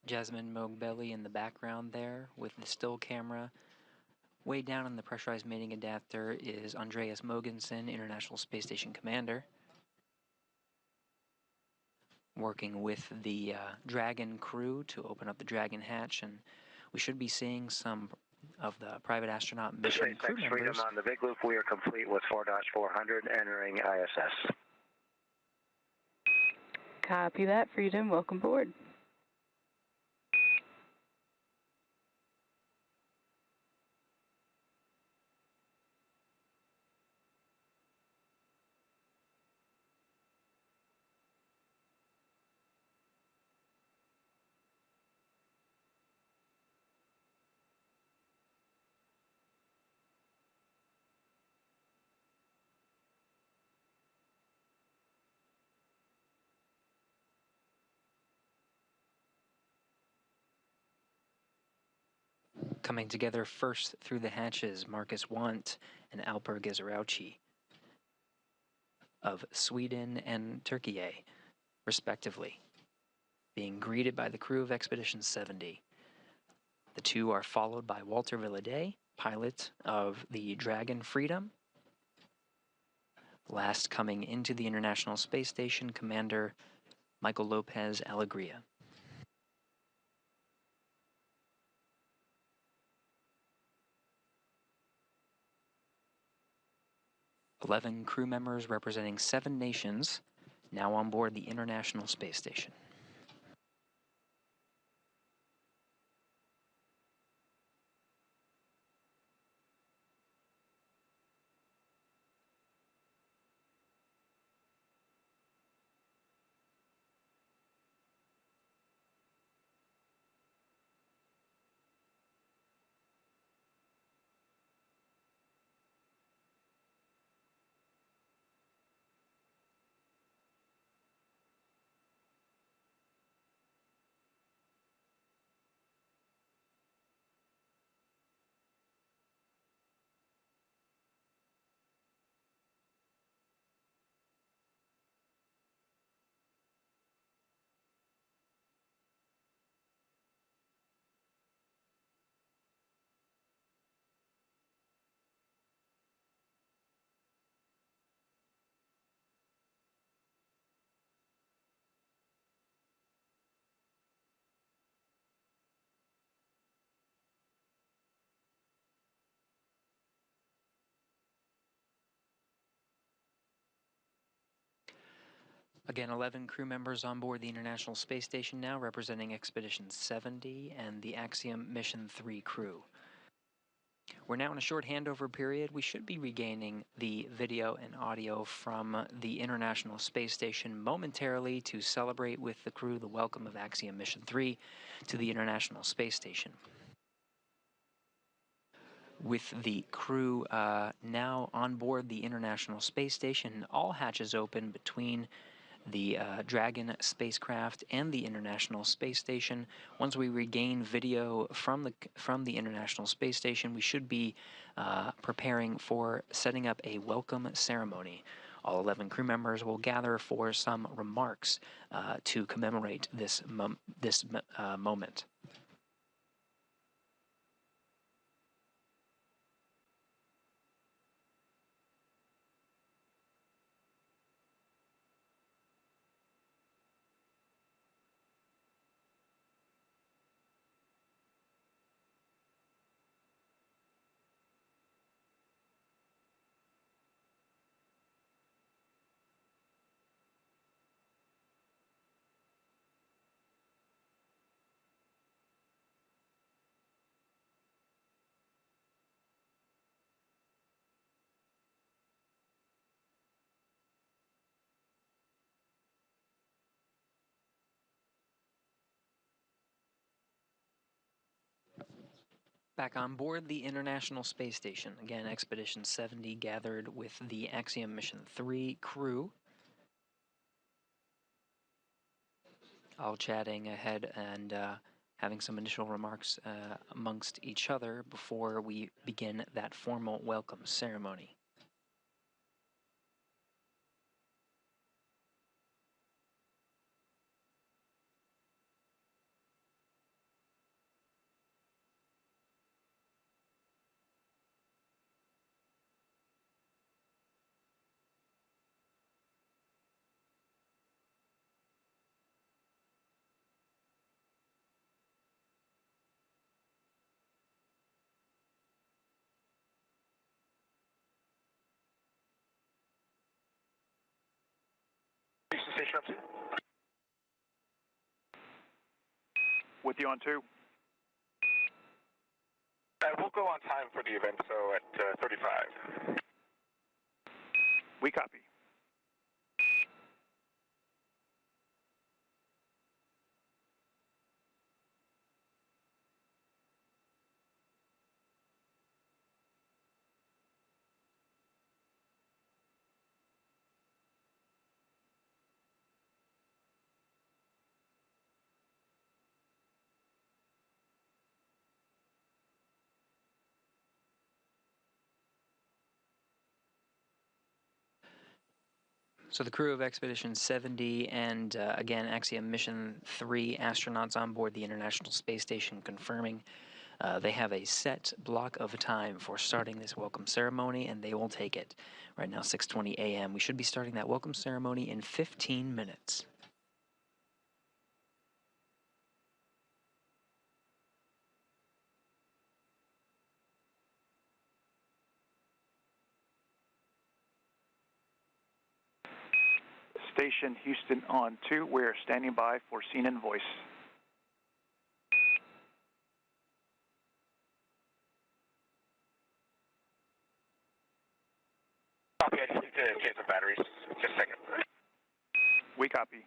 Jasmine Mogbelli in the background there with the still camera. Way down in the pressurized mating adapter is Andreas Mogensen, International Space Station Commander, working with the Dragon crew to open up the Dragon hatch, and we should be seeing some of the private astronaut mission crew members. Freedom on the big loop. We are complete with 4-400 entering ISS. Copy that, Freedom. Welcome aboard. Coming together first through the hatches, Marcus Wandt and Alper Gezeravcı of Sweden and Turkey, respectively, being greeted by the crew of Expedition 70. The two are followed by Walter Villadei, pilot of the Dragon Freedom. Last coming into the International Space Station, Commander Michael López-Alegría. "11 crew members representing 7 nations now on board the International Space Station. Again, 11 crew members on board the International Space Station now, representing Expedition 70 and the Axiom Mission 3 crew. We're now in a short handover period. We should be regaining the video and audio from the International Space Station momentarily to celebrate with the crew the welcome of Axiom Mission 3 to the International Space Station. With the crew now on board the International Space Station, all hatches open between the Dragon spacecraft and the International Space Station. Once we regain video from the International Space Station, we should be preparing for setting up a welcome ceremony. All 11 crew members will gather for some remarks to commemorate this moment. Back on board the International Space Station, again, Expedition 70 gathered with the Axiom Mission 3 crew, all chatting ahead and having some initial remarks amongst each other before we begin that formal welcome ceremony. Station up 2. With you on 2. We'll go on time for the event, so at 35. We copy. So the crew of Expedition 70 and, again, Axiom Mission 3 astronauts on board the International Space Station confirming they have a set block of time for starting this welcome ceremony, and they will take it. Right now, 6:20 a.m. We should be starting that welcome ceremony in 15 minutes. Station Houston on 2. We're standing by for scene and voice. Copy, I just need to get the batteries. Just a second. We copy.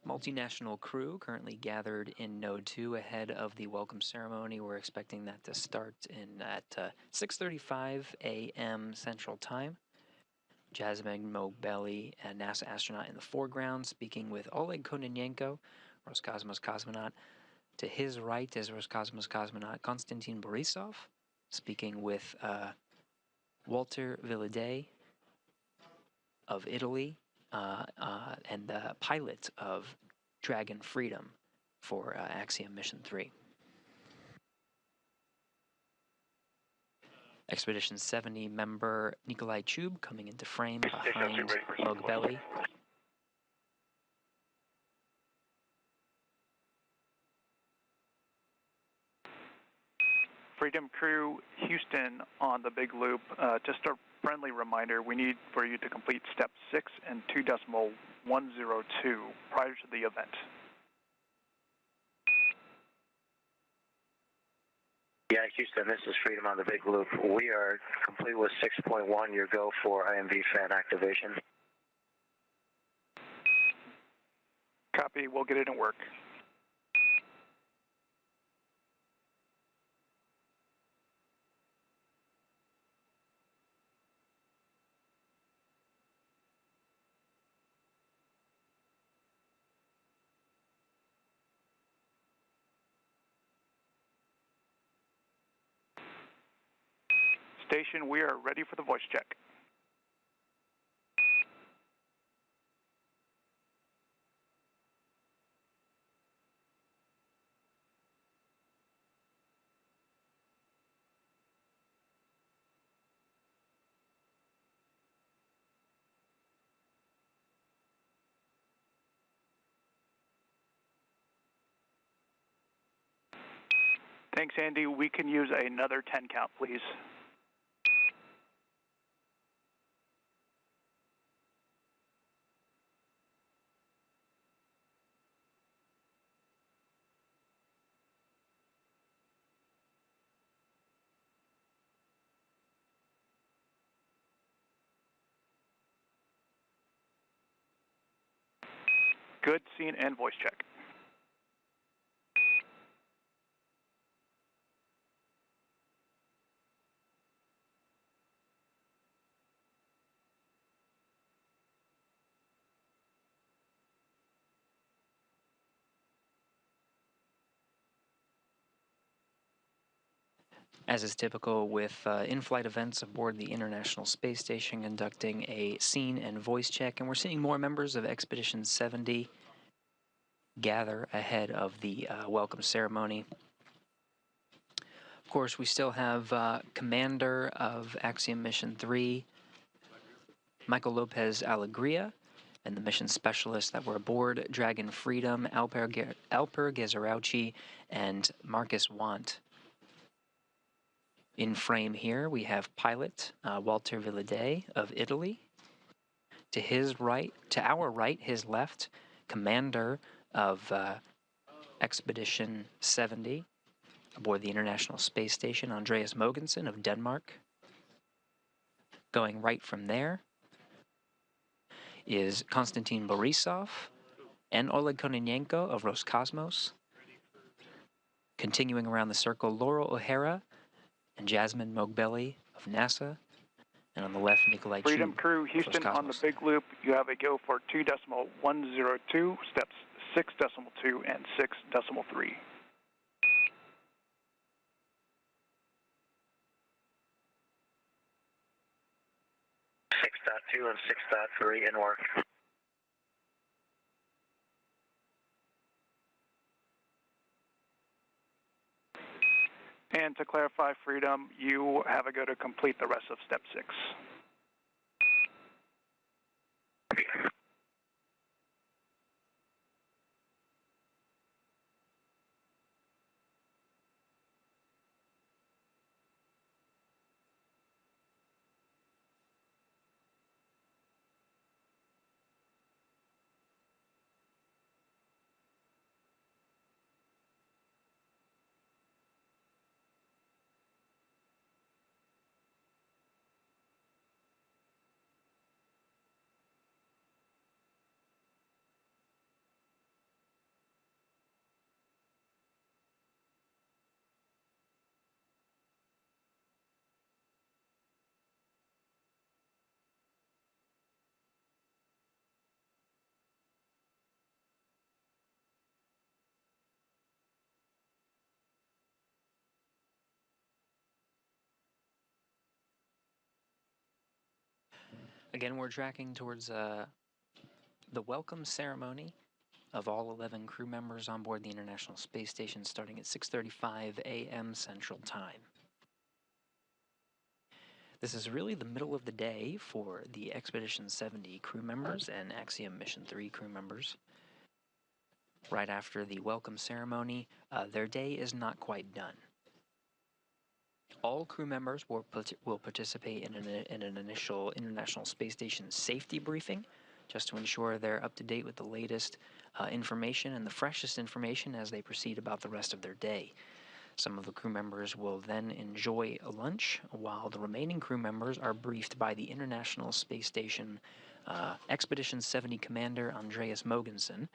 Multinational crew currently gathered in Node 2 ahead of the welcome ceremony. We're expecting that to start at 6:35 a.m. Central Time. Jasmine Moghbeli, a NASA astronaut in the foreground, speaking with Oleg Kononenko, Roscosmos cosmonaut. To his right is Roscosmos cosmonaut Konstantin Borisov, speaking with Walter Villadei of Italy, and the pilot of Dragon Freedom for Axiom Mission 3. Expedition 70 member Nikolai Chub coming into frame behind Moghbeli. Freedom crew, Houston on the big loop. Just a friendly reminder, we need for you to complete step 6 and 2.102 prior to the event. Yeah, Houston, this is Freedom on the big loop. We are complete with 6.1. Your go for IMV fan activation. Copy, we'll get it in work. Station, we are ready for the voice check. Thanks, Andy. We can use another 10 count, please. Good, scene, and voice check. As is typical with in-flight events aboard the International Space Station, conducting a scene and voice check, and we're seeing more members of Expedition 70 gather ahead of the welcome ceremony. Of course, we still have Commander of Axiom Mission 3, Michael López-Alegría, and the mission specialists that were aboard Dragon Freedom, Alper Gezeravcı, and Marcus Wandt. In frame here, we have pilot Walter Villadei of Italy. To our right, his left, commander of Expedition 70 aboard the International Space Station, Andreas Mogensen of Denmark. Going right from there is Konstantin Borisov and Oleg Kononenko of Roscosmos. Continuing around the circle, Laurel O'Hara and Jasmine Mogbelli of NASA, and on the left, Nikolai Chu. Freedom crew, Houston on the big loop. You have a go for 2.102, steps 6.2 and 6.3. 6.2 and 6.3 in work. And to clarify, Freedom, you have a go to complete the rest of step 6. Again, we're tracking towards the welcome ceremony of all 11 crew members on board the International Space Station, starting at 6:35 a.m. Central Time. This is really the middle of the day for the Expedition 70 crew members and Axiom Mission 3 crew members. Right after the welcome ceremony, their day is not quite done. All crew members will participate in an initial International Space Station safety briefing, just to ensure they're up to date with the latest information and the freshest information as they proceed about the rest of their day. Some of the crew members will then enjoy a lunch, while the remaining crew members are briefed by the International Space Station Expedition 70 Commander Andreas Mogensen,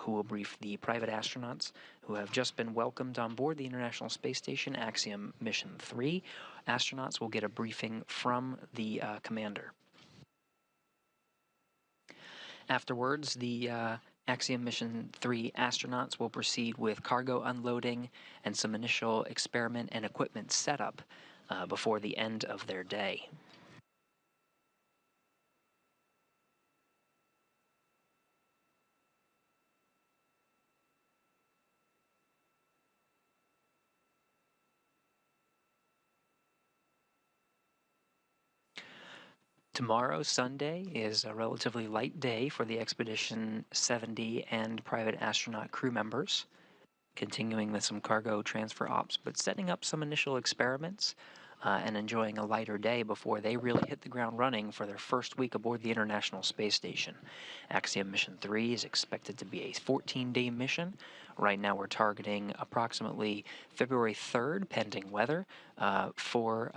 who will brief the private astronauts who have just been welcomed on board the International Space Station Axiom Mission 3. Astronauts will get a briefing from the commander. Afterwards, the Axiom Mission 3 astronauts will proceed with cargo unloading and some initial experiment and equipment setup before the end of their day. Tomorrow, Sunday, is a relatively light day for the Expedition 70 and private astronaut crew members, continuing with some cargo transfer ops, but setting up some initial experiments and enjoying a lighter day before they really hit the ground running for their first week aboard the International Space Station. Axiom Mission 3 is expected to be a 14-day mission. Right now we're targeting approximately February 3rd, pending weather, for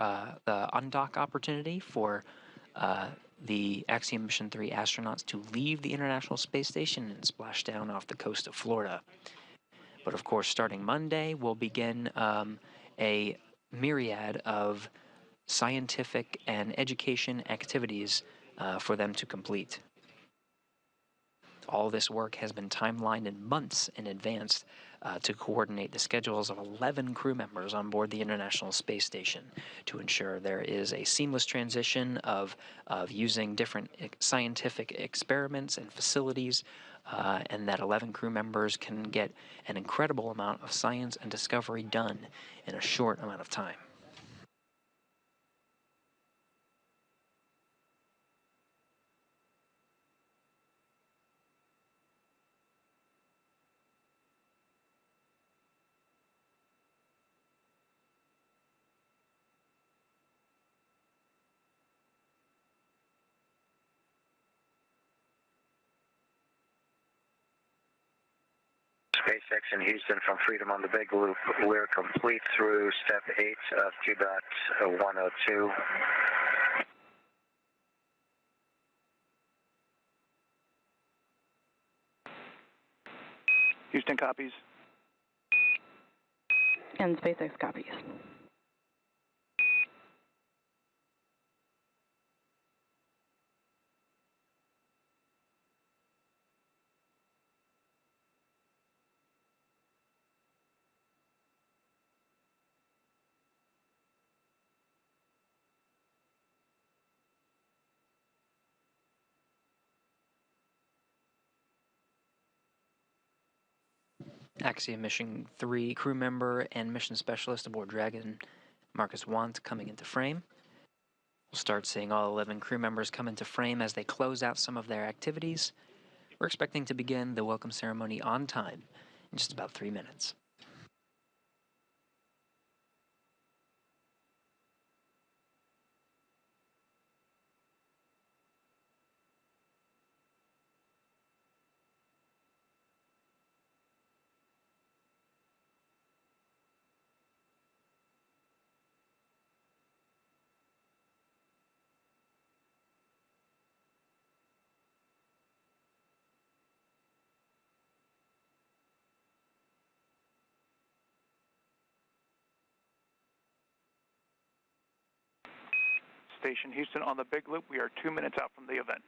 the undock opportunity for the Axiom Mission 3 astronauts to leave the International Space Station and splash down off the coast of Florida. But of course, starting Monday, we'll begin a myriad of scientific and education activities for them to complete. All this work has been timelined in months in advance to coordinate the schedules of 11 crew members on board the International Space Station to ensure there is a seamless transition of using different scientific experiments and facilities, and that 11 crew members can get an incredible amount of science and discovery done in a short amount of time. SpaceX in Houston from Freedom on the Big Loop. We're complete through step 8 of Q.102. Houston copies. And SpaceX copies. Axiom Mission 3 crew member and mission specialist aboard Dragon, Marcus Wandt, coming into frame. We'll start seeing all 11 crew members come into frame as they close out some of their activities. We're expecting to begin the welcome ceremony on time in just about 3 minutes. Station Houston on the Big Loop. We are 2 minutes out from the event.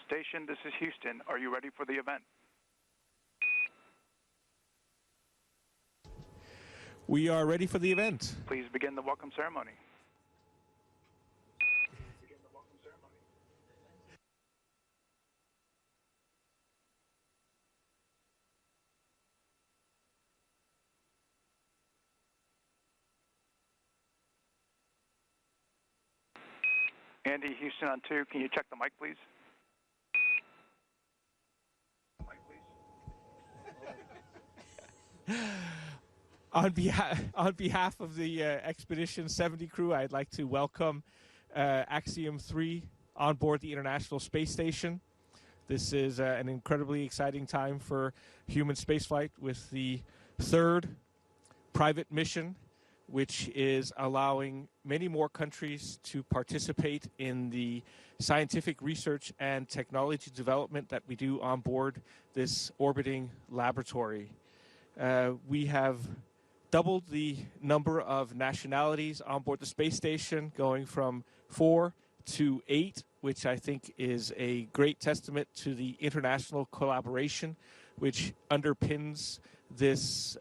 Station, this is Houston. Are you ready for the event? We are ready for the event. Please begin the welcome ceremony. Andy, Houston on 2, can you check the mic, please? On behalf of the Expedition 70 crew, I'd like to welcome Axiom 3 on board the International Space Station. This is an incredibly exciting time for human spaceflight with the third private mission, which is allowing many more countries to participate in the scientific research and technology development that we do on board this orbiting laboratory. We have doubled the number of nationalities on board the space station, going from 4 to 8, which I think is a great testament to the international collaboration which underpins this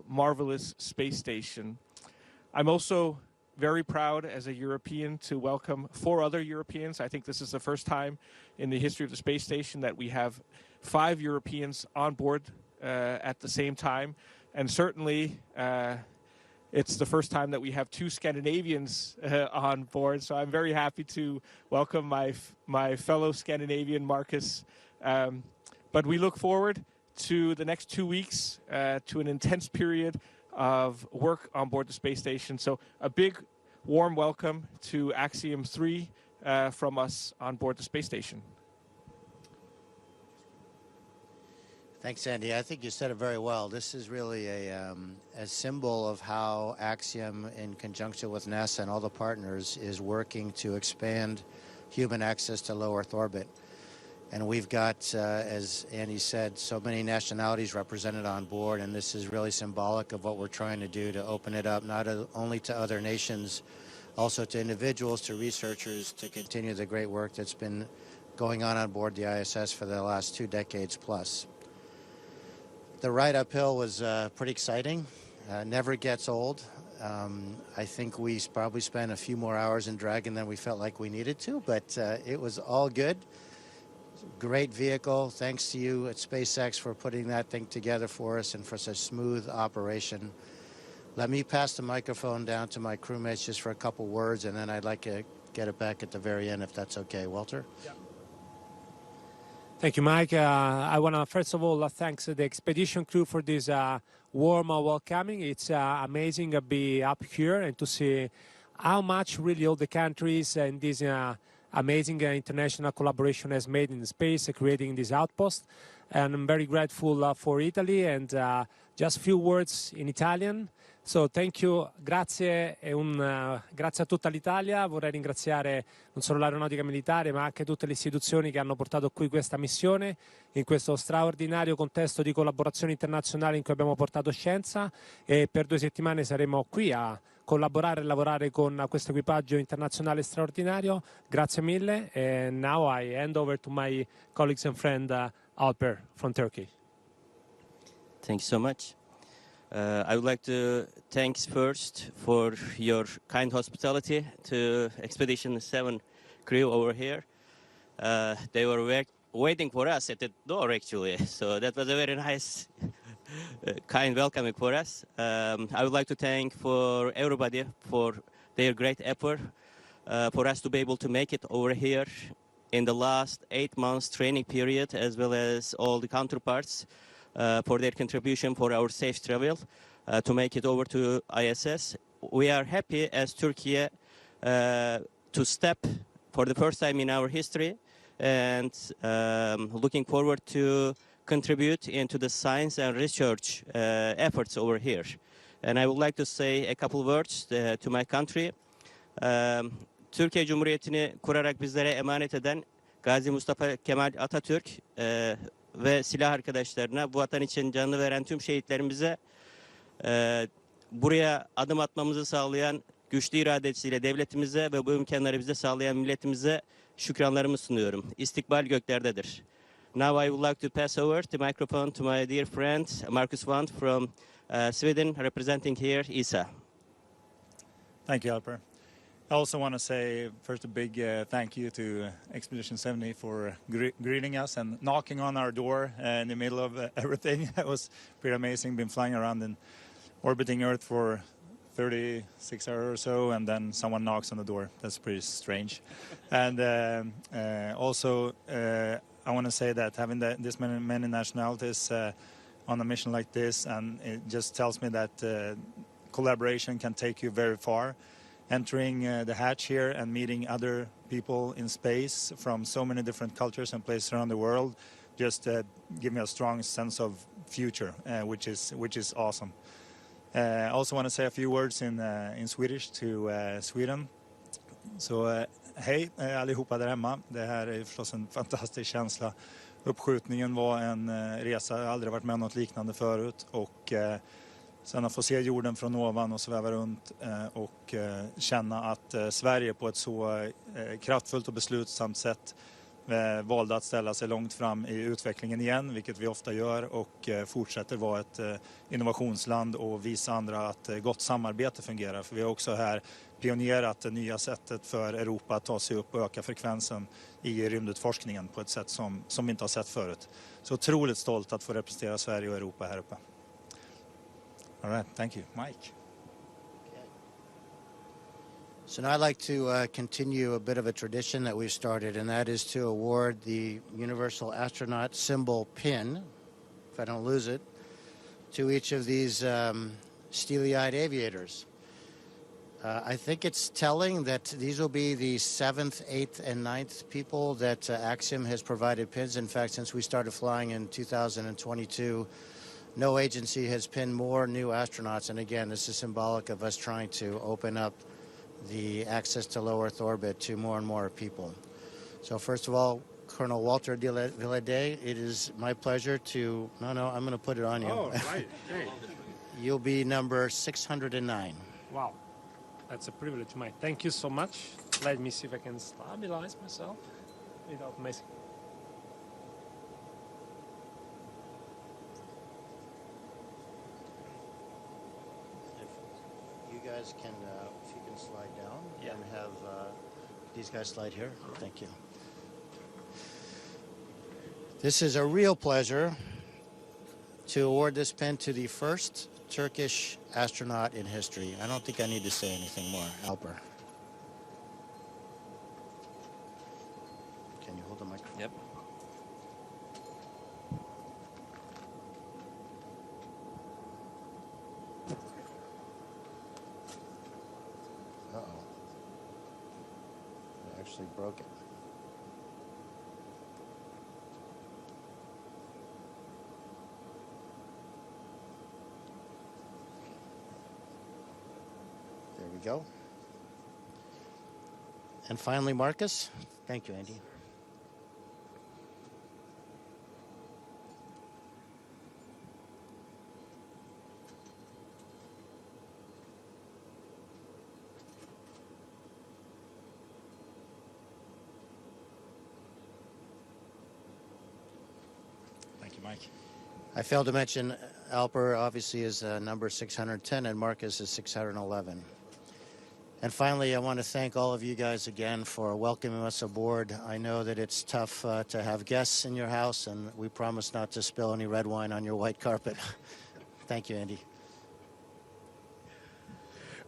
marvelous space station. I'm also very proud as a European to welcome 4 other Europeans. I think this is the first time in the history of the space station that we have 5 Europeans on board at the same time. And certainly it's the first time that we have 2 Scandinavians on board. So I'm very happy to welcome my fellow Scandinavian, Marcus. But we look forward to the next 2 weeks, to an intense period of work on board the space station. So a big warm welcome to Axiom 3 from us on board the space station. Thanks, Andy. I think you said it very well. This is really a symbol of how Axiom, in conjunction with NASA and all the partners, is working to expand human access to low Earth orbit. And we've got, as Andy said, so many nationalities represented on board, and this is really symbolic of what we're trying to do to open it up not only to other nations, also to individuals, to researchers, to continue the great work that's been going on board the ISS for the last 2 decades plus. The ride uphill was pretty exciting. Never gets old. I think we probably spent a few more hours in Dragon than we felt like we needed to, but it was all good. Great vehicle. Thanks to you at SpaceX for putting that thing together for us and for such smooth operation. Let me pass the microphone down to my crewmates just for a couple words, and then I'd like to get it back at the very end, if that's okay. Walter? Yeah. Thank you, Mike. I want to, first of all, thank the expedition crew for this warm welcoming. It's amazing to be up here and to see how much really all the countries and this amazing international collaboration has made in space, creating this outpost. And I'm very grateful for Italy, and just a few words in Italian. So thank you, grazie grazie a tutta l'Italia. Vorrei ringraziare non solo l'aeronautica militare ma anche tutte le istituzioni che hanno portato qui questa missione in questo straordinario contesto di collaborazione internazionale in cui abbiamo portato scienza, e per 2 settimane saremo qui a collaborare e lavorare con questo equipaggio internazionale straordinario. Grazie mille, and now I hand over to my colleagues and friend Alper from Turkey. Thank you so much. I would like to thank first for your kind hospitality to Expedition 7 crew over here. They were waiting for us at the door, actually, so that was a very nice, kind welcoming for us. I would like to thank for everybody for their great effort for us to be able to make it over here in the last 8 months training period, as well as all the counterparts for their contribution for our safe travel to make it over to ISS. We are happy as Turkey to step for the first time in our history, and looking forward to contribute into the science and research efforts over here. And I would like to say a couple words to my country. Türkiye Cumhuriyeti'ni kurarak bizlere emanet eden Gazi Mustafa Kemal Atatürk ve silah arkadaşlarına, bu vatan için canını veren tüm şehitlerimize, buraya adım atmamızı sağlayan güçlü iradesiyle devletimize ve bu imkanları bize sağlayan milletimize şükranlarımı sunuyorum. İstikbal göklerdedir. Now I would like to pass over the microphone to my dear friend, Marcus Wandt from Sweden, representing here ESA. Thank you, Alper. I also want to say first a big thank you to Expedition 70 for greeting us and knocking on our door in the middle of everything. It was pretty amazing. Been flying around and orbiting Earth for 36 hours or so, and then someone knocks on the door. That's pretty strange. And also, I want to say that having this many nationalities on a mission like this, and it just tells me that collaboration can take you very far. Entering the hatch here and meeting other people in space from so many different cultures and places around the world just give me a strong sense of future, which is awesome. I also want to say a few words in Swedish to Sweden. Så hej allihopa där hemma. Det här är förstås en fantastisk känsla. Uppskjutningen var en resa, jag har aldrig varit med om något liknande förut, och sen att få se jorden från ovan och sväva runt och känna att Sverige på ett så kraftfullt och beslutsamt sätt valde att ställa sig långt fram i utvecklingen igen, vilket vi ofta gör, och fortsätter vara ett innovationsland och visa andra att gott samarbete fungerar. För vi har också här pionerat det nya sättet för Europa att ta sig upp och öka frekvensen i rymdutforskningen på ett sätt som vi inte har sett förut. Så otroligt stolt att få representera Sverige och Europa här uppe. All right, thank you. Mike. So now I'd like to continue a bit of a tradition that we've started, and that is to award the Universal Astronaut Symbol pin, if I don't lose it, to each of these steely-eyed aviators. I think it's telling that these will be the 7th, 8th, and 9th people that Axiom has provided pins. In fact, since we started flying in 2022, no agency has pinned more new astronauts. And again, this is symbolic of us trying to open up the access to low Earth orbit to more and more people. So first of all, Colonel Walter Villadei, it is my pleasure to... No, I'm going to put it on you. Oh, right. Great. You'll be number 609. Wow. That's a privilege, Mike. Thank you so much. Let me see if I can stabilize myself without messing. If you guys can, if you can slide down and have these guys slide here. Thank you. This is a real pleasure to award this pin to the first Turkish astronaut in history. I don't think I need to say anything more. Alper. Can you hold the microphone? Yep. Uh-oh. I actually broke it. There we go. And finally, Marcus. Thank you, Andy. Thank you, Mike. I failed to mention Alper obviously is number 610 and Marcus is 611. And finally, I want to thank all of you guys again for welcoming us aboard. I know that it's tough to have guests in your house, and we promise not to spill any red wine on your white carpet. Thank you, Andy.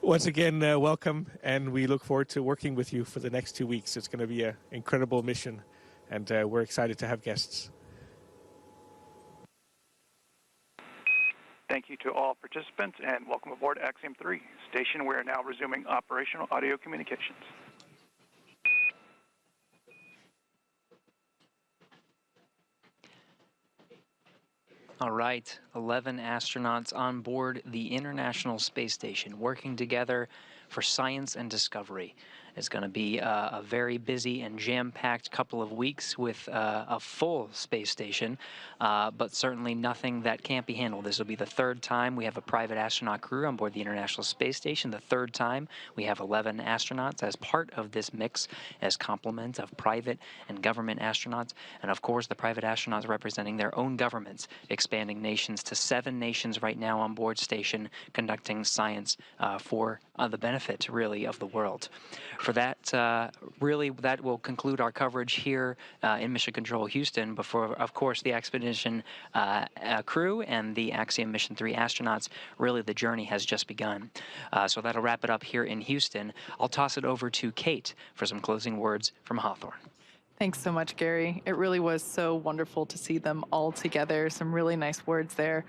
Once again, welcome, and we look forward to working with you for the next 2 weeks. It's going to be an incredible mission, and we're excited to have guests. Thank you to all participants and welcome aboard Axiom 3 station. We are now resuming operational audio communications. All right, 11 astronauts on board the International Space Station working together for science and discovery. It's going to be a very busy and jam-packed couple of weeks with a full space station, but certainly nothing that can't be handled. This will be the third time we have a private astronaut crew on board the International Space Station, the third time we have 11 astronauts as part of this mix as complement of private and government astronauts, and of course the private astronauts representing their own governments, expanding nations to 7 nations right now on board station, conducting science for the benefit, really, of the world. For that, really, that will conclude our coverage here in Mission Control Houston. Before, of course, the expedition crew and the Axiom Mission 3 astronauts, really the journey has just begun. So that'll wrap it up here in Houston. I'll toss it over to Kate for some closing words from Hawthorne. Thanks so much, Gary. It really was so wonderful to see them all together. Some really nice words there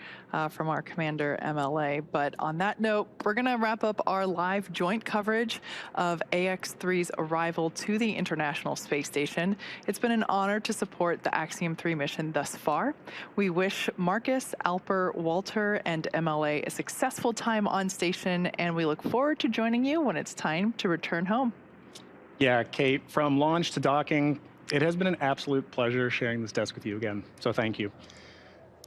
from our commander, MLA. But on that note, we're going to wrap up our live joint coverage of AX-3's arrival to the International Space Station. It's been an honor to support the Axiom 3 mission thus far. We wish Marcus, Alper, Walter, and MLA a successful time on station, and we look forward to joining you when it's time to return home. Yeah, Kate, from launch to docking, it has been an absolute pleasure sharing this desk with you again, so thank you.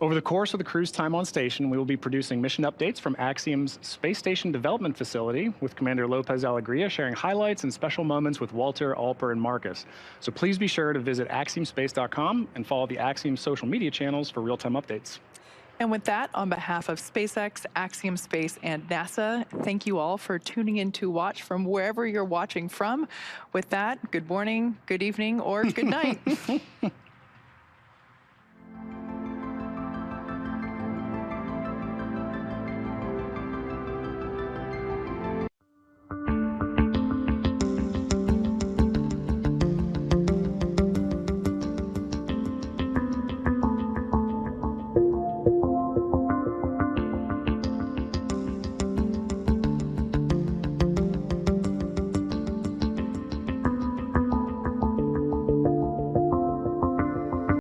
Over the course of the crew's time on station, we will be producing mission updates from Axiom's Space Station Development Facility, with Commander López-Alegría sharing highlights and special moments with Walter, Alper, and Marcus. So please be sure to visit axiomspace.com and follow the Axiom social media channels for real-time updates. And with that, on behalf of SpaceX, Axiom Space, and NASA, thank you all for tuning in to watch from wherever you're watching from. With that, good morning, good evening, or good night.